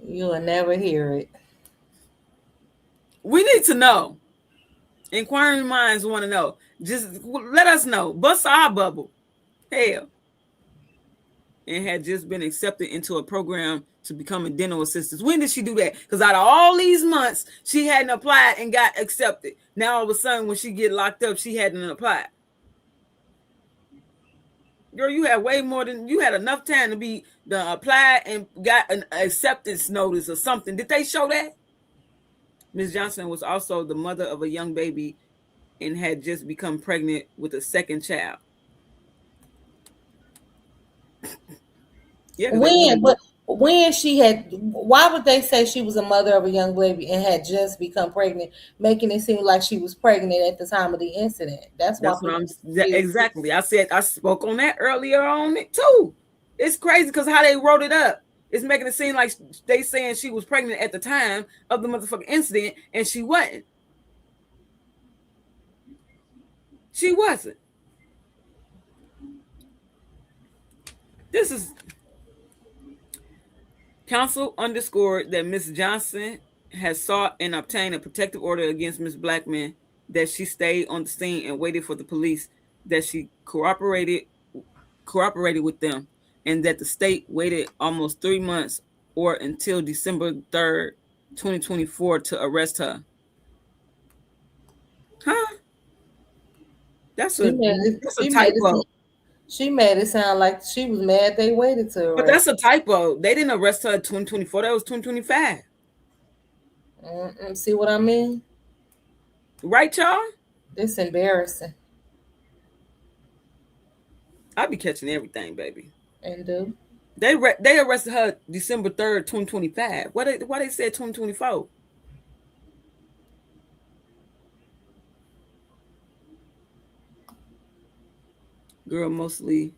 Speaker 3: You will never hear it.
Speaker 2: We need to know. Inquiring minds want to know. Just let us know. Bust our bubble. Hell. And had just been accepted into a program to become a dental assistant. When did she do that? Because out of all these months, she hadn't applied and got accepted. Now all of a sudden, when she get locked up, she hadn't applied. Girl, you had enough time to be applied and got an acceptance notice or something. Did they show that? Ms. Johnson was also the mother of a young baby and had just become pregnant with a second child.
Speaker 3: Yeah, when? when she had, why would they say she was a mother of a young baby and had just become pregnant, making it seem like she was pregnant at the time of the incident? That's
Speaker 2: what I'm exactly. I spoke on that earlier on it too. It's crazy because how they wrote it up. It's making it seem like they saying she was pregnant at the time of the motherfucking incident, and she wasn't. She wasn't. This is counsel underscored that Ms. Johnson has sought and obtained a protective order against Ms. Blackman, that she stayed on the scene and waited for the police, that she cooperated with them, and that the state waited almost 3 months or until December 3rd, 2024 to arrest her. Huh? That's a typo.
Speaker 3: She made it sound like she was mad they waited to arrest.
Speaker 2: But that's a typo. They didn't arrest her in 2024. That was 2025.
Speaker 3: See what I mean?
Speaker 2: Right, y'all?
Speaker 3: It's embarrassing.
Speaker 2: I be catching everything, baby.
Speaker 3: And do.
Speaker 2: They arrested her December 3rd, 2025. Why they said 2024? Girl, mostly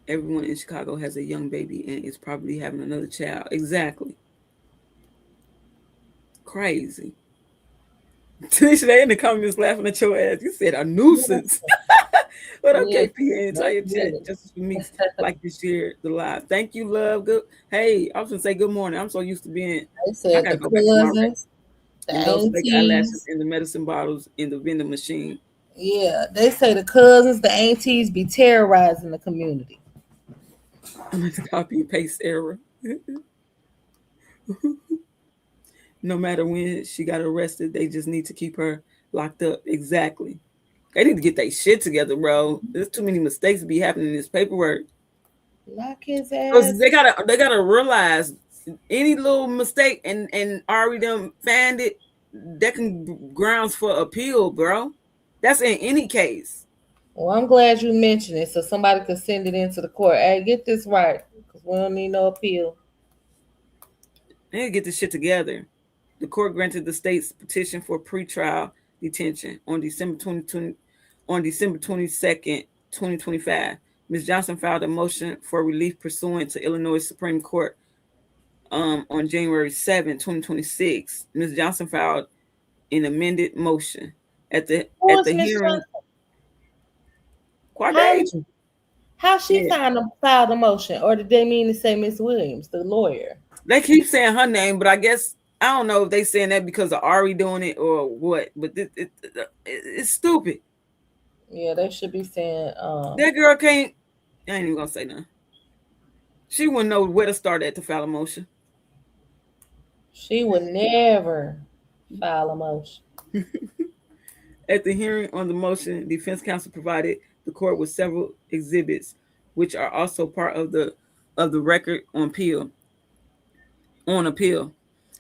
Speaker 2: everyone in Chicago has a young baby and is probably having another child. Exactly. Crazy. Tanisha, they in the comments laughing at your ass. You said a nuisance. What up, KP? And entire chat. Justice for Meeks. Like to share the live. Thank you, love. Good. Hey, I was gonna say good morning. I'm so used to being.
Speaker 3: I said the cousins,
Speaker 2: and those fake eyelashes in the medicine bottles in the vending machine.
Speaker 3: Yeah, they say the cousins, the aunties be terrorizing the community.
Speaker 2: It's a copy and paste error. No matter when she got arrested, they just need to keep her locked up. Exactly. They need to get their shit together, bro. There's too many mistakes to be happening in this paperwork.
Speaker 3: Lock his ass.
Speaker 2: They gotta realize any little mistake and already done found it, that can grounds for appeal, bro. That's in any case.
Speaker 3: Well, I'm glad you mentioned it so somebody could send it into the court. Hey, get this right, because we don't need no appeal.
Speaker 2: They need to get this shit together. The court granted the state's petition for pretrial detention on December 22nd, 2025. Ms. Johnson filed a motion for relief pursuant to Illinois Supreme Court on January 7, 2026. Ms. Johnson filed an amended motion at the hearing.
Speaker 3: How she filed a motion, or did they mean to say Miss Williams, the lawyer?
Speaker 2: They keep saying her name, but I guess I don't know if they saying that because of Ari doing it or what. But it's stupid.
Speaker 3: Yeah, they should be saying
Speaker 2: that girl can't. I ain't even gonna say nothing. She wouldn't know where to start at to file a motion.
Speaker 3: She would never file a motion.
Speaker 2: At the hearing on the motion, defense counsel provided the court with several exhibits, which are also part of the record on appeal.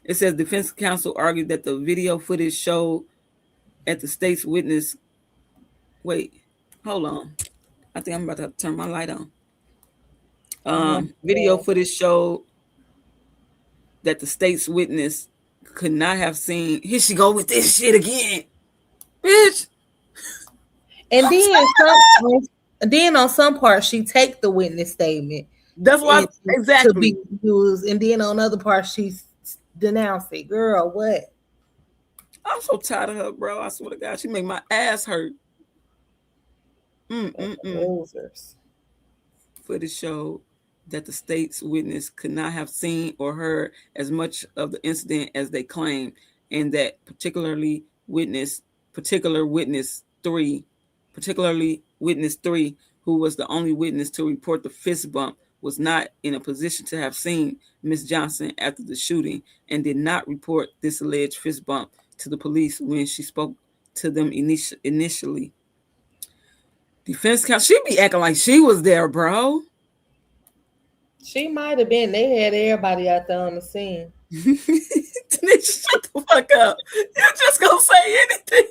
Speaker 2: It says defense counsel argued that the video footage showed at the state's witness. Wait, hold on. I think I'm about to turn my light on. Video footage showed that the state's witness could not have seen. Here she go with this shit again, bitch.
Speaker 3: And then on some parts she take the witness statement.
Speaker 2: That's why exactly
Speaker 3: to be used, and then on other parts she's denounced it. Girl, what?
Speaker 2: I'm so tired of her, bro. I swear to God, she make my ass hurt.
Speaker 3: Losers.
Speaker 2: Footage showed that the state's witness could not have seen or heard as much of the incident as they claimed, and that particularly witness 3, who was the only witness to report the fist bump, was not in a position to have seen Ms. Johnson after the shooting and did not report this alleged fist bump to the police when she spoke to them initially. Defense counsel, she be acting like she was there, bro.
Speaker 3: She might have been. They had everybody out there on the scene.
Speaker 2: Shut the fuck up. You just gonna say anything.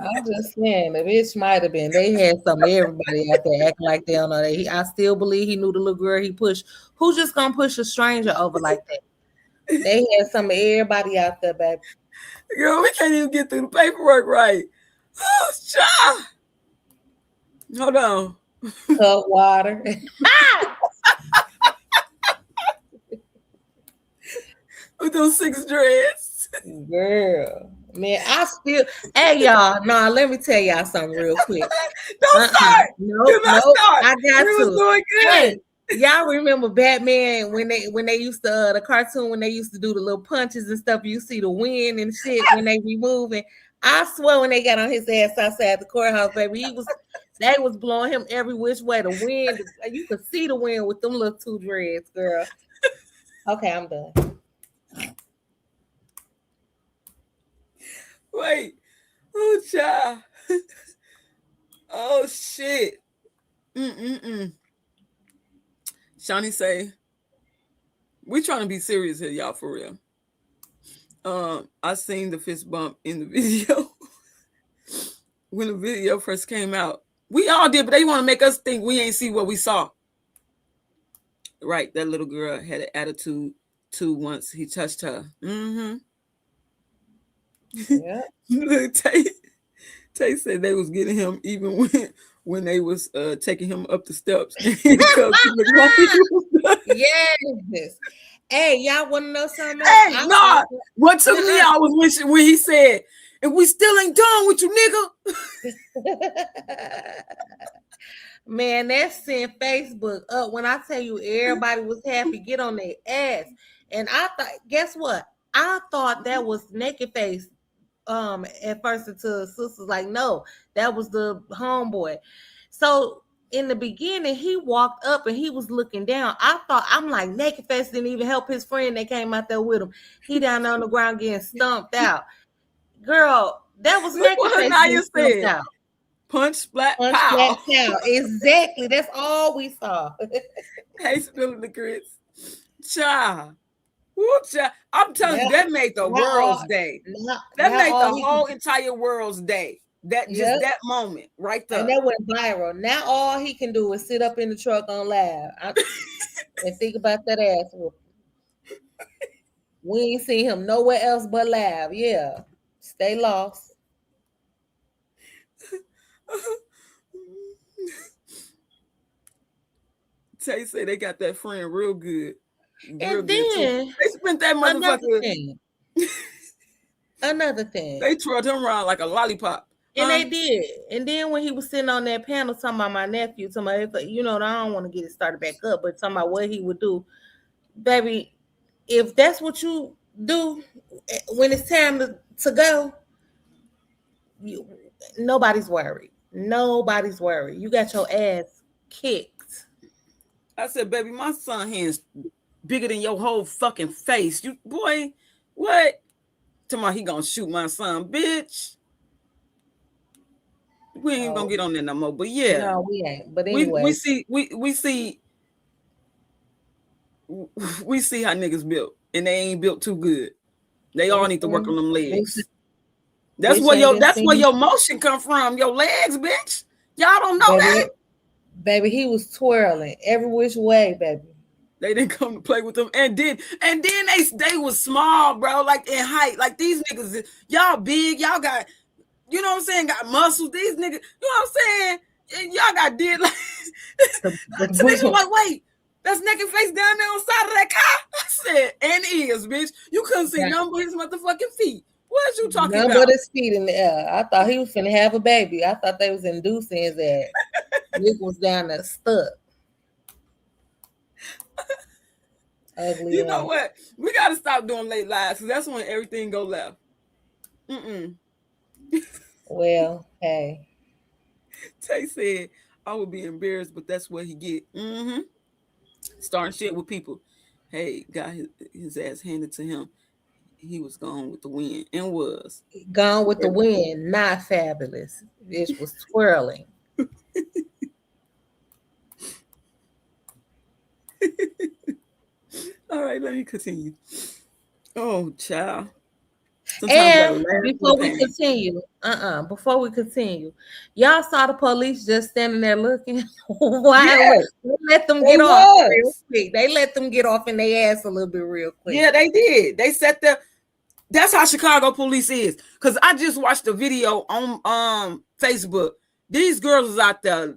Speaker 3: I'm just saying, the bitch might have been. They had some everybody out there acting like they don't know that. I still believe he knew the little girl he pushed. Who's just gonna push a stranger over like that? They had some of everybody out there, baby.
Speaker 2: Girl, we can't even get through the paperwork right. Oh, child. Hold on.
Speaker 3: Cut water.
Speaker 2: With those 6 dreads.
Speaker 3: Girl. Man, I still, hey y'all, no, let me tell y'all something real quick.
Speaker 2: Don't start.
Speaker 3: Nope,
Speaker 2: Start.
Speaker 3: I got
Speaker 2: we
Speaker 3: to.
Speaker 2: Was doing good.
Speaker 3: Hey, y'all remember Batman when they used to the cartoon when they used to do the little punches and stuff? You see the wind and shit when they be moving. I swear when they got on his ass outside the courthouse, baby, they was blowing him every which way. The wind, you could see the wind with them little 2 dreads, girl. Okay, I'm done.
Speaker 2: Wait. Oh, child. Oh, shit. Shawnee say, we trying to be serious here, y'all, for real. I seen the fist bump in the video. When the video first came out. We all did, but they want to make us think we ain't see what we saw. Right, that little girl had an attitude too once he touched her.
Speaker 3: Yeah.
Speaker 2: Tay said they was getting him even when they was taking him up the steps.
Speaker 3: Yes. Hey, y'all want to know something?
Speaker 2: Hey, no. What took me out was when he said, "And we still ain't done with you, nigga."
Speaker 3: Man, that sent Facebook up. When I tell you everybody was happy, get on their ass. And I thought, guess what? I thought that was Naked Face. At first until sisters like, no, that was the homeboy. So in the beginning, he walked up and he was looking down. I'm like, Naked Face didn't even help his friend that came out there with him. He down there on the ground getting stumped out. Girl, that was Naked Face getting stumped out.
Speaker 2: Punch, splat,
Speaker 3: pow. Pow. Exactly. That's all we saw.
Speaker 2: Hey, spilling the grits. Child. I'm telling you, that made the world's day. That made the whole entire world's day. That moment right there.
Speaker 3: And that went viral. Now all he can do is sit up in the truck on live and think about that ass whooping. We ain't seen him nowhere else but live. Yeah. Stay lost.
Speaker 2: Tay say they got that friend real good.
Speaker 3: And then they
Speaker 2: spent that motherfucker.
Speaker 3: Another thing.
Speaker 2: They twirled him around like a lollipop.
Speaker 3: And they did. And then when he was sitting on that panel talking about my nephew, talking about, I don't want to get it started back up, but talking about what he would do. Baby, if that's what you do when it's time to go, nobody's worried. Nobody's worried. You got your ass kicked.
Speaker 2: I said, baby, my son hands bigger than your whole fucking face. You boy, what? Tomorrow he gonna shoot my son, bitch. We ain't gonna get on that no more. But yeah,
Speaker 3: no, we ain't. But anyway,
Speaker 2: we see how niggas built, and they ain't built too good. They all need to work on them legs. That's where your motion come from. Your legs, bitch. Y'all don't know that.
Speaker 3: Baby, he was twirling every which way, baby.
Speaker 2: They didn't come to play with them, and then they was small, bro, like in height. Like these niggas, y'all big, y'all got, you know what I'm saying, got muscles. These niggas, you know what I'm saying, y'all got did like. So they were like, wait, that's Naked Face down there on the side of that car. I said, and is, bitch, you couldn't see none but his motherfucking feet. What you talking about?
Speaker 3: None but his feet in the air. I thought he was finna have a baby. I thought they was inducing his ass. Nick was down there stuck. Ugly.
Speaker 2: You know what? We gotta stop doing late lives because that's when everything go left.
Speaker 3: Well, hey.
Speaker 2: Tay said I would be embarrassed, but that's what he get. Starting shit with people. Hey, got his ass handed to him. He was gone with the wind and was
Speaker 3: gone with the wind. Not fabulous. It was twirling.
Speaker 2: All right, let me continue. Oh, child.
Speaker 3: And before we continue, y'all saw the police just standing there looking. Why?
Speaker 2: Yes.
Speaker 3: They let them get off real quick. They let them get off in their ass a little bit real quick.
Speaker 2: Yeah, they did. They set the. That's how Chicago police is. Because I just watched a video on Facebook. These girls is out there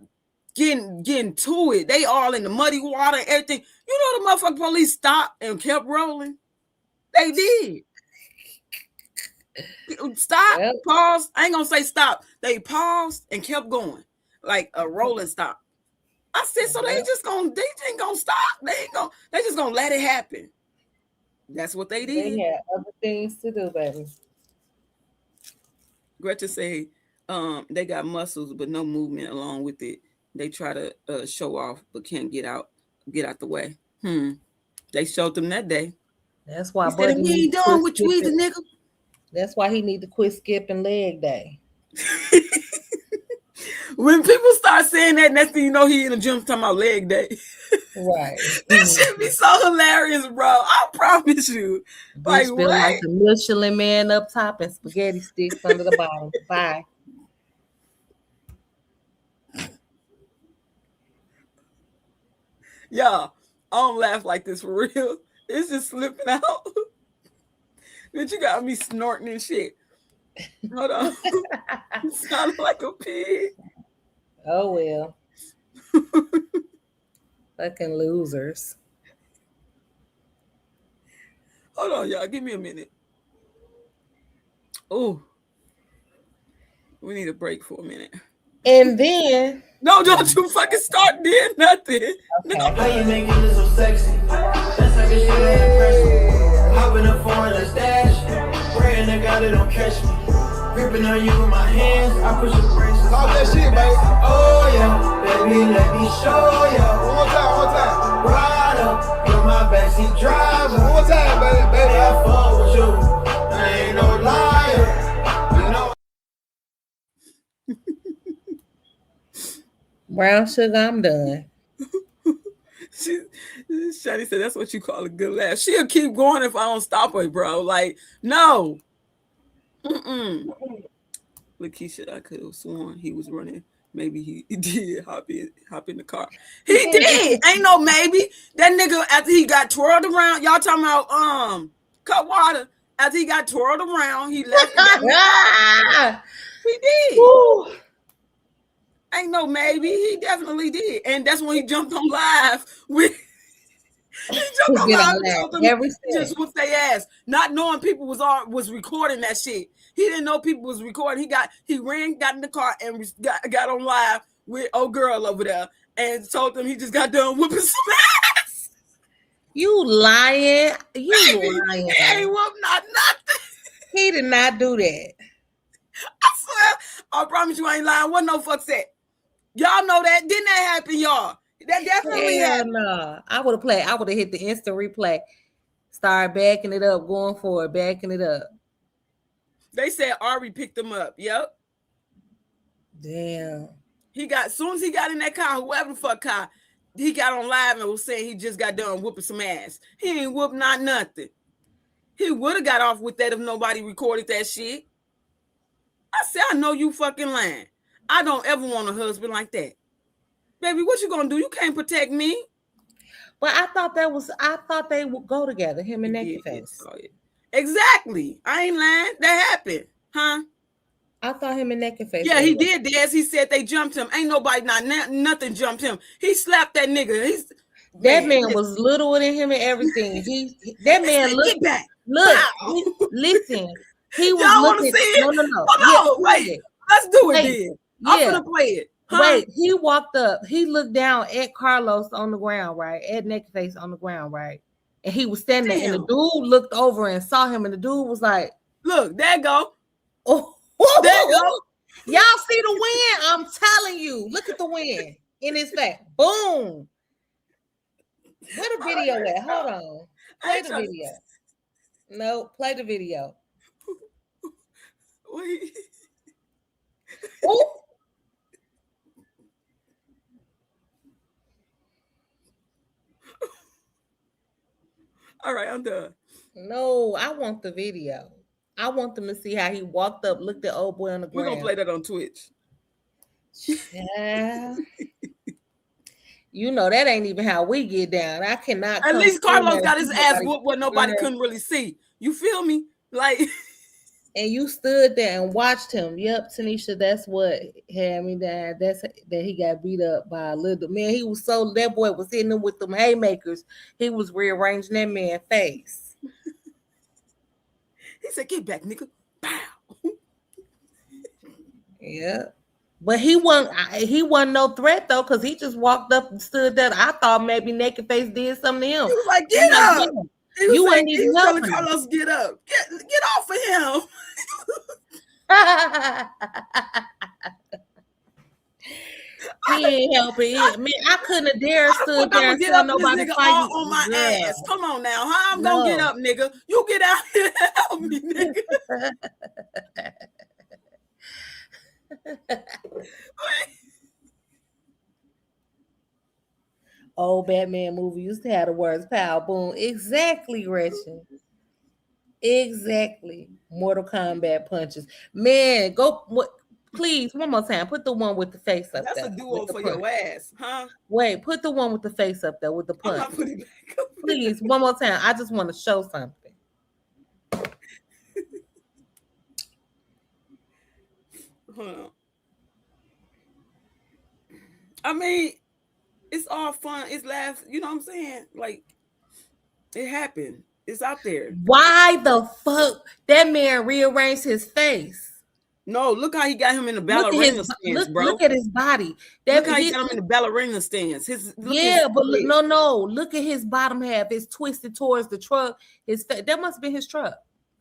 Speaker 2: getting to it. They all in the muddy water and everything. You know the motherfucking police stopped and kept rolling. They did. Stop, pause. I ain't gonna say stop. They paused and kept going. Like a rolling stop. I said, so they ain't gonna stop. They just gonna let it happen. That's what they did.
Speaker 3: They had other things to do, baby.
Speaker 2: Gretchen say they got muscles but no movement along with it. They try to show off but can't get out the way. They showed them that day.
Speaker 3: That's why
Speaker 2: he said, we ain't doing what you either, nigga.
Speaker 3: That's why he need to quit skipping leg day.
Speaker 2: When people start saying that, next thing you know, he in the gym talking about leg day.
Speaker 3: Right.
Speaker 2: That should be so hilarious, bro. I promise you.
Speaker 3: Like a Michelin man up top and spaghetti sticks under the bottom. Bye.
Speaker 2: Y'all, I don't laugh like this for real. It's just slipping out. Bitch, you got me snorting and shit. Hold on. You sound like a pig.
Speaker 3: Oh, well. Fucking losers.
Speaker 2: Hold on, y'all. Give me a minute. Oh. We need a break for a minute.
Speaker 3: And then...
Speaker 2: No, don't you fucking start doing nothing.
Speaker 3: Okay.
Speaker 2: No.
Speaker 1: How you making it so sexy? That's like a shit that impressive. Hop in the phone, let's dash. Praying to God they don't catch me. Gripping on you with my hands, I push the brakes. Talk that shit, baby. Oh yeah, baby, let me show ya. One more time. Ride up, you're my backseat driver. One more time, baby. I fuck with you. I ain't no liar. You know.
Speaker 3: Brown sugar, I'm done.
Speaker 2: Shadi said that's what you call a good laugh. She'll keep going if I don't stop her, bro. Like, no. Lakeisha, I could have sworn he was running. Maybe he did hop in the car. He did. Ain't no maybe. That nigga, after he got twirled around, y'all talking about cut water. After he got twirled around, he left. He did. Woo. Ain't no maybe. He definitely did. And that's when he jumped on live with he jumped on live and told them just whooped their ass. Not knowing people was recording that shit. He didn't know people was recording. He got in the car and got on live with old girl over there and told them he just got done whooping some ass.
Speaker 3: You lying. You lying.
Speaker 2: He ain't whooped nothing.
Speaker 3: He did not do that.
Speaker 2: I swear. I promise you I ain't lying. Wasn't no fuck set. Y'all know that. Didn't that happen, y'all? That definitely happened.
Speaker 3: No. I would have hit the instant replay. Start backing it up, going for it, backing it up.
Speaker 2: They said Ari picked him up. Yep.
Speaker 3: Damn.
Speaker 2: As soon as he got in that car, whoever the fuck car, he got on live and was saying he just got done whooping some ass. He ain't whooped not nothing. He would have got off with that if nobody recorded that shit. I said, I know you fucking lying. I don't ever want a husband like that. Baby, what you gonna do? You can't protect me.
Speaker 3: But I thought they would go together, him and Naked Face.
Speaker 2: Exactly. I ain't lying. That happened. Huh?
Speaker 3: I thought him and Naked Face.
Speaker 2: Yeah, he did, Des. He said they jumped him. Ain't nobody, nothing jumped him. He slapped that nigga.
Speaker 3: That man was littler than him and everything. That man looked. Listen. He was
Speaker 2: y'all
Speaker 3: looking.
Speaker 2: See it?
Speaker 3: No.
Speaker 2: Hold on, wait. Let's do it then. I'm gonna play it. Huh?
Speaker 3: Wait, he walked up. He looked down at Carlos on the ground, right? At Naked Face on the ground, right? And he was standing there, and the dude looked over and saw him, and the dude was like,
Speaker 2: "Look, there go.
Speaker 3: Oh, there go. Y'all see the wind? I'm telling you. Look at the wind in his face. Boom. Where the video at? Hold on. Play the video. No, play the video.
Speaker 2: Wait.
Speaker 3: Oh.
Speaker 2: All right, I'm done.
Speaker 3: No, I want the video. I want them to see how he walked up, looked at old boy on the ground.
Speaker 2: We're gonna play that on Twitch.
Speaker 3: Yeah. You know that ain't even how we get down. I cannot.
Speaker 2: At least Carlos got his ass whooped what nobody couldn't really see. You feel me? Like,
Speaker 3: and you stood there and watched him. Yep, Tanisha, that's what had me down. That's that he got beat up by a little man. He was so that boy was hitting him with them haymakers. He was rearranging that man's face.
Speaker 2: He said, "Get back, nigga!" Bow.
Speaker 3: Yeah. But he wasn't no threat though, because he just walked up and stood there. I thought maybe Naked Face did something to him.
Speaker 2: He was like, "Get up!"
Speaker 3: You ain't even
Speaker 2: telling Carlos, "Get up, get off of him."
Speaker 3: He ain't helping. Man, I couldn't have dared stood there and tell nobody
Speaker 2: fight on my ass. Come on now, how I'm gonna get up, nigga? You get out here and help me, nigga.
Speaker 3: Old Batman movie used to have the words "pow boom." Exactly, Gretchen. Exactly. Mortal Kombat punches. Man, go please one more time. Put the one with the face up there.
Speaker 2: That's a duo for your ass, huh?
Speaker 3: Wait, put the one with the face up there with the punch. I'm not putting it back up. Please, one more time. I just want to show something.
Speaker 2: Hold on. I mean, it's all fun. It's laughs. You know what I'm saying? Like, it happened. It's out there.
Speaker 3: Why the fuck that man rearranged his face?
Speaker 2: No, look how he got him in the ballerina stance, bro.
Speaker 3: Look at his body.
Speaker 2: Look how he got him in the ballerina stance.
Speaker 3: Look at his bottom half. It's twisted towards the truck. That must have been his truck.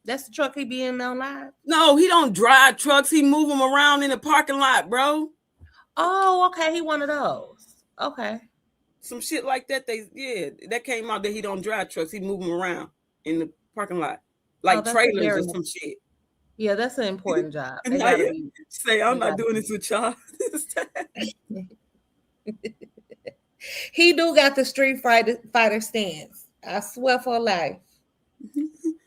Speaker 3: That's the truck he be in on live.
Speaker 2: No, he don't drive trucks. He move them around in the parking lot, bro.
Speaker 3: Oh, okay. He one of those. Okay.
Speaker 2: Some shit like that. That came out that he don't drive trucks. He move them around in the parking lot, like trailers or some shit.
Speaker 3: Yeah, that's an important job.
Speaker 2: I'm not doing this with y'all.
Speaker 3: He do got the Street Fighter stance. I swear for life.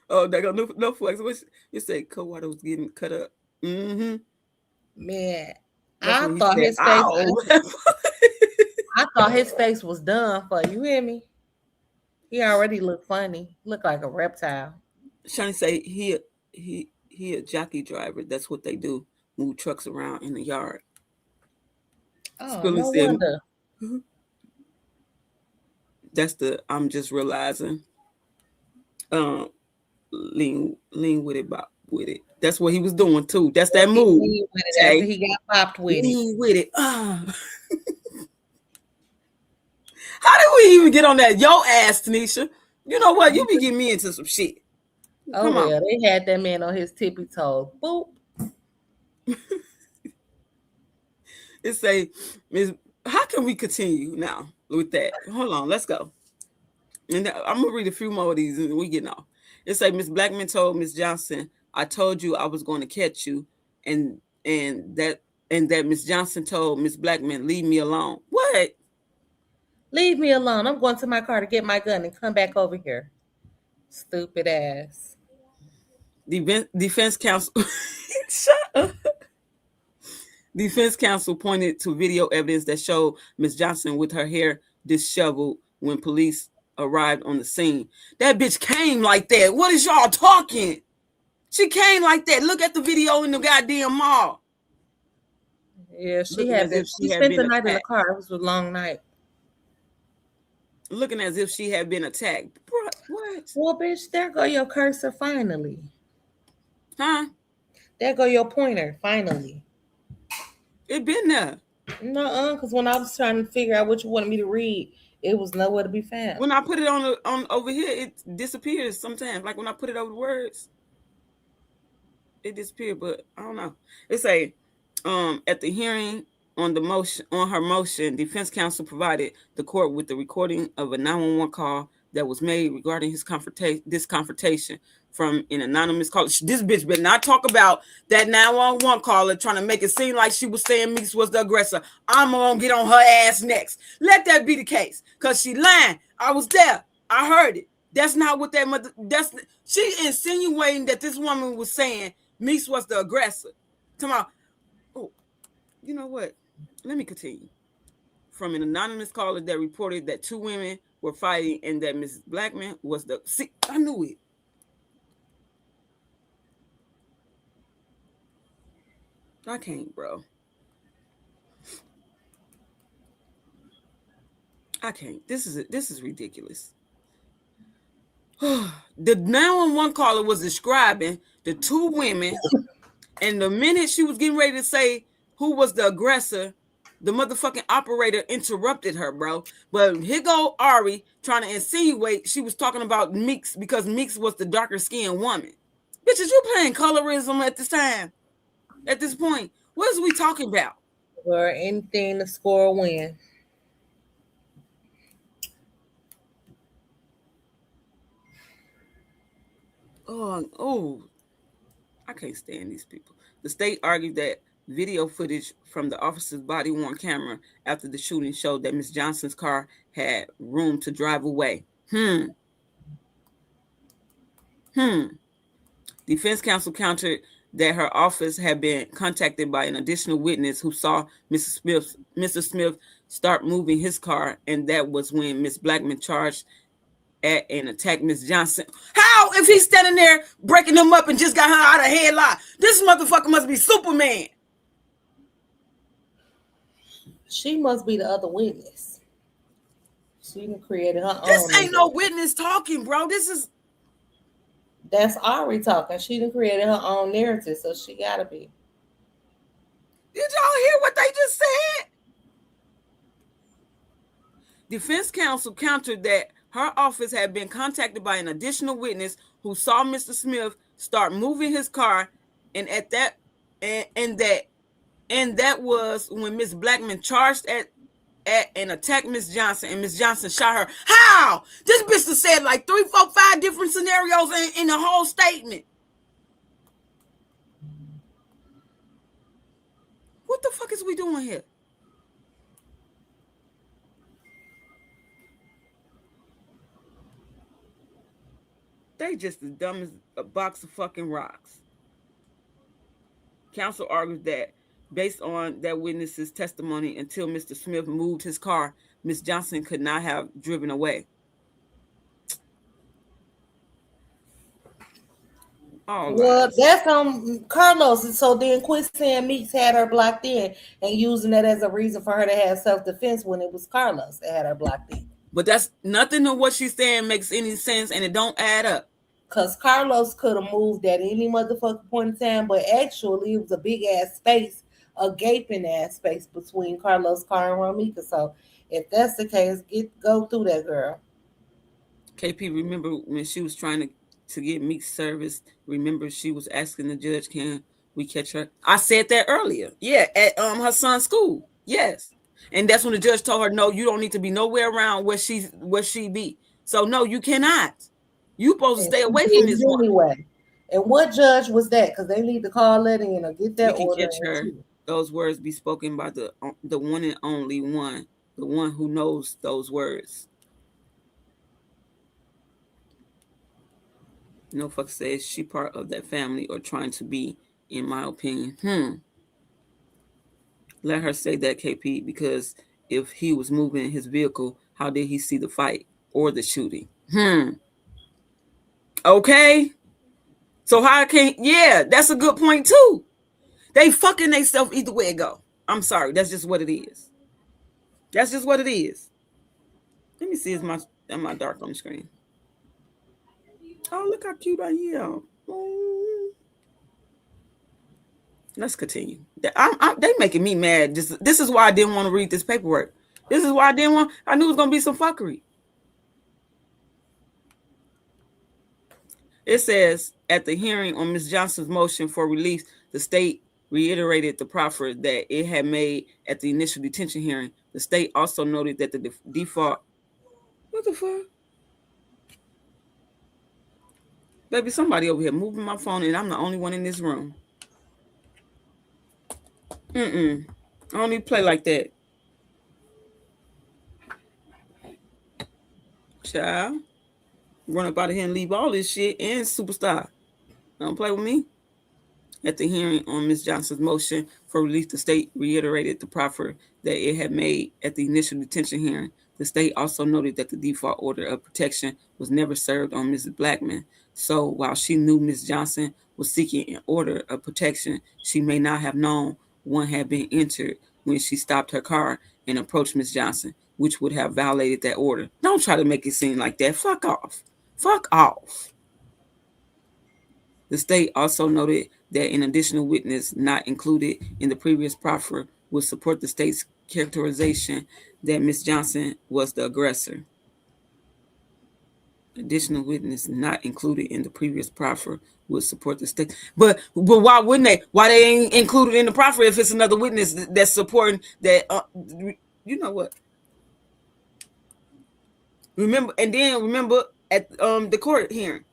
Speaker 2: Oh, there go no flex. What you say? Cold-water was getting cut up. Mm-hmm.
Speaker 3: Man, I thought his face. I thought his face was done for you. Hear me? He already looked funny. Looked like a reptile.
Speaker 2: Shani say he a jockey driver. That's what they do. Move trucks around in the yard.
Speaker 3: Oh, no wonder.
Speaker 2: That's the. I'm just realizing. Lean with it. That's what he was doing too. That's that move.
Speaker 3: After he got popped with
Speaker 2: lean with it. How did we even get on that? Yo ass, Tanisha. You know what? You be getting me into some shit.
Speaker 3: Oh, well, they had that man on his tippy toes. Boop.
Speaker 2: It say, how can we continue now with that? Hold on, let's go. And I'm gonna read a few more of these and we get off. It say Miss Blackman told Miss Johnson, "I told you I was going to catch you," and that Miss Johnson told Miss Blackman, "Leave me alone." What?
Speaker 3: Leave me alone. I'm going to my car to get my gun and come back over here. Stupid ass.
Speaker 2: Defense counsel. Shut up. Defense counsel pointed to video evidence that showed Miss Johnson with her hair disheveled when police arrived on the scene. That bitch came like that. What is y'all talking? She came like that. Look at the video in the goddamn mall.
Speaker 3: Yeah, she spent the night in the car. It was a long night.
Speaker 2: Looking as if she had been attacked. What?
Speaker 3: Well, bitch, there go your cursor finally.
Speaker 2: Huh?
Speaker 3: There go your pointer finally.
Speaker 2: It been there.
Speaker 3: No, because when I was trying to figure out what you wanted me to read, it was nowhere to be found.
Speaker 2: When I put it on over here, it disappears sometimes. Like when I put it over the words, it disappeared. But I don't know. It say, at the hearing on her motion, defense counsel provided the court with the recording of a 911 call that was made regarding this confrontation from an anonymous caller. This bitch better not talk about that 911 caller trying to make it seem like she was saying Meeks was the aggressor. I'm gonna get on her ass next. Let that be the case, because she lying. I was there. I heard it. That's not what that mother. She insinuating that this woman was saying Meeks was the aggressor. Tomorrow, oh, you know what? Let me continue. From an anonymous caller that reported that two women were fighting and that Mrs. Blackman was the. See, I knew it. I can't, bro. I can't. This is ridiculous. The 911 caller was describing the two women, and the minute she was getting ready to say who was the aggressor, the motherfucking operator interrupted her, bro. But here go Ari trying to insinuate she was talking about Meeks because Meeks was the darker skinned woman. Bitches, you playing colorism at this time. At this point, what is we talking about?
Speaker 3: Or anything to score a win.
Speaker 2: Oh, I can't stand these people. The state argued that video footage from the officer's body-worn camera after the shooting showed that Miss Johnson's car had room to drive away. Defense counsel countered that her office had been contacted by an additional witness who saw Mr. Smith start moving his car, and that was when Miss Blackman charged at and attacked Miss Johnson. How if he's standing there breaking them up and just got her out of headlock? This motherfucker must be Superman.
Speaker 3: She must be the other witness. She created her own.
Speaker 2: This ain't no witness talking, bro.
Speaker 3: That's Ari talking. She done created her own narrative, so she gotta be.
Speaker 2: Did y'all hear what they just said? Defense counsel countered that her office had been contacted by an additional witness who saw Mr. Smith start moving his car, and that was when Miss Blackman charged at and attacked Miss Johnson, and Miss Johnson shot her. How? This bitch said like 3, 4, 5 different scenarios in the whole statement. What the fuck is we doing here? They just as dumb as a box of fucking rocks. Counsel argues that based on that witness's testimony, until Mr. Smith moved his car, Miss Johnson could not have driven away.
Speaker 3: Well, that's Carlos. So then quit saying Meeks had her blocked in and using that as a reason for her to have self-defense when it was Carlos that had her blocked in.
Speaker 2: But that's nothing of what she's saying makes any sense, and it don't add up.
Speaker 3: Because Carlos could have moved at any motherfucking point in time, but actually it was a big ass space, a gaping ass space between Carlos' car and Romika. So if that's the case, go through that, girl.
Speaker 2: KP, remember when she was trying to get Meeks service? Remember she was asking the judge, can we catch her? I said that earlier. Yeah, at her son's school. Yes. And that's when the judge told her, no, you don't need to be nowhere around where she be. So no, you cannot. You supposed to stay away from this
Speaker 3: anyway. And what judge was that? Because they need to call that in or get that order.
Speaker 2: Catch her. Those words be spoken by the one and only one, the one who knows those words. No fuck says she part of that family or trying to be, in my opinion. Let her say that, KP, because if he was moving his vehicle, how did he see the fight or the shooting? Okay. So how that's a good point too. They fucking themselves either way it go. I'm sorry. That's just what it is. That's just what it is. Let me see, am I dark on the screen? Oh, look how cute I am. Let's continue. They making me mad. This is why I didn't want to read this paperwork. This is why I knew it was going to be some fuckery. It says, at the hearing on Ms. Johnson's motion for release, the state reiterated the proffer that it had made at the initial detention hearing. The state also noted that the default... What the fuck? Baby, somebody over here moving my phone, and I'm the only one in this room. I don't need to play like that. Child. run up out of here and leave all this shit and superstar. Don't play with me. At the hearing on Ms. Johnson's motion for relief, the state reiterated the proffer that it had made at the initial detention hearing. The state also noted that the default order of protection was never served on Mrs. Blackman. So while she knew Ms. Johnson was seeking an order of protection, she may not have known one had been entered when she stopped her car and approached Ms. Johnson, which would have violated that order. Don't try to make it seem like that. Fuck off. Fuck off. The state also noted that an additional witness not included in the previous proffer would support the state's characterization that Ms. Johnson was the aggressor. Additional witness not included in the previous proffer would support the state. But why wouldn't they? Why they ain't included in the proffer if it's another witness that's supporting that? You know what? Remember at the court hearing,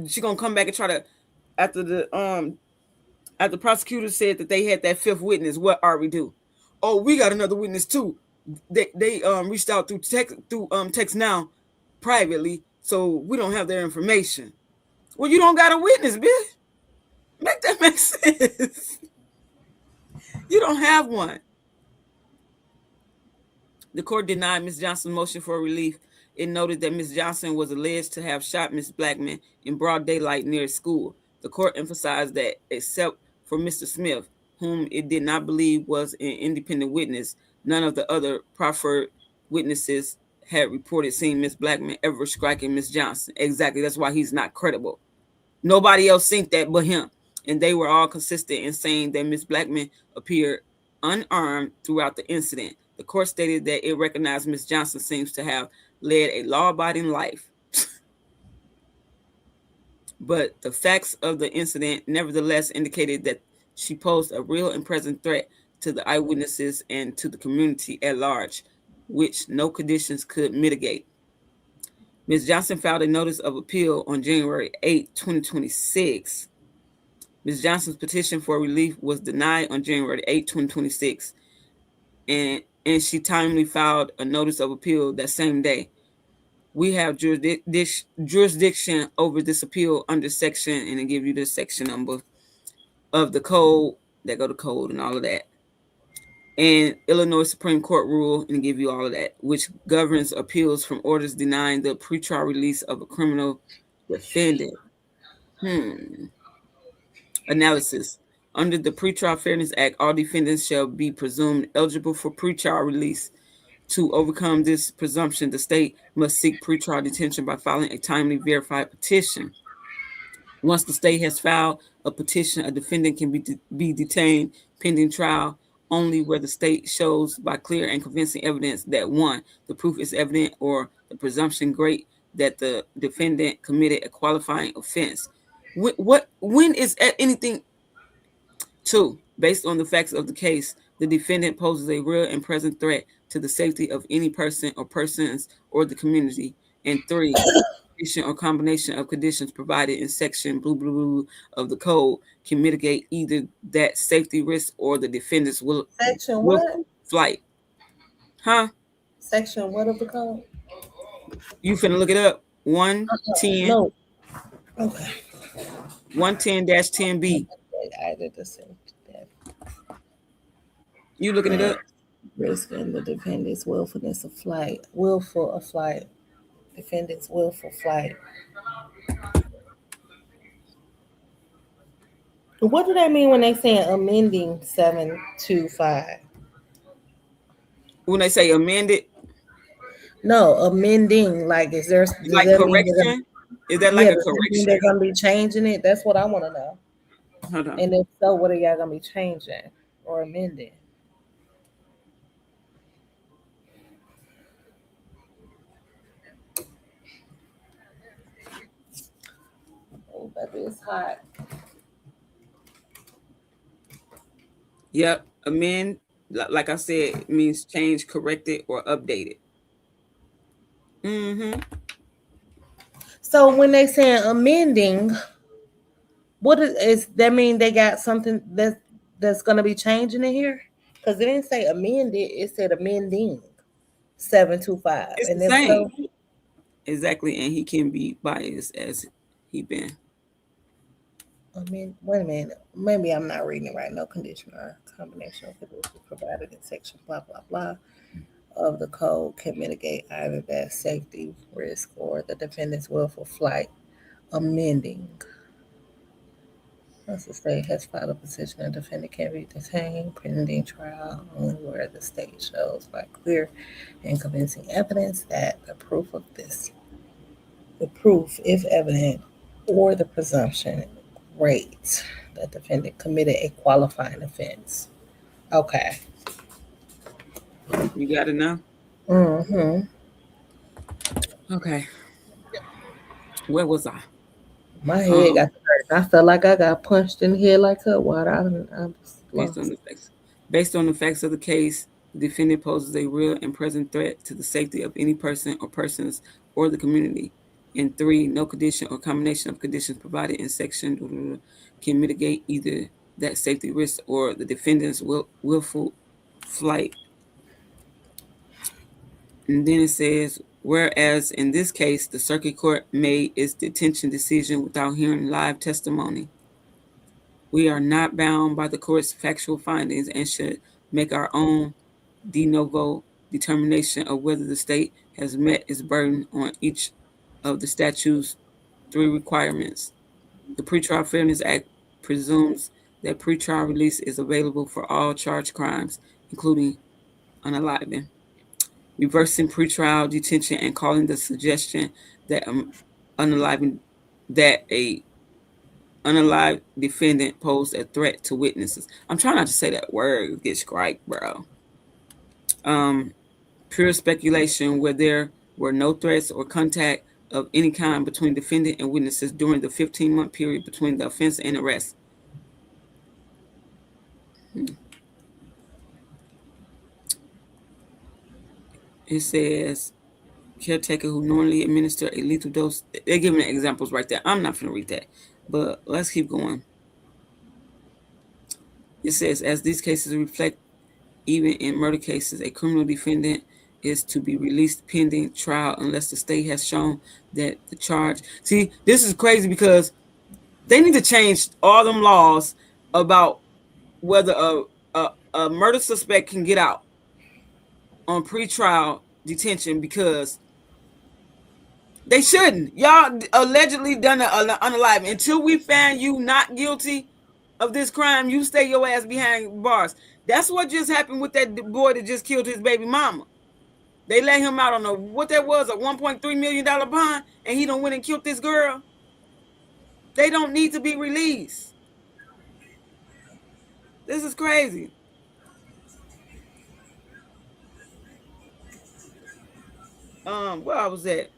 Speaker 2: she gonna come back and try to. After the prosecutor said that they had that fifth witness, what are we do? Oh, we got another witness too. They reached out through text now privately, so we don't have their information. Well, you don't got a witness, bitch. Make that make sense. You don't have one. The court denied Ms. Johnson's motion for relief. It noted that Ms. Johnson was alleged to have shot Ms. Blackman in broad daylight near school. The court emphasized that except for Mr. Smith, whom it did not believe was an independent witness, none of the other proffered witnesses had reported seeing Ms. Blackman ever striking Ms. Johnson. Exactly, that's why he's not credible. Nobody else think that but him. And they were all consistent in saying that Ms. Blackman appeared unarmed throughout the incident. The court stated that it recognized Ms. Johnson seems to have led a law-abiding life. But the facts of the incident nevertheless indicated that she posed a real and present threat to the eyewitnesses and to the community at large, which no conditions could mitigate. Ms. Johnson filed a notice of appeal on January 8, 2026. Ms. Johnson's petition for relief was denied on January 8, 2026, and she timely filed a notice of appeal that same day. We have jurisdiction over this appeal under section, and I give you the section number of the code, that go to code and all of that. And Illinois Supreme Court rule, and give you all of that, which governs appeals from orders denying the pretrial release of a criminal defendant. Analysis. Under the Pretrial Fairness Act, all defendants shall be presumed eligible for pretrial release. To overcome this presumption, the state must seek pretrial detention by filing a timely verified petition. Once the state has filed a petition, a defendant can be detained pending trial only where the state shows by clear and convincing evidence that 1, the proof is evident, or the presumption great that the defendant committed a qualifying offense. When is anything? 2, based on the facts of the case, the defendant poses a real and present threat to the safety of any person or persons or the community. And 3, condition or combination of conditions provided in section blah, blah, blah of the code can mitigate either that safety risk or the defendant's will flight.
Speaker 3: Section what of the code?
Speaker 2: You finna look it up. 110.
Speaker 3: No. Okay.
Speaker 2: 110-10B.
Speaker 3: I did the same.
Speaker 2: You looking it up?
Speaker 3: Risk and the defendant's willfulness of flight. Willful of flight. Defendant's willful flight. What do that mean when they say amending 725?
Speaker 2: When they say amended?
Speaker 3: No, amending. Like, is there
Speaker 2: like correction? Is that like a correction?
Speaker 3: They're gonna be changing it. That's what I want to know.
Speaker 2: Hold on.
Speaker 3: And if so, what are y'all gonna be changing or amending? Oh, baby, it's hot.
Speaker 2: Yep. Amend, like I said, it means change, corrected, or updated.
Speaker 3: So when they say amending, what is that mean? They got something that's going to be changing in here? Because it didn't say amended, it said amending 725.
Speaker 2: It's
Speaker 3: and
Speaker 2: the same. Exactly, and he can be biased as he been.
Speaker 3: I mean, wait a minute. Maybe I'm not reading it right. No condition or combination of conditions provided in section blah blah blah of the code can mitigate either that safety risk or the defendant's willful flight. Amending. Once the state has filed a petition, a defendant can be detained pending trial only where the state shows by clear and convincing evidence that the proof, if evident, or the presumption, great, the defendant committed a qualifying offense. Okay.
Speaker 2: You got it now?
Speaker 3: Mm-hmm.
Speaker 2: Okay. Where was I?
Speaker 3: My head got hurt. I felt like I got punched in the head like hot water. I'm
Speaker 2: Based on the facts of the case, the defendant poses a real and present threat to the safety of any person or persons or the community. And 3, no condition or combination of conditions provided in section can mitigate either that safety risk or the defendant's willful flight. And then it says, whereas in this case, the circuit court made its detention decision without hearing live testimony. We are not bound by the court's factual findings and should make our own de novo determination of whether the state has met its burden on each of the statute's 3 requirements. The Pretrial Fairness Act presumes that pretrial release is available for all charged crimes, including unaliving. Reversing pretrial detention and calling the suggestion that a unalived defendant posed a threat to witnesses. I'm trying not to say that word. It gets right, bro. Pure speculation where there were no threats or contact of any kind between defendant and witnesses during the 15-month period between the offense and arrest. It says, caretaker who normally administer a lethal dose. They're giving examples right there. I'm not going to read that, but let's keep going. It says, as these cases reflect, even in murder cases, a criminal defendant is to be released pending trial unless the state has shown that the charge. See, this is crazy because they need to change all them laws about whether a murder suspect can get out on pretrial detention, because they shouldn't. Y'all allegedly done an unalive. Until we find you not guilty of this crime, you stay your ass behind bars. That's what just happened with that boy that just killed his baby mama. They let him out on a $1.3 million bond, and he done went and killed this girl. They don't need to be released. This is crazy. Where I was at?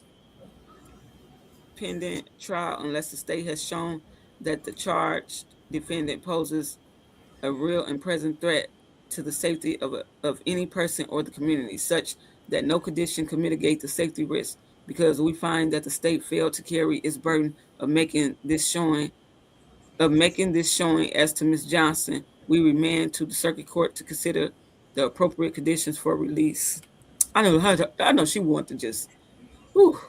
Speaker 2: Pending trial unless the state has shown that the charged defendant poses a real and present threat to the safety of any person or the community, such that no condition can mitigate the safety risk, because we find that the state failed to carry its burden of making this showing as to Ms. Johnson. We remand to the circuit court to consider the appropriate conditions for release. I know she wanted to just, whew,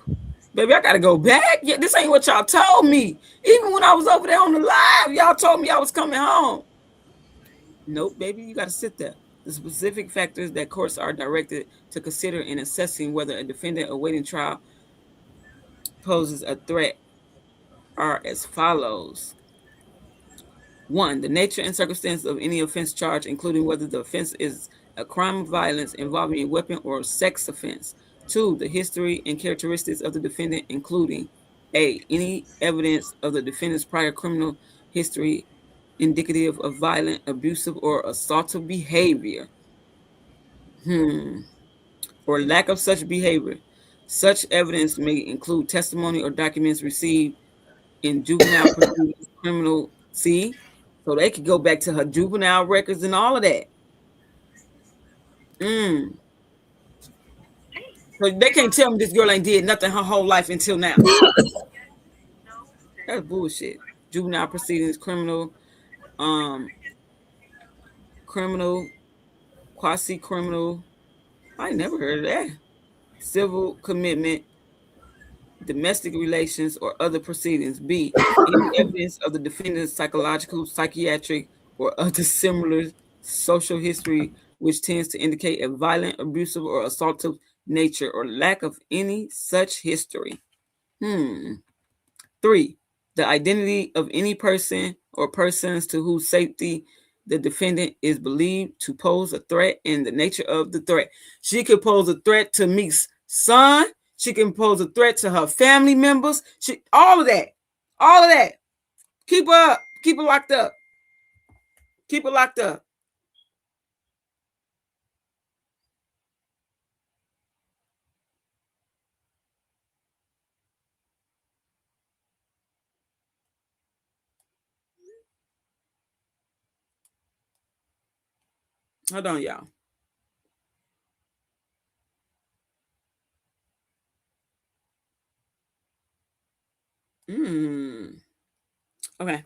Speaker 2: baby, I gotta go back. Yeah, this ain't what y'all told me. Even when I was over there on the live, y'all told me I was coming home. Nope, baby, you gotta sit there. The specific factors that courts are directed to consider in assessing whether a defendant awaiting trial poses a threat are as follows. 1, the nature and circumstances of any offense charge, including whether the offense is a crime of violence involving a weapon or sex offense. 2, the history and characteristics of the defendant, including A, any evidence of the defendant's prior criminal history indicative of violent, abusive, or assaultive behavior, or lack of such behavior. Such evidence may include testimony or documents received in juvenile proceedings, criminal. See, so they could go back to her juvenile records and all of that. So they can't tell me this girl ain't did nothing her whole life until now. That's bullshit. Juvenile proceedings, criminal, quasi-criminal. I never heard of that. Civil commitment, domestic relations, or other proceedings. B, any evidence of the defendant's psychological, psychiatric, or other similar social history which tends to indicate a violent, abusive, or assaultive nature, or lack of any such history. 3, the identity of any person or persons to whose safety the defendant is believed to pose a threat and the nature of the threat. She could pose a threat to Meeks' son. She can pose a threat to her family members. All of that. All of that. Keep her up. Keep her locked up. Keep her locked up. Hold on, y'all. Okay.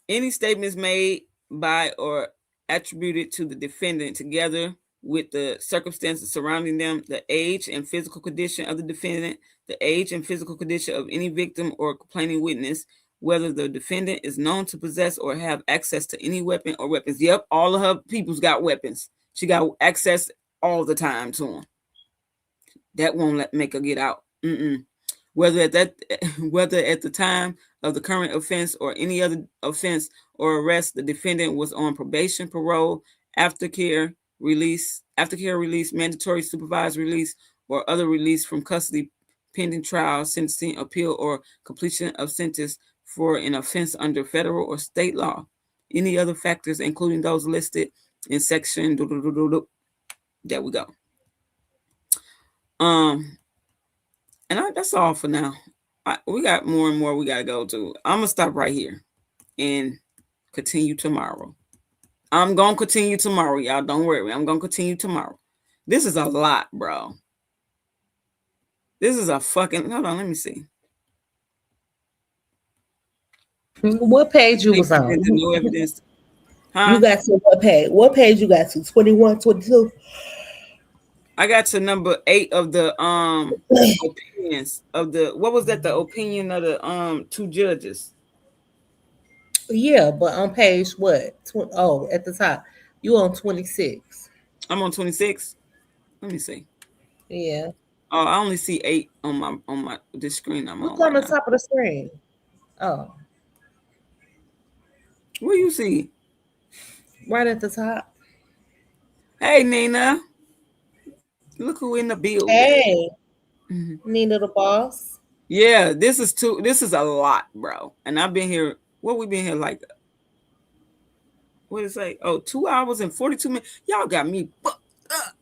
Speaker 2: Any statements made by or attributed to the defendant together with the circumstances surrounding them, the age and physical condition of the defendant, the age and physical condition of any victim or complaining witness, whether the defendant is known to possess or have access to any weapon or weapons. Yep, all of her people's got weapons. She got access all the time to them. That won't make her get out. Whether at the time of the current offense or any other offense or arrest, the defendant was on probation, parole, aftercare release, mandatory supervised release, or other release from custody pending trial, sentencing, appeal, or completion of sentence for an offense under federal or state law. Any other factors, including those listed in section. There we go. And that's all for now. We got more and more we got to go to. I'm going to stop right here and continue tomorrow. I'm going to continue tomorrow, y'all. Don't worry. I'm going to continue tomorrow. This is a lot, bro. This is a fucking... Hold on, let me see.
Speaker 3: What page you was on?
Speaker 2: No evidence.
Speaker 3: You got to what page? What page you got to? 21, 22?
Speaker 2: I got to number 8 of the opinions of the... What was that? The opinion of the 2 judges.
Speaker 3: Yeah, but on page what? At the top. You on 26.
Speaker 2: I'm on 26. Let me see.
Speaker 3: Yeah.
Speaker 2: Oh, I only see 8 on this screen I'm
Speaker 3: What's
Speaker 2: on.
Speaker 3: on the top of the screen? Oh.
Speaker 2: What do you see?
Speaker 3: Right at the top.
Speaker 2: Hey, Nina. Look who in the building.
Speaker 3: Hey. Nina the boss.
Speaker 2: Yeah, this is a lot, bro. And I've been here. What we been here like? What did it say? 2 hours and 42 minutes. Y'all got me fucked up.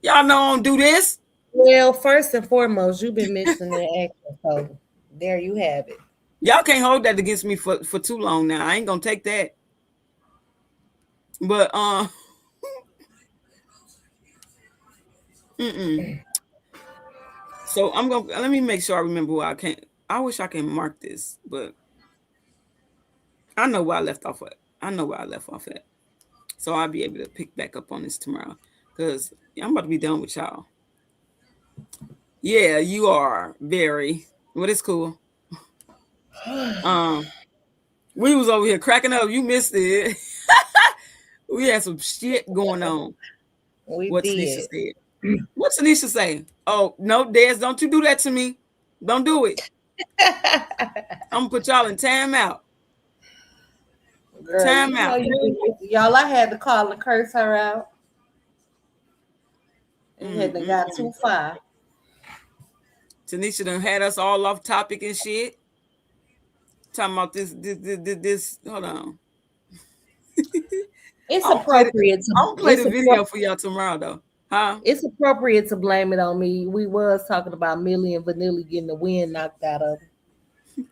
Speaker 2: Y'all know I don't do this.
Speaker 3: Well, first and foremost, you've been missing the action, so there you have it.
Speaker 2: Y'all can't hold that against me for too long now. I ain't gonna take that. But So I'm gonna let me make sure I remember where I can't. I wish I can mark this, but I know where I left off at. So I'll be able to pick back up on this tomorrow because I'm about to be done with y'all. Yeah, you are very. What is cool? We was over here cracking up. You missed it. We had some shit going on. What Tanisha said. What Tanisha say? Oh, no, Des, don't you do that to me. Don't do it. I'm going to put y'all in timeout. Timeout.
Speaker 3: Y'all, I had to call and curse her out. And had to got too far.
Speaker 2: Tanisha done had us all off topic and shit. Talking about this. Hold on.
Speaker 3: It's appropriate to...
Speaker 2: I'll play the video for y'all tomorrow, though. Huh?
Speaker 3: It's appropriate to blame it on me. We was talking about Millie and Vanilla getting the wind knocked out of them.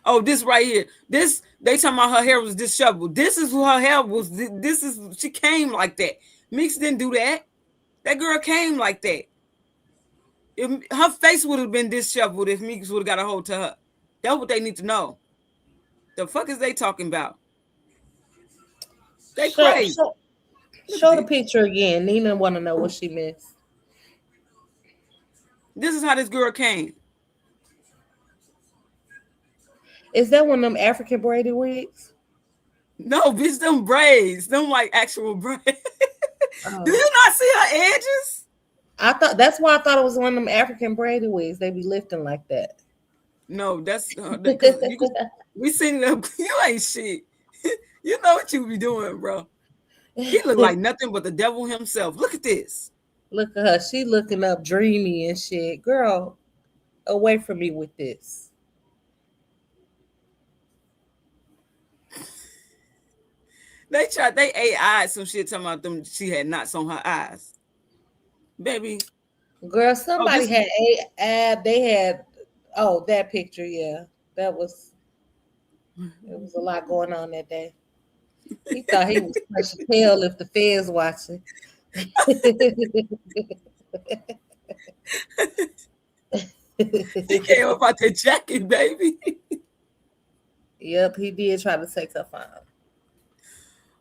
Speaker 2: Oh, this right here. This, they talking about her hair was disheveled. This is who her hair was. She came like that. Meeks didn't do that. That girl came like that. Her face would have been disheveled if Meeks would have got a hold to her. That's what they need to know. The fuck is they talking about? They crazy.
Speaker 3: Show the picture again. Nina want to know what she missed.
Speaker 2: This is how this girl came.
Speaker 3: Is that one of them African braided wigs?
Speaker 2: No, bitch, them braids. Them like actual braids. Do you not see her edges?
Speaker 3: That's why I thought it was one of them African braided wigs. They be lifting like that.
Speaker 2: No, that's we seen them. You ain't shit. You know what you be doing, bro. He look like nothing but the devil himself. Look at this.
Speaker 3: Look at her. She looking up dreamy and shit. Girl, away from me with this.
Speaker 2: They AI some shit talking about them. She had knots on her eyes. Baby.
Speaker 3: Girl, somebody had they had that picture, yeah. It was a lot going on that day. He thought he was fresh as hell if the feds watching.
Speaker 2: He came up out that jacket, baby.
Speaker 3: Yep, he did try to take her phone.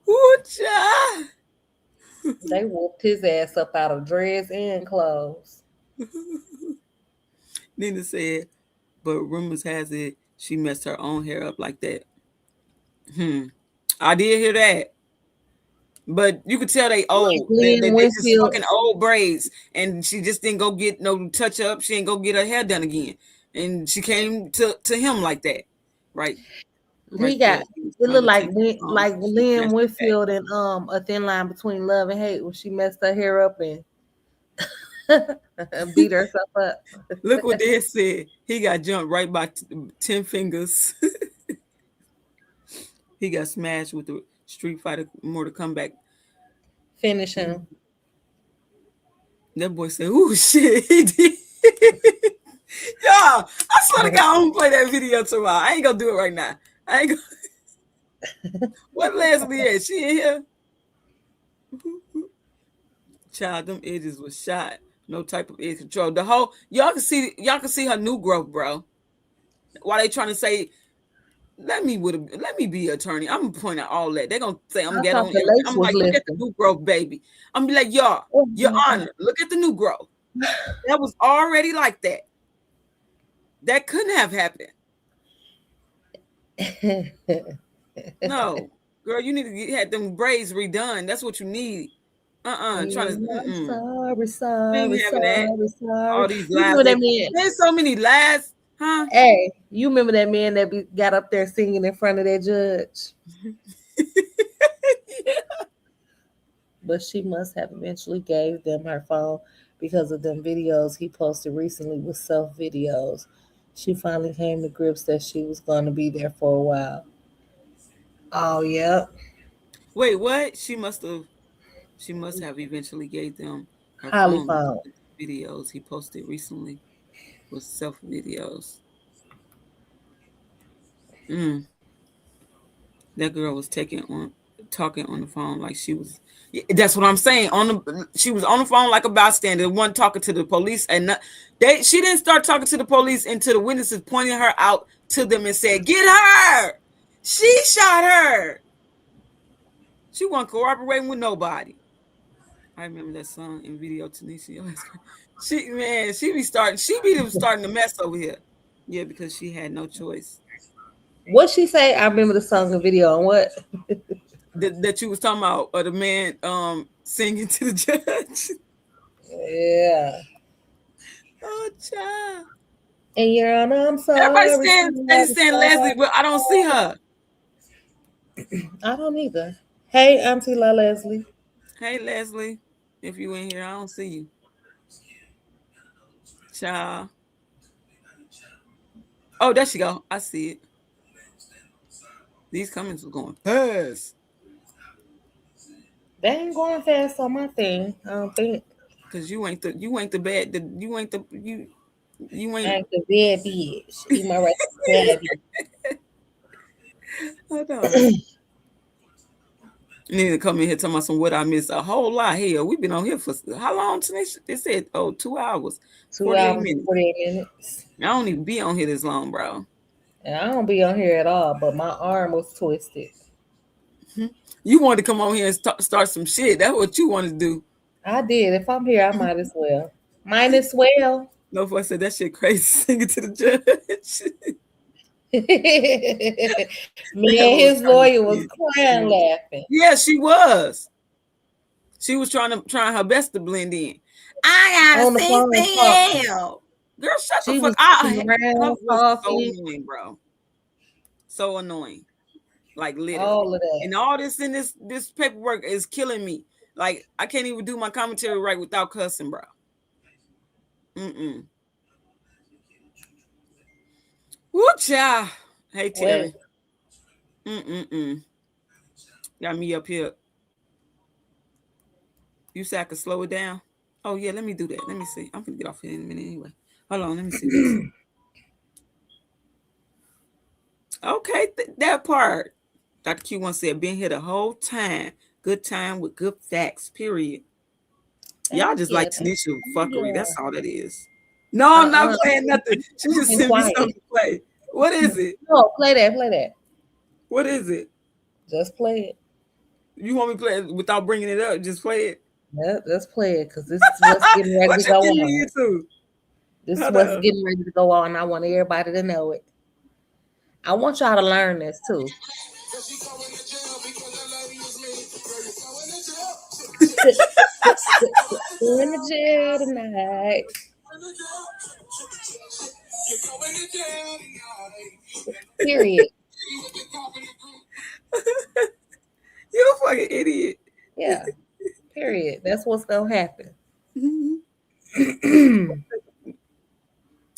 Speaker 2: Ooh, child.
Speaker 3: They whooped his ass up out of dress and clothes.
Speaker 2: Nina said, but rumors has it she messed her own hair up like that. I did hear that. But you could tell they old. They just fucking old braids. And she just didn't go get no touch up. She didn't go get her hair done again. And she came to him like that. Right.
Speaker 3: He got it looked like Lynn Whitfield and A Thin Line Between Love and Hate when she messed her hair up and beat herself up.
Speaker 2: Look what they said. He got jumped right by 10 fingers. He got smashed with the Street Fighter Mortal Kombat.
Speaker 3: Finish him.
Speaker 2: That boy said, "Ooh, shit, he did." Y'all, I swear to God, I'm gonna play that video tomorrow. I ain't gonna do it right now. I ain't gonna. What Leslie is? She in here? Child, them edges was shot. No type of edge control. The whole y'all can see her new growth, bro. Why they trying to say? Let me be an attorney. I'm gonna point out all that. They're gonna say I'm getting on. I'm like, look at the new growth, baby. I'm gonna be like, y'all, Your Honor, look at the new growth. That was already like that. That couldn't have happened. No, girl, you need to have them braids redone. That's what you need. Trying to. Sorry. All these lies. There's so many lies. Huh?
Speaker 3: Hey, you remember that man that got up there singing in front of that judge? Yeah. But she must have eventually gave them her phone because of them videos he posted recently with self videos. She finally came to grips that she was going to be there for a while. Oh, yeah.
Speaker 2: Wait, what? She must have eventually gave them her
Speaker 3: phone.
Speaker 2: Videos he posted recently. With self videos. That girl was talking on the phone like she was. That's what I'm saying. She was on the phone like a bystander. One talking to the police, and she didn't start talking to the police until the witnesses pointed her out to them and said, "Get her! She shot her." She wasn't cooperating with nobody. I remember that song in video, Tanisha. She be starting the mess over here. Yeah, because she had no choice.
Speaker 3: What she say? I remember the song and video on what?
Speaker 2: that you was talking about, or the man singing to the judge.
Speaker 3: Yeah.
Speaker 2: Oh, child.
Speaker 3: And Your Honor, I'm sorry.
Speaker 2: Everybody saying Leslie, but I don't see her.
Speaker 3: I don't either. Hey, Auntie La Leslie.
Speaker 2: Hey, Leslie. If you in here, I don't see you. Child. Oh, there she go. I see it. These comments are going fast.
Speaker 3: They ain't going fast on my thing. I don't think.
Speaker 2: Cause you ain't the bad. You ain't the
Speaker 3: bad bitch. You my right bad bitch.
Speaker 2: Hold on. You need to come in here talking about what I missed. A whole lot here. We've been on here for how long, Tanisha? They said 2 hours.
Speaker 3: 2 hours, 48 minutes.
Speaker 2: I don't even be on here this long, bro.
Speaker 3: And I don't be on here at all, but my arm was twisted.
Speaker 2: You wanted to come on here and start some shit. That's what you want to do.
Speaker 3: I did. If I'm here, I might as well. Might as well.
Speaker 2: No, I said that shit crazy. Sing it to the judge.
Speaker 3: Man, his lawyer was crying, laughing.
Speaker 2: Yeah, she was. She was trying her best to blend in. I gotta see CCL. Girl, shut the fuck up. So annoying, bro. So annoying. Like literally. All of that. And all this in this paperwork is killing me. Like I can't even do my commentary right without cussing, bro. Woo child. Hey Terry. Got me up here. You said I could slow it down? Oh yeah, let me do that. Let me see. I'm gonna get off here in a minute anyway. Hold on, let me see this. Okay, that part. Dr. Q1 said, been here the whole time. Good time with good facts, period. Y'all just like Tanisha fuckery. That's all that is. No, I'm not playing nothing. She just sent me something to play. What is it?
Speaker 3: No, play that.
Speaker 2: What is it?
Speaker 3: Just play it.
Speaker 2: You want me to play it without bringing it up? Just play it.
Speaker 3: Yeah, let's play it because this is what's getting ready to go on. This is what's getting ready to go on. I want everybody to know it. I want y'all to learn this too. We're in the jail tonight. Period.
Speaker 2: You're a fucking idiot.
Speaker 3: Yeah. Period. That's what's gonna happen.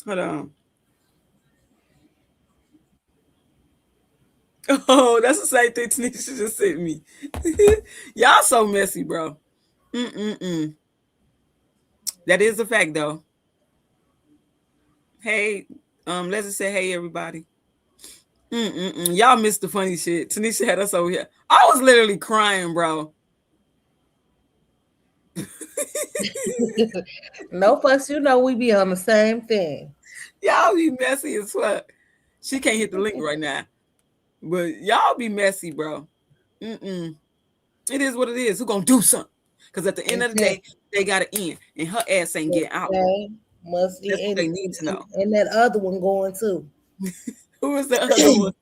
Speaker 2: Hold on. Oh, that's the same thing Tanisha just sent me. Y'all so messy, bro. That is a fact, though. Hey, let's just say, hey, everybody. Y'all missed the funny shit. Tanisha had us over here. I was literally crying, bro.
Speaker 3: No fuss, you know we be on the same thing.
Speaker 2: Y'all be messy as fuck. She can't hit the link right now. But y'all be messy, bro. It is what it is. Who gonna do something? Because at the end of the day, they gotta end. And her ass ain't getting out.
Speaker 3: Must
Speaker 2: That's what they need to know.
Speaker 3: And that other one going too.
Speaker 2: Who is the other one?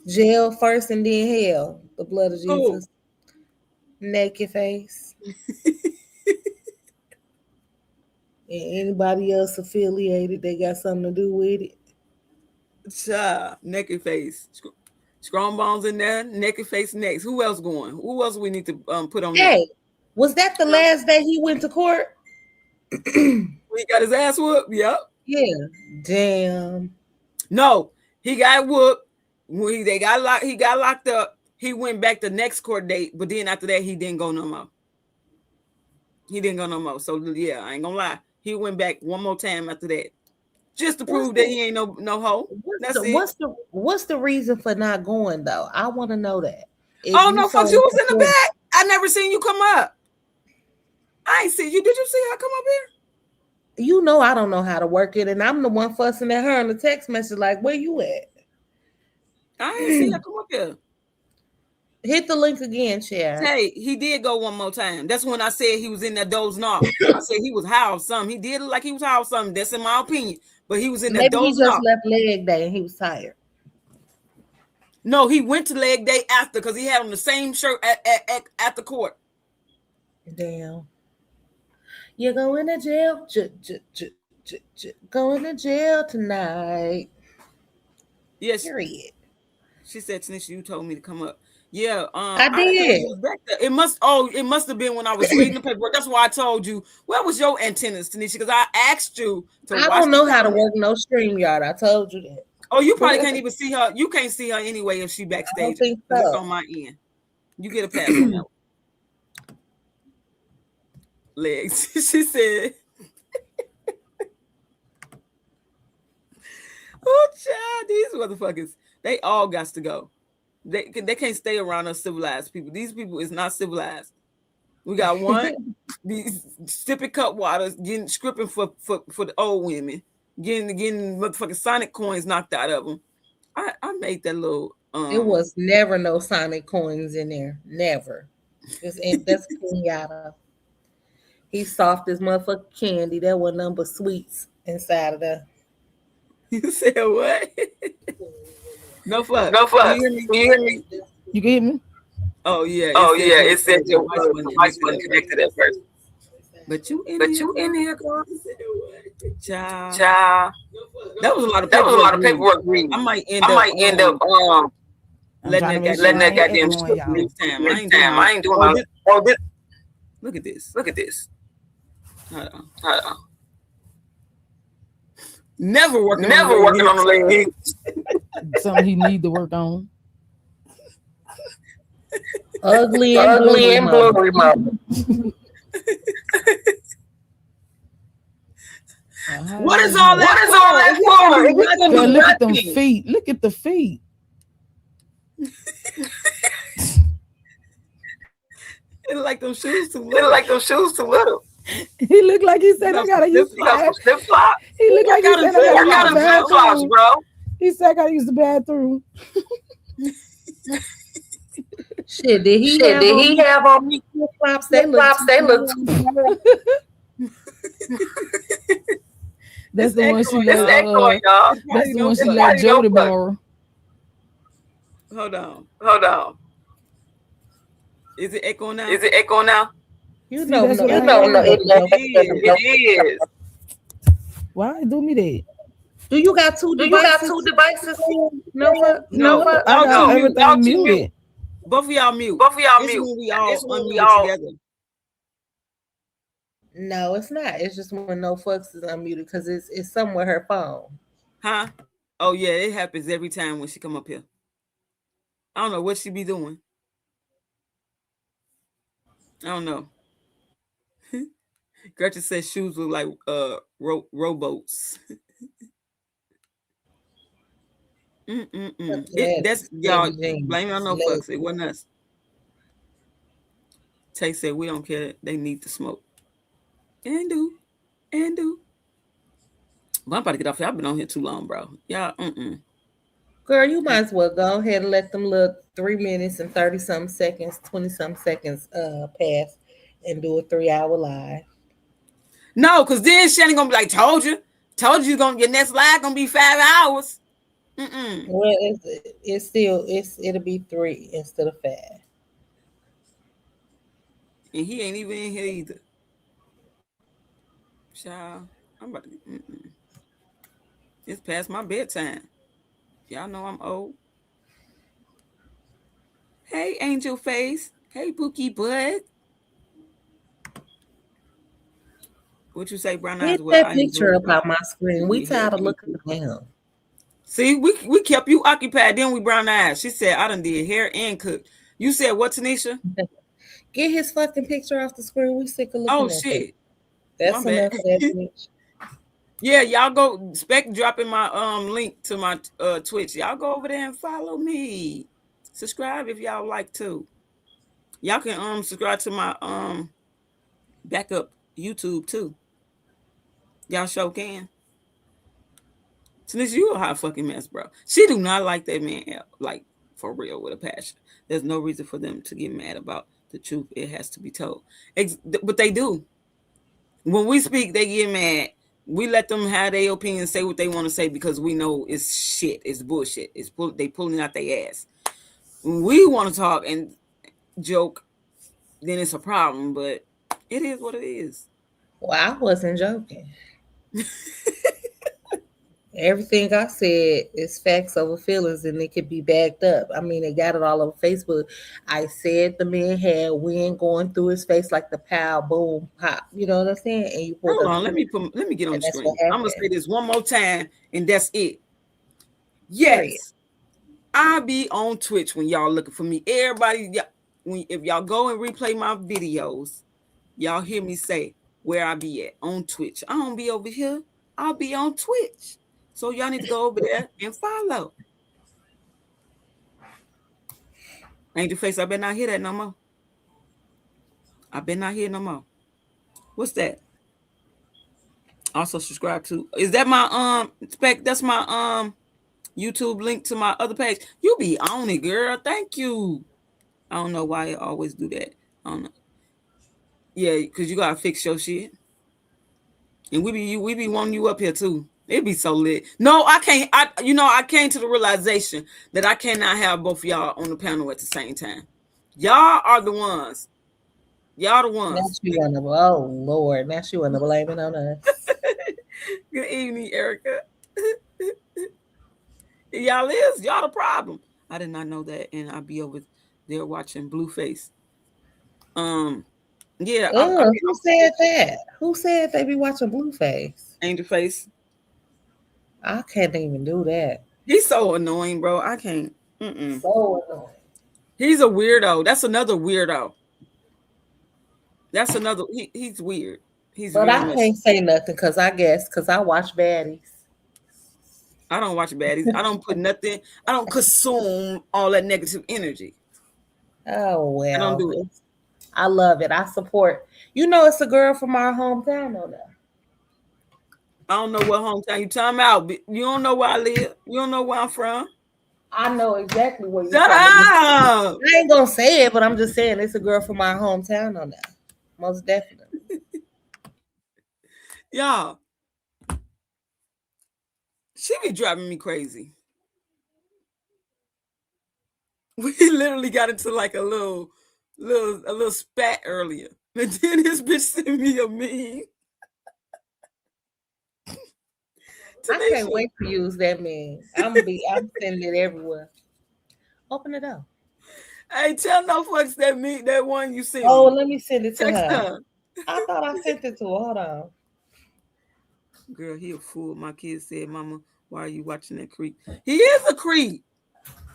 Speaker 3: Jail first and then hell. The blood of Jesus. Naked face. And anybody else affiliated, they got something to do with it.
Speaker 2: Naked face. Strong bones in there. Naked face next. Who else going? Who else we need to put on there?
Speaker 3: Hey, was that the last day he went to court?
Speaker 2: He got his ass whooped. Yep.
Speaker 3: Yeah. Damn.
Speaker 2: No, he got whooped. When he got locked up. He went back the next court date, but then after that, he didn't go no more. So yeah, I ain't gonna lie. He went back one more time after that, just to prove that he ain't no hoe.
Speaker 3: What's the reason for not going though? I want to know that.
Speaker 2: Oh no, folks, you was in the back. I never seen you come up. I ain't see you. Did you see her come up here?
Speaker 3: You know I don't know how to work it, and I'm the one fussing at her in the text message like, "Where you at?"
Speaker 2: I ain't see her come up here.
Speaker 3: Hit the link again, Chad.
Speaker 2: Hey, he did go one more time. That's when I said he was in that dozing off. I said he was high or something. He did look like he was high or something. That's in my opinion. But he was in that dozing off.
Speaker 3: Maybe he just left leg day and he was tired.
Speaker 2: No, he went to leg day after because he had on the same shirt at the court.
Speaker 3: Damn. You're going to jail. Going to jail tonight.
Speaker 2: Yes.
Speaker 3: Period.
Speaker 2: She said, Tanisha, you told me to come up. Yeah,
Speaker 3: I did.
Speaker 2: It must have been when I was reading the paperwork. That's why I told you. Where was your antennas, Tanisha? Because I asked you to watch.
Speaker 3: I don't know how to work no StreamYard. I told you that.
Speaker 2: Oh, you probably can't even see her. You can't see her anyway if she backstage. I don't think so. It's on my end. You get a pass on that one. Legs. She said. Oh, child, these motherfuckers. They all got to go. They can't stay around us civilized people. These people is not civilized. We got one, these sipping cup waters, scripting for the old women, getting motherfucking Sonic coins knocked out of them. I made that little
Speaker 3: It was never no Sonic coins in there. Never. That's pinata. He's soft as motherfucking candy. There were nothing but sweets inside of there.
Speaker 2: You said what? No fuck.
Speaker 5: No fuck.
Speaker 2: You hear me?
Speaker 5: You hear me?
Speaker 6: You get me?
Speaker 2: Oh yeah.
Speaker 5: It said your device wasn't connected at first.
Speaker 2: But you in here, girl. Child. That was a lot of paperwork. I might end up letting that goddamn shit next time. I ain't doing my this. Look at this. Hold on. Never working on the leg.
Speaker 6: Something he need to work on.
Speaker 3: Ugly and blurry mama.
Speaker 2: What is all that for?
Speaker 6: Girl, look at them feet. Look at the feet.
Speaker 2: It look like those shoes too little.
Speaker 6: He looked like he said I gotta use
Speaker 5: flip flop.
Speaker 6: He looked like he said I gotta use the
Speaker 5: flip flops,
Speaker 6: bathroom.
Speaker 5: bro.
Speaker 6: He said I gotta use the bathroom.
Speaker 3: Shit, did he have on me flip flops? They look
Speaker 6: That's the one she let. That's the one she
Speaker 5: That's
Speaker 6: let Jody borrow.
Speaker 2: Hold on. Is it echoing now?
Speaker 3: You know,
Speaker 5: it is.
Speaker 6: Why do me that?
Speaker 3: Do you got two devices? No.
Speaker 6: I got everything muted.
Speaker 2: Both of y'all mute. It's when we all together.
Speaker 3: No, it's not. It's just when no fucks is unmuted because it's somewhere her phone.
Speaker 2: Huh? Oh yeah, it happens every time when she come up here. I don't know what she be doing. I don't know. Gretchen says shoes look like rowboats. That's y'all blame it on no fucks. It wasn't us. Tay said we don't care. They need to smoke. And do. But I'm about to get off here. I've been on here too long, bro. Y'all,
Speaker 3: Girl, you might as well go ahead and let them look 3 minutes and 30-something seconds, 20-something seconds pass and do a 3-hour live.
Speaker 2: No, because then Shannon gonna be like, told you your next live gonna be 5 hours.
Speaker 3: Well, it'll be 3 instead of 5.
Speaker 2: And he ain't even in here either. Child, I'm about to. It's past my bedtime. Y'all know I'm old. Hey, Angel Face. Hey, Bookie Bud. What you say, Brown Eyes?
Speaker 3: Get that picture up on my screen. We tired of looking at him.
Speaker 2: See, we kept you occupied. Then we Brown Eyes. She said, I done did hair and cook. You said what, Tanisha?
Speaker 3: Get his fucking picture off the screen. We sick of looking at
Speaker 2: shit.
Speaker 3: it. That's enough of that bitch.
Speaker 2: Yeah, y'all go dropping my link to my Twitch. Y'all go over there and follow me. Subscribe if y'all like to. Y'all can subscribe to my backup YouTube too. Y'all sure can. Tanisha, you a hot fucking mess, bro. She do not like that man, like for real, with a passion. There's no reason for them to get mad about the truth. It has to be told. But they do. When we speak, they get mad. We let them have their opinion, say what they want to say because we know it's shit, it's bullshit. They pulling out their ass. When we want to talk and joke, then it's a problem. But it is what it is.
Speaker 3: Well, I wasn't joking. Everything I said is facts over feelings, and it could be backed up. I mean, they got it all over Facebook. I said the man had wind going through his face like the pow, boom, pop. You know what I'm saying? And you
Speaker 2: hold on, let me get on the screen. I'm gonna say this one more time, and that's it. Yes, I'll be on Twitch when y'all looking for me. Everybody, if y'all go and replay my videos, y'all hear me say where I be at on Twitch. I don't be over here. I'll be on Twitch. So y'all need to go over there and follow. Angel Face, I better not hear that no more. I better not hear no more. What's that? Also subscribe to. Is that my spec? That's my YouTube link to my other page. You be on it, girl. Thank you. I don't know why I always do that. I don't know. Yeah, because you gotta fix your shit. And we be wanting you up here too. It'd be so lit. No, I can't. I came to the realization that I cannot have both of y'all on the panel at the same time. Y'all are the ones. Y'all the ones.
Speaker 3: Now she wanna, oh Lord, now she wanna blame it on us.
Speaker 2: Good evening, Erica. Y'all the problem. I did not know that, and I'll be over there watching Blueface. Yeah.
Speaker 3: Who said that? Who said they be watching Blueface?
Speaker 2: Angel Face.
Speaker 3: I can't even do that.
Speaker 2: He's so annoying, bro. I can't.
Speaker 3: So annoying.
Speaker 2: He's a weirdo. That's another weirdo. That's another. He's weird.
Speaker 3: But I can't say nothing because I watch baddies.
Speaker 2: I don't watch baddies. I don't put nothing. I don't consume all that negative energy.
Speaker 3: Oh well.
Speaker 2: I don't do it.
Speaker 3: I love it. I support. It's a girl from our hometown on there.
Speaker 2: I don't know what hometown you talking about. You don't know where I live. You don't know where I'm from.
Speaker 3: I know exactly where you're
Speaker 2: from. Shut up!
Speaker 3: I ain't gonna say it, but I'm just saying it's a girl from my hometown on there. Most definitely.
Speaker 2: Y'all, she be driving me crazy. We literally got into like a little spat earlier. And then this bitch sent me a meme.
Speaker 3: I can't wait to use that meme. I'm sending it everywhere. Open it up.
Speaker 2: Hey, tell no fucks that one you sent.
Speaker 3: Oh, let me send it to
Speaker 2: Text
Speaker 3: her. I thought I sent it to her. Hold on.
Speaker 2: Girl, he a fool. My kid said, "Mama, why are you watching that creep?" He is a creep.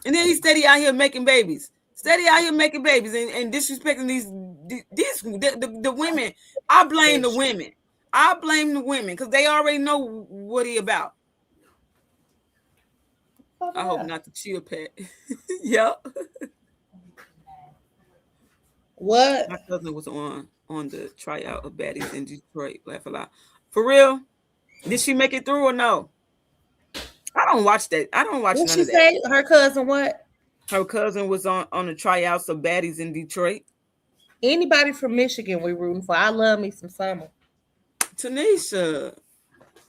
Speaker 2: And then he's steady out here making babies. Steady out here making babies and disrespecting the women. I blame the women. I blame the women because they already know what he about. I hope not the chill pad. Yep.
Speaker 3: What?
Speaker 2: My cousin was on the tryout of baddies in Detroit. Laugh a lot. For real? Did she make it through or no? I don't watch that. I don't watch none of that. What she say?
Speaker 3: Her cousin what?
Speaker 2: Her cousin was on the tryouts of baddies in Detroit.
Speaker 3: Anybody from Michigan we rooting for. I love me some Summer.
Speaker 2: Tanisha.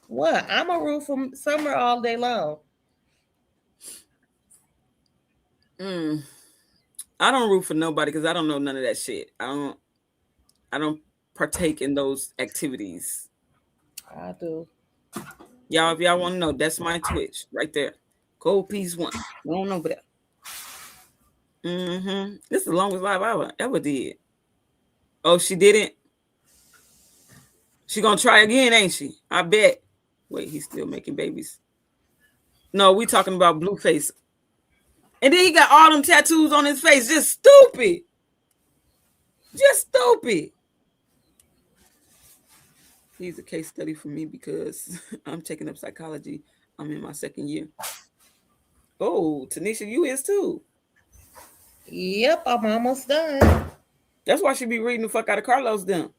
Speaker 3: What? I'm a root for Summer all day long.
Speaker 2: I don't root for nobody because I don't know none of that shit. I don't partake in those activities.
Speaker 3: I do.
Speaker 2: Y'all, if y'all want to know, that's my Twitch right there. Gold Piece 1. We don't know about that. This is the longest live I ever did. Oh, she didn't? She gonna try again, ain't she? I bet. Wait, he's still making babies. No, we talking about Blueface. And then he got all them tattoos on his face. Just stupid. Just stupid. He's a case study for me because I'm taking up psychology. I'm in my second year. Oh, Tanisha, you is too.
Speaker 3: Yep, I'm almost done.
Speaker 2: That's why she be reading the fuck out of Carlos then.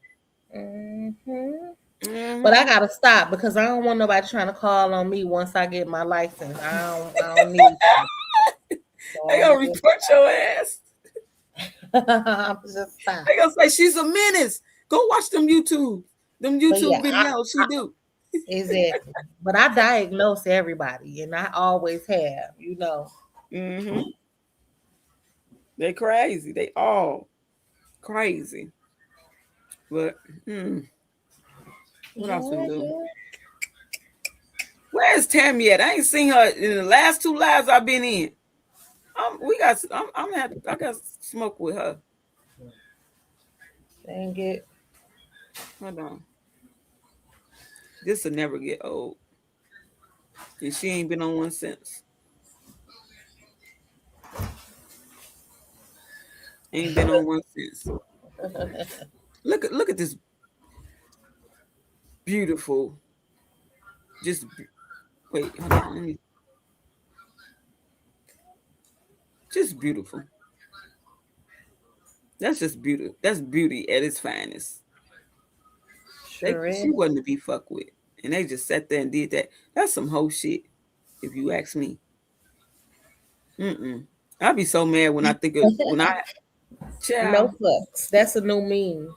Speaker 3: But I gotta stop because I don't want nobody trying to call on me once I get my license. I don't need to. So
Speaker 2: they gonna report your ass.
Speaker 3: I'm just stop.
Speaker 2: They gonna say she's a menace. Go watch them YouTube videos she do.
Speaker 3: Exactly. But I diagnose everybody, and I always have,
Speaker 2: They crazy. They all crazy. But what else we do? Where's Tammy at? I ain't seen her in the last 2 lives I've been in. I got smoke with her.
Speaker 3: Dang it.
Speaker 2: Hold on. This will never get old. And she ain't been on one since. Ain't been on one since. Look at this beautiful. Wait, hold on. Just beautiful. That's just beauty. That's beauty at its finest. She wasn't to be fucked with. And they just sat there and did that. That's some whole shit, if you ask me. I'd be so mad when I think of when I
Speaker 3: No fucks. That's a new meme.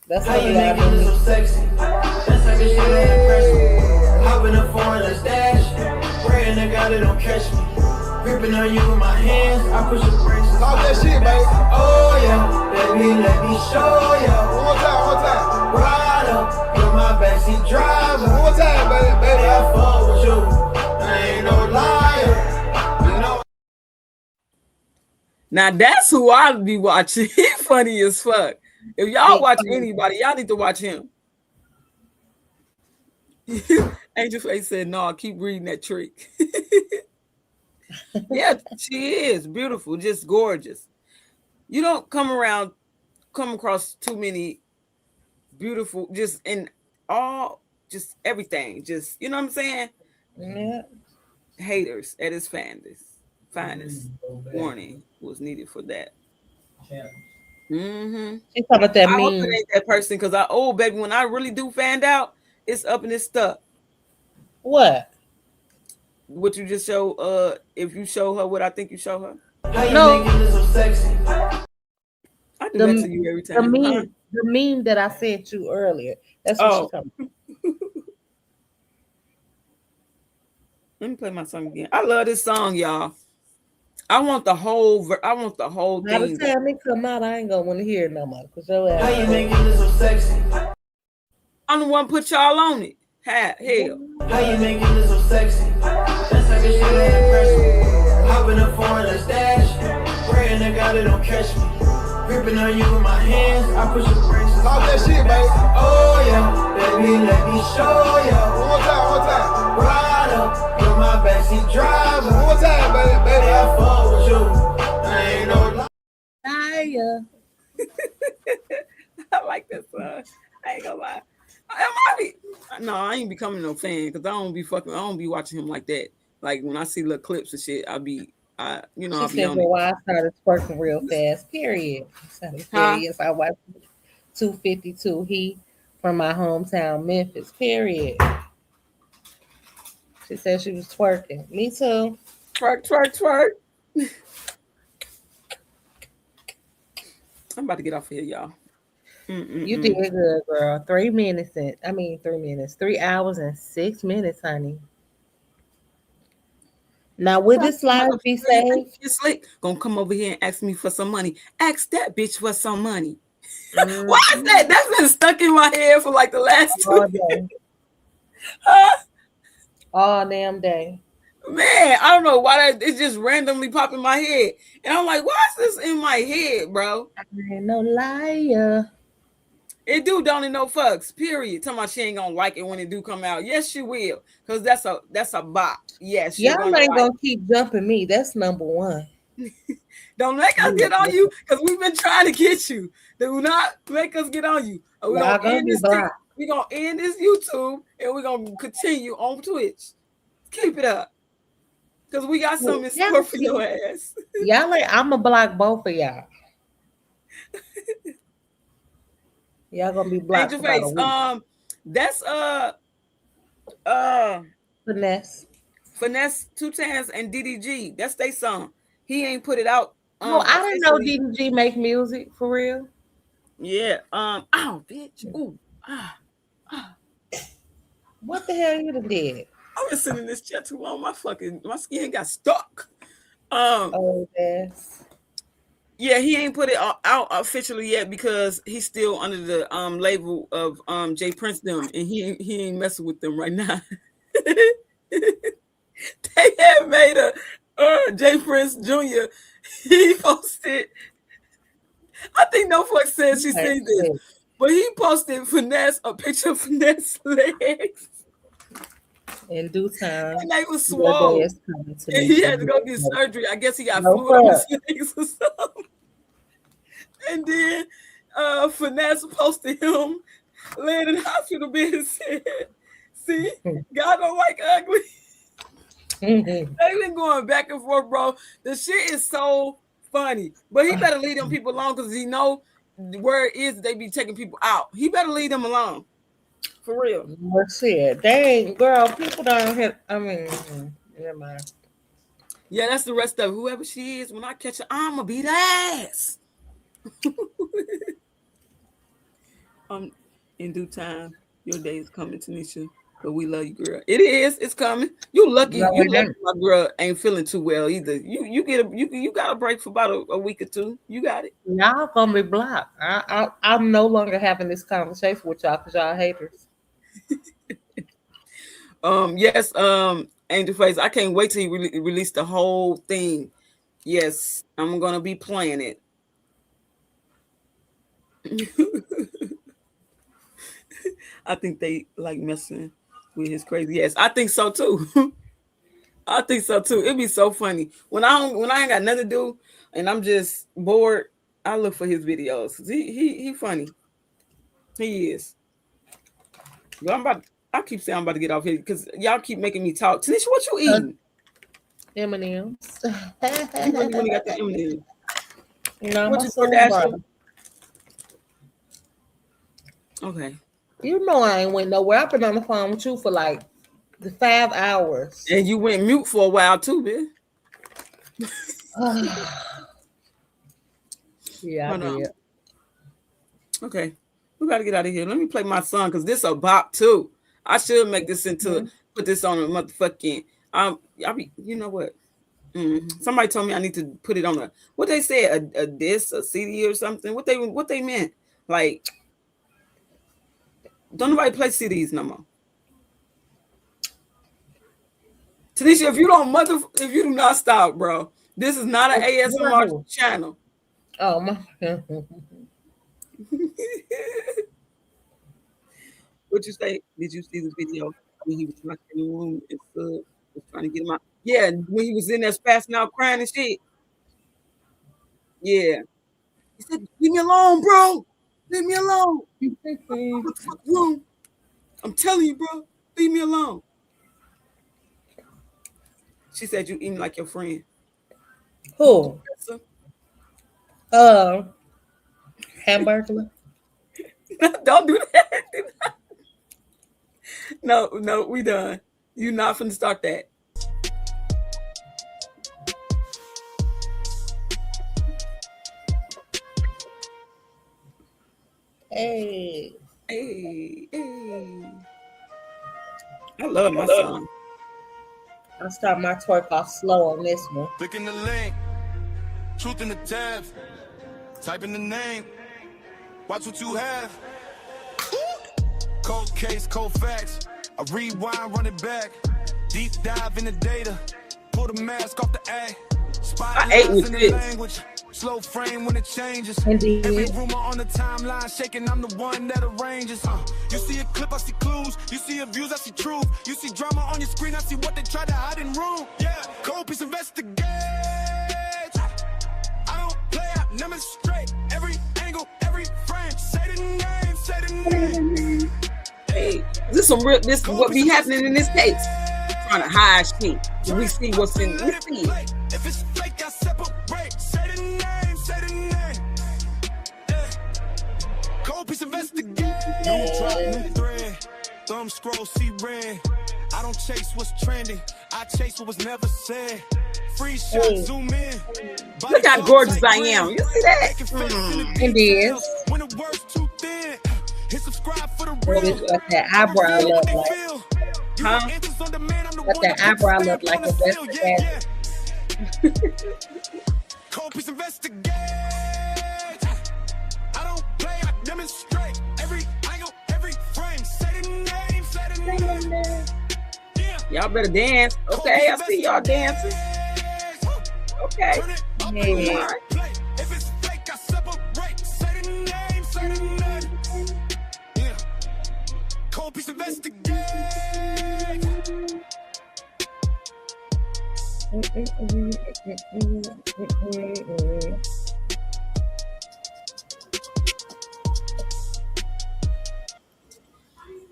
Speaker 3: That's
Speaker 1: How
Speaker 3: what
Speaker 1: you
Speaker 3: we
Speaker 1: make it so sexy? That's how this shit ain't impressive. Hop in the foreign, let's dash. Praying to God it don't catch me. Gripping on you with my hands, I push the brakes. Talk that shit, baby. Oh yeah, baby, let me show ya. One time. Ride up, you're my backseat driver. One time, baby, I fuck with you. I ain't no liar. You know.
Speaker 2: Now that's who I'd be watching. He funny as fuck. If y'all watch anybody, y'all need to watch him. Angel Face said, "No, keep reading that trick." Yeah, she is beautiful, just gorgeous. You don't come across too many beautiful, just in all, just everything, just you know what I'm saying?
Speaker 3: Yeah.
Speaker 2: Haters at his finest. Warning was needed for that. Mm-hmm.
Speaker 3: She talking about that
Speaker 2: I hope
Speaker 3: meme.
Speaker 2: it ain't that person because baby, when I really do find out, it's up in this stuff.
Speaker 3: What?
Speaker 2: What you just show? If you show her what I think you show her.
Speaker 3: No.
Speaker 2: I do that to you every time.
Speaker 3: The meme that I sent you earlier. That's what she's talking about.
Speaker 2: Let me play my song again. I love this song, y'all. I want the whole thing.
Speaker 3: By the time it come out, I ain't gonna want to hear it no more.
Speaker 1: How you make it so sexy?
Speaker 2: I'm the one put y'all on it. Hell.
Speaker 1: How you make it so sexy? That's how this shit ain't impressive. Hop in the foreign, let's dash. Praying to God it don't catch me. Gripping on you with my hands, I push the brakes. Talk that shit, baby. Oh yeah, baby, let me show ya. One time. Ride up, you're my backseat driver. One time, baby, I fuck with you. I ain't no liar.
Speaker 2: I like that song. I ain't gonna lie. I ain't becoming no fan because I don't be watching him like that. Like when I see little clips and shit, I'll be on it.
Speaker 3: Why I started twerking real fast. Period. Yes, I watched 252 Heat from my hometown, Memphis. Period. She said she was twerking. Me too.
Speaker 2: Twerk. I'm about to get off here, y'all.
Speaker 3: You did good, girl. 3 minutes. 3 hours and 6 minutes, honey. Now, would this live be saved?
Speaker 2: You're slick. Gonna come over here and ask me for some money. Ask that bitch for some money. Why is that? That's been stuck in my head for like the last 2 days.
Speaker 3: All damn day.
Speaker 2: Man, I don't know why it's just randomly popping in my head. And I'm like, why is this in my head, bro?
Speaker 3: I ain't no liar.
Speaker 2: It don't it no fucks, period. Talking about she ain't gonna like it when it do come out. Yes, she will. Because that's a bot. Yes,
Speaker 3: y'all ain't gonna keep jumping me. That's number one.
Speaker 2: Don't make us get on you because we've been trying to get you. Do not make us get on you. We're gonna end this YouTube and we're gonna continue on Twitch. Keep it up. Because we got something in store for your ass.
Speaker 3: I'm gonna block both of y'all. Y'all gonna be blocked.
Speaker 2: Angel Face. That's Finesse 2 Times and DDG. That's their song. He ain't put it out.
Speaker 3: I didn't know DDG make music for real.
Speaker 2: Yeah. Oh, bitch. Ooh.
Speaker 3: What the hell you done did?
Speaker 2: I've been sitting in this chair too long. My skin got stuck.
Speaker 3: Yes.
Speaker 2: Yeah, he ain't put it out officially yet because he's still under the label of J Prince them, and he ain't messing with them right now. They had made a J Prince Jr. He posted. I think No Flex said she seen this, but he posted a picture of Finesse legs.
Speaker 3: In due time,
Speaker 2: and they was swole. And he had to go get surgery. I guess he got fluid on his legs or something. And then Finesse posted him laying in the hospital bed and said, "See, God don't like ugly." They've been going back and forth, bro. The shit is so funny. But he better leave them people alone because he know where it is they be taking people out. He better leave them alone. For real.
Speaker 3: Let's see it. Dang, girl, people don't hit. I mean, never mind.
Speaker 2: Yeah, that's the rest of it. Whoever she is, when I catch her, I'ma beat her ass. In due time, your day is coming, Tanisha. But we love you, girl. It is. It's coming. You lucky.
Speaker 3: No,
Speaker 2: You
Speaker 3: it
Speaker 2: lucky.
Speaker 3: ain't.
Speaker 2: My girl ain't feeling too well either. You got a break for about a week or two. You got it.
Speaker 3: Y'all gonna be blocked. I'm no longer having this conversation with y'all because y'all haters.
Speaker 2: Yes. Angel Face. I can't wait till he release the whole thing. Yes, I'm gonna be playing it. I think they like messing with his crazy ass. I think so too. I think so too. It'd be so funny when I ain't got nothing to do and I'm just bored. I look for his videos. He funny. He is. But I keep saying I'm about to get off here because y'all keep making me talk. Tanisha, what you eating?
Speaker 3: M&M's.
Speaker 2: You really got the M&M's.
Speaker 3: No,
Speaker 2: What
Speaker 3: my
Speaker 2: you
Speaker 3: son
Speaker 2: DoorDash?
Speaker 3: brought them.
Speaker 2: Okay.
Speaker 3: You know I ain't went nowhere. I've been on the phone with you for like the 5 hours.
Speaker 2: And you went mute for a while too, man.
Speaker 3: Yeah, I did.
Speaker 2: Okay. We gotta get out of here. Let me play my song because this a bop too. I should make this into put this on a motherfucking you know what? Somebody told me I need to put it on a what they said, a disc, a CD or something. What they meant. Like don't nobody play CDs no more. Tanisha, if you do not stop, bro, this is not an ASMR channel.
Speaker 3: Oh my.
Speaker 2: What you say? Did you see this video when he was locked in the room and Sub was trying to get him out? Yeah, when he was in there passing out crying and shit. Yeah. He said, leave me alone, bro. Leave me alone. What the fuck wrong? I'm telling you, bro. Leave me alone. She said you eating like your friend.
Speaker 3: Who? Hamburger.
Speaker 2: Don't do that. No, we done. You not finna start that.
Speaker 3: Hey.
Speaker 2: I love my song.
Speaker 3: I'll start my twerk off slow on this one.
Speaker 1: Clicking the link, truth in the tab, type in the name, watch what you have. Cold case, cold facts, I rewind, run it back, deep dive in the data, pull the mask off the A, spotlights in the language, slow frame when it changes.
Speaker 3: Indeed.
Speaker 1: Every rumor on the timeline shaking, I'm the one that arranges. You see a clip, I see clues. You see abuse, I see truth. You see drama on your screen, I see what they try to hide in room. Yeah, cold piece investigate. I don't play, I demonstrate. Every angle, every frame. Say the name, say the name.
Speaker 2: Hey, this is what be happening in this case. Trying to hide shit. We see what's in this thing.
Speaker 1: If it's fake, I separate. Say the name, say the name. Yeah. Cold piece investigate. New drop, new thread. Thumb scroll, see red. I don't chase what's trending. I chase what was never said. Free shot, zoom in.
Speaker 2: Look how gorgeous I am. You see that?
Speaker 3: Indeed.
Speaker 1: When the word's too thin, hit subscribe for the
Speaker 3: What
Speaker 1: real.
Speaker 3: is what that eyebrow look like?
Speaker 2: Huh?
Speaker 3: What that eyebrow look like? Investigate.
Speaker 1: Cold piece investigate. I don't play, I demonstrate. Every angle, every frame. Say the name, say the name. Yeah.
Speaker 2: Y'all better dance. Okay, I see y'all dancing. Okay.
Speaker 3: Yeah.
Speaker 1: If it's fake, I separate. Say the name, say the name. Yeah. Cold piece investigate.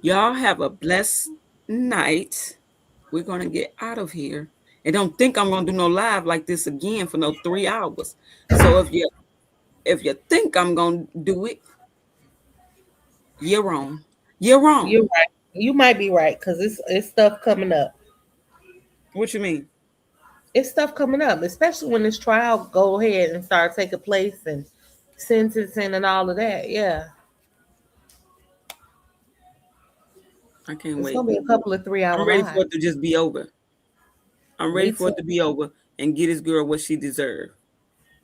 Speaker 2: Y'all have a blessed night. We're gonna get out of here. And don't think I'm gonna do no live like this again for no 3 hours. So if you think I'm gonna do it, you're wrong. You're wrong.
Speaker 3: You're right. You might be right because it's stuff coming up.
Speaker 2: What you mean?
Speaker 3: it's stuff coming up, especially when this trial go ahead and start taking place and sentencing and all of that. Yeah.
Speaker 2: I can't
Speaker 3: It's
Speaker 2: wait.
Speaker 3: gonna be a couple of 3-hour
Speaker 2: I'm ready
Speaker 3: lives.
Speaker 2: for it to just be over. I'm ready
Speaker 3: Me
Speaker 2: for it
Speaker 3: too.
Speaker 2: to be over and get this girl what she deserves.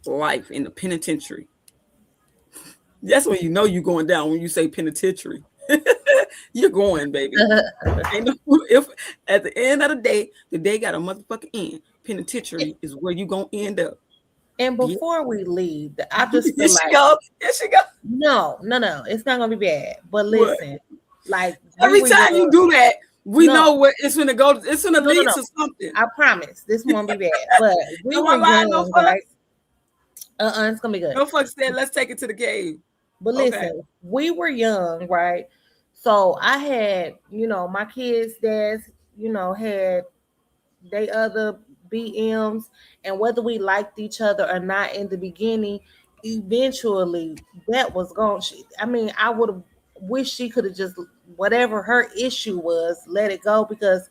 Speaker 2: Life in the penitentiary. That's when you know you're going down when you say penitentiary. You're going, baby. Ain't no, if at the end of the day got a motherfucking end. Penitentiary is where you gonna end up.
Speaker 3: And before we leave, I just
Speaker 2: Here
Speaker 3: feel
Speaker 2: she
Speaker 3: like
Speaker 2: go. Here she go.
Speaker 3: no, it's not gonna be bad. But
Speaker 2: What?
Speaker 3: listen, like
Speaker 2: Every time you do that, we know where it's gonna go. It's gonna lead to something.
Speaker 3: I promise this won't be bad. But we
Speaker 2: No
Speaker 3: were
Speaker 2: lie, no
Speaker 3: young,
Speaker 2: fucks.
Speaker 3: right? It's gonna be good.
Speaker 2: No fucks said, let's take it to the cave.
Speaker 3: But listen, we were young, right? So I had, my kids' dads, had they other BMs, and whether we liked each other or not in the beginning, eventually that was gone. I mean, I would have wished she could have just whatever her issue was, let it go, because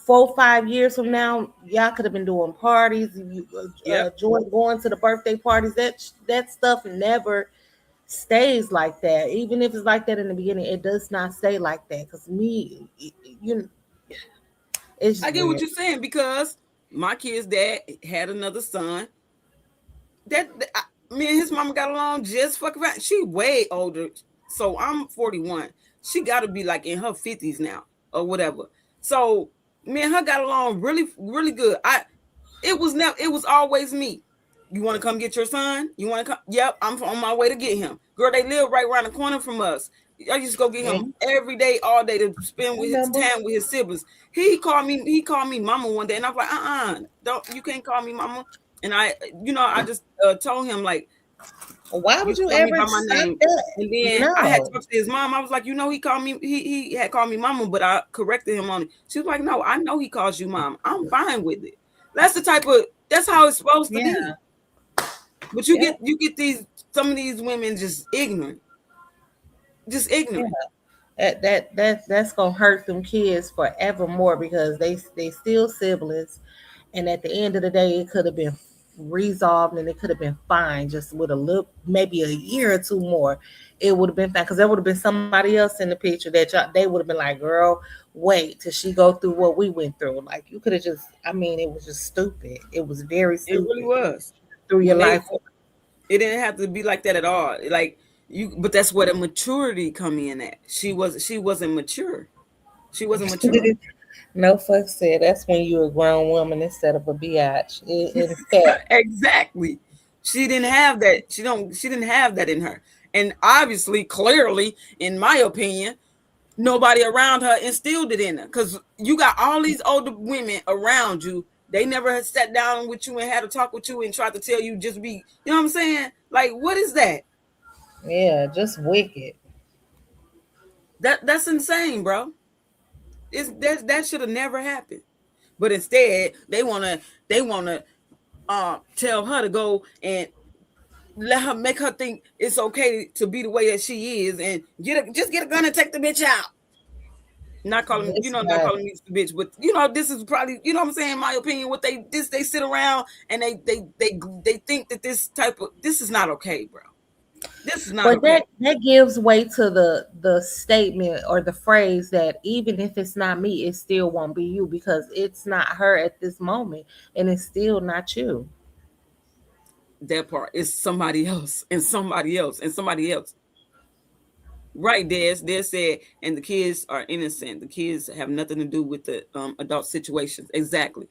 Speaker 3: 4-5 years from now, y'all could have been doing parties, going to the birthday parties. That stuff never stays like that. Even if it's like that in the beginning, it does not stay like that. Because it's
Speaker 2: I get
Speaker 3: weird.
Speaker 2: what you're saying, because my kid's dad had another son. Me and his mama got along just fucking right. She way older, so I'm 41. She got to be like in her 50s now or whatever. So me and her got along really, really good. It was always me. You want to come get your son? You want to come? Yep, I'm on my way to get him. Girl, they live right around the corner from us. I used to go get him every day, all day, to spend with his time with his siblings. He called me mama one day, and I was like, you can't call me mama. And I just told him, like,
Speaker 3: why would you ever
Speaker 2: by my name?
Speaker 3: that?
Speaker 2: And then I had talked to his mom. I was like, he called me. He had called me mama, but I corrected him on it. She was like, no, I know he calls you mom. I'm fine with it. That's how it's supposed to be. But you get some of these women just ignorant. Just ignorant.
Speaker 3: Yeah. That's gonna hurt them kids forevermore, because they still siblings, and at the end of the day, it could have been resolved and it could have been fine, just with a little, maybe a year or two more, it would have been fine, because there would have been somebody else in the picture that they would have been like, girl, wait till she go through what we went through. Like, you could have just, it was just stupid. It was very stupid.
Speaker 2: It really was.
Speaker 3: Through your life.
Speaker 2: It didn't have to be like that at all. Like, but that's where the maturity come in at. She wasn't mature. She wasn't mature.
Speaker 3: No fuck said. That's when you're a grown woman instead of a biatch. In fact,
Speaker 2: exactly. She didn't have that. She didn't have that in her. And obviously, clearly, in my opinion, nobody around her instilled it in her. Because you got all these older women around you. They never had sat down with you and had a talk with you and tried to tell you just be, you know what I'm saying? Like, what is that?
Speaker 3: Yeah, just wicked.
Speaker 2: That's insane, bro. That should have never happened. But instead, they wanna tell her to go and make her think it's okay to be the way that she is, and just get a gun and take the bitch out. Not calling me the bitch, but this is probably, what I'm saying, in my opinion, what they sit around and they think that this is not okay, bro. This is not okay.
Speaker 3: That gives way to the statement or the phrase that even if it's not me, it still won't be you, because it's not her at this moment, and it's still not you.
Speaker 2: That part is somebody else and somebody else and somebody else. Right, Des said, and the kids are innocent. The kids have nothing to do with the adult situations. Exactly.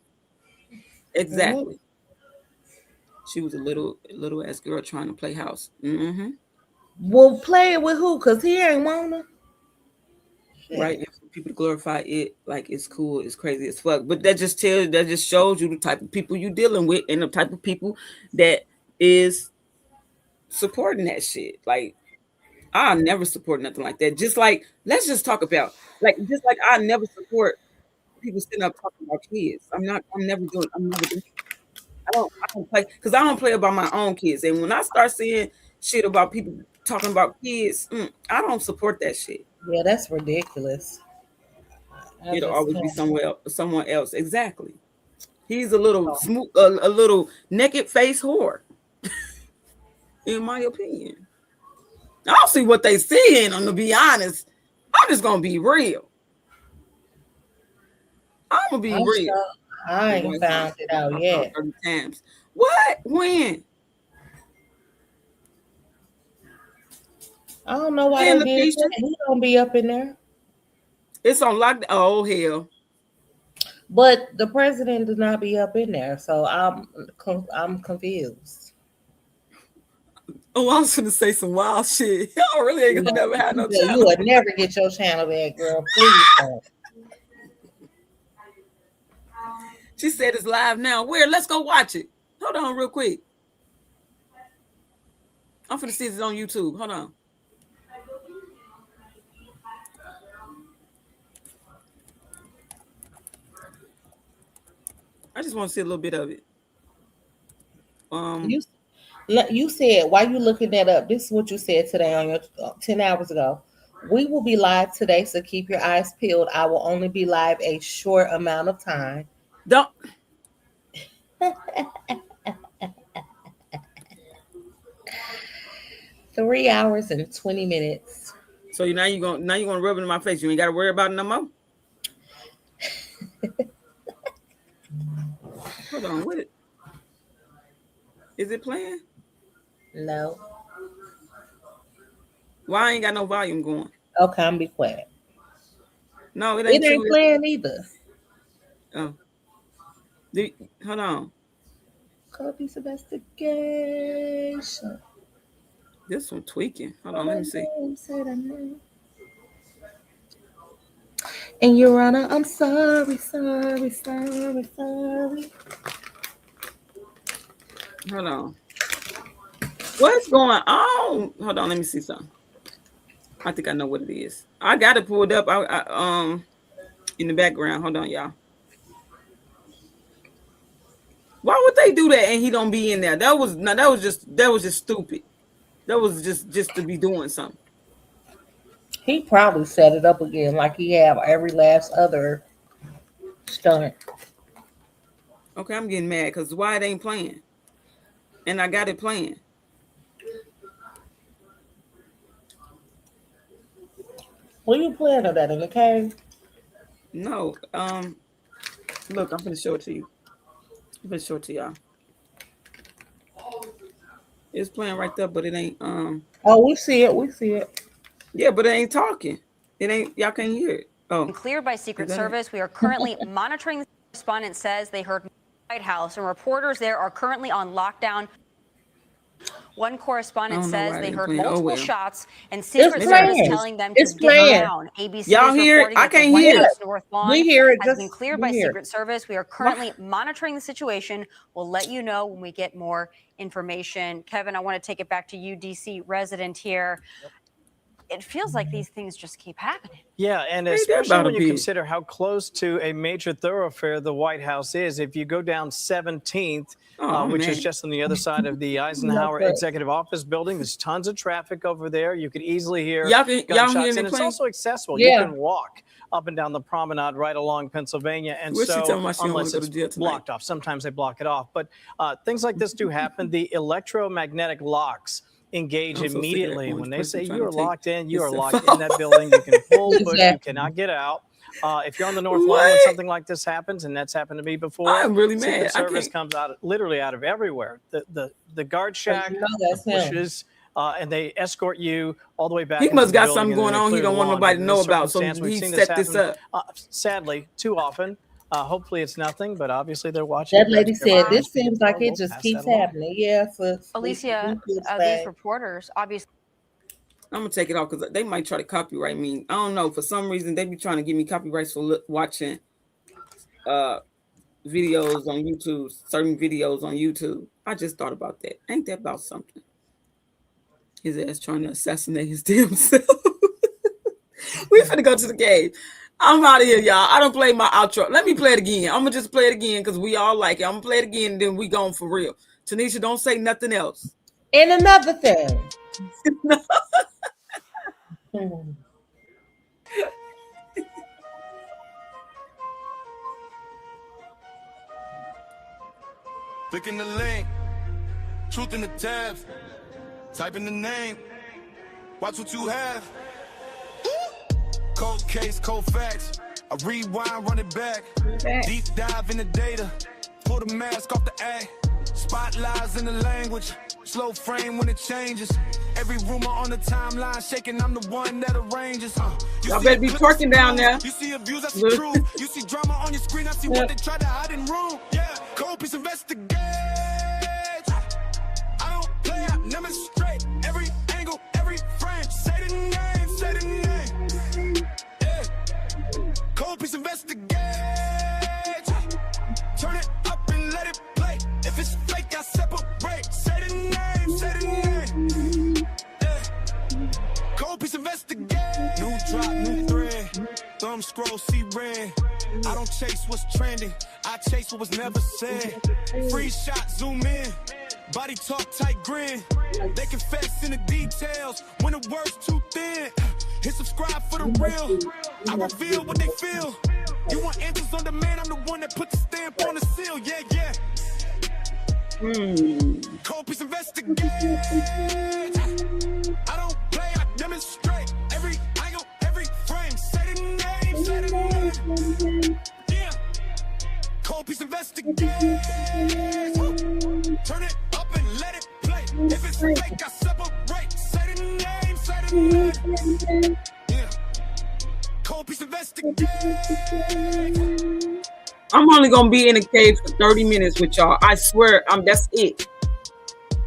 Speaker 2: Mm-hmm. She was a little ass girl trying to play house. Mm-hmm.
Speaker 3: Well, play it with who? Because he ain't wanna.
Speaker 2: Right. And for people to glorify it like it's cool, it's crazy as fuck. But that just shows you the type of people you're dealing with and the type of people that is supporting that shit. Like, I'll never support nothing like that. Just like, let's just talk about, like, just like I never support people sitting up talking about kids. I'm never doing it. I don't play, because I don't play about my own kids. And when I start seeing shit about people talking about kids, I don't support that shit.
Speaker 3: Yeah, that's ridiculous.
Speaker 2: It'll always be someone else. Exactly. He's a little smooth, a little naked face whore, in my opinion. I don't see what they seeing. I'm gonna be honest. I'm just gonna be real. I'm gonna be real.
Speaker 3: Sure I ain't found it out yet.
Speaker 2: 30 times. What? When?
Speaker 3: I don't know why they did that. He don't be up in there.
Speaker 2: It's on lockdown. Oh hell!
Speaker 3: But the president does not be up in there, so I'm confused.
Speaker 2: Oh, I was gonna say some wild shit. Y'all really ain't gonna never have no channel.
Speaker 3: You would never get your channel back, girl. Please don't.
Speaker 2: She said it's live now. Where? Let's go watch it. Hold on real quick. I'm finna see if it's on YouTube. Hold on. I just want to see a little bit of it.
Speaker 3: You said, why you looking that up? This is what you said today on your 10 hours ago. We will be live today, so keep your eyes peeled. I will only be live a short amount of time.
Speaker 2: Don't.
Speaker 3: 3 hours and 20 minutes.
Speaker 2: So now you gonna rub it in my face. You ain't gotta worry about it no more. Hold on, what is it playing?
Speaker 3: No.
Speaker 2: Why I ain't got no volume going?
Speaker 3: Okay, I'm be quiet.
Speaker 2: No, it
Speaker 3: ain't playing either.
Speaker 2: Oh. Hold on.
Speaker 3: Copies investigation.
Speaker 2: This one tweaking. Hold on, let me see.
Speaker 3: And Your Honor, I'm sorry.
Speaker 2: Hold on. What's going on? Hold on, let me see something. I think I know what it is. I got it pulled up. I in the background. Hold on, y'all. Why would they do that and he don't be in there? That was just stupid. That was just to be doing something.
Speaker 3: He probably set it up again like he have every last other stunt.
Speaker 2: Okay, I'm getting mad because why it ain't playing? And I got it playing.
Speaker 3: Were you playing of that in the cave?
Speaker 2: No. Look, I'm gonna show it to you. I'm gonna show it to y'all. It's playing right there, but it ain't
Speaker 3: Oh, we see it.
Speaker 2: Yeah, but it ain't talking. It ain't, y'all can't hear it. Oh.
Speaker 7: Cleared by Secret Service. We are currently monitoring. The respondent says they heard White House, and reporters there are currently on lockdown. One correspondent says they heard multiple shots, and Secret Service telling them to get down. ABC
Speaker 2: y'all hear it? I can't hear it.
Speaker 7: North Lawn
Speaker 3: we hear it.
Speaker 7: Has been cleared by Secret Service. We are currently monitoring the situation. We'll let you know when we get more information. Kevin, I want to take it back to you, DC resident here. It feels like these things just keep happening.
Speaker 8: Yeah, and especially when you consider how close to a major thoroughfare the White House is. If you go down 17th, which is just on the other side of the Eisenhower Executive Office building, there's tons of traffic over there. You could easily hear gunshots, and it's also accessible. Yeah. You can walk up and down the promenade right along Pennsylvania, and unless it's blocked off. Sometimes they block it off, but things like this do happen. The electromagnetic locks engage immediately. When they say you are locked in, you are locked in that building. You can pull, push, you cannot get out. If you're on the North Lawn when something like this happens, and that's happened to me before,
Speaker 2: I'm really mad.
Speaker 8: Secret Service comes out literally out of everywhere. The guard shack pushes, and they escort you all the way back.
Speaker 2: He must got something going on he don't want nobody to know about, so he set this up.
Speaker 8: Sadly, too often. Hopefully it's nothing, but obviously they're watching.
Speaker 3: That lady said this seems like it just keeps happening. Yeah,
Speaker 7: Alicia, these reporters obviously.
Speaker 2: I'm gonna take it off because they might try to copyright me. I don't know. For some reason, they be trying to give me copyrights for watching videos on YouTube, certain videos on YouTube. I just thought about that. Ain't that about something? His ass trying to assassinate his damn self. We finna go to the game. I'm out of here, y'all. I don't play my outro. Let me play it again. I'm gonna just play it again because we all like it. I'm gonna play it again, and then we going for real. Tanisha, don't say nothing else.
Speaker 3: And another thing.
Speaker 1: Click in the link. Truth in the tabs. Type in the name. Watch what you have. Cold case, cold facts. I rewind, run it back. Deep dive in the data. Pull the mask off the act. Spotlights in the language. Slow frame when it changes. Every rumor on the timeline shaking. I'm the one that arranges.
Speaker 2: Y'all better be twerking down there.
Speaker 1: You see abuse, I see truth. You see drama on your screen. I see what they try to hide in room. Yeah, cold piece investigate. I don't play, I demonstrate. Every angle, every frame. Say the name, say the name. Yeah, cold piece investigate. Turn it up and let it play. If it's fake, I separate. Say the name, say the name. Yeah, cold piece investigate. New drop, new thread. Thumb scroll, see red. I don't chase what's trending. I chase what was never said. Free shot, zoom in. Body talk, tight grin. They confess in the details when the word's too thin. Hit subscribe for the real. I reveal what they feel. You want answers on demand? I'm the one that put the stamp on the seal. Yeah, yeah. Cold piece investigate. I don't play, I demonstrate. Every angle, every frame. Say the name, say the name. Yeah. Cold piece investigate. Turn it up and let it play. If it's fake, I separate. Say the name, say the name. Yeah. Cold piece investigate.
Speaker 2: I'm only gonna be in the cave for 30 minutes with y'all. I swear, that's it.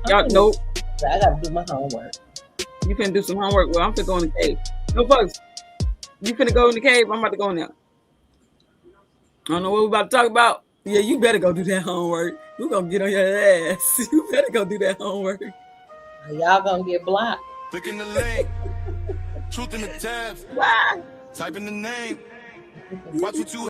Speaker 2: Y'all, nope.
Speaker 3: I gotta do my homework.
Speaker 2: You finna do some homework. Well, I'm finna go in the cave. No bugs. You finna go in the cave. I'm about to go in there. I don't know what we're about to talk about. Yeah, you better go do that homework. We're gonna get on your ass. You better go do that homework.
Speaker 3: Y'all gonna get blocked.
Speaker 1: Click in the link. Truth in the tabs.
Speaker 2: Why?
Speaker 1: Type in the name. Watch what you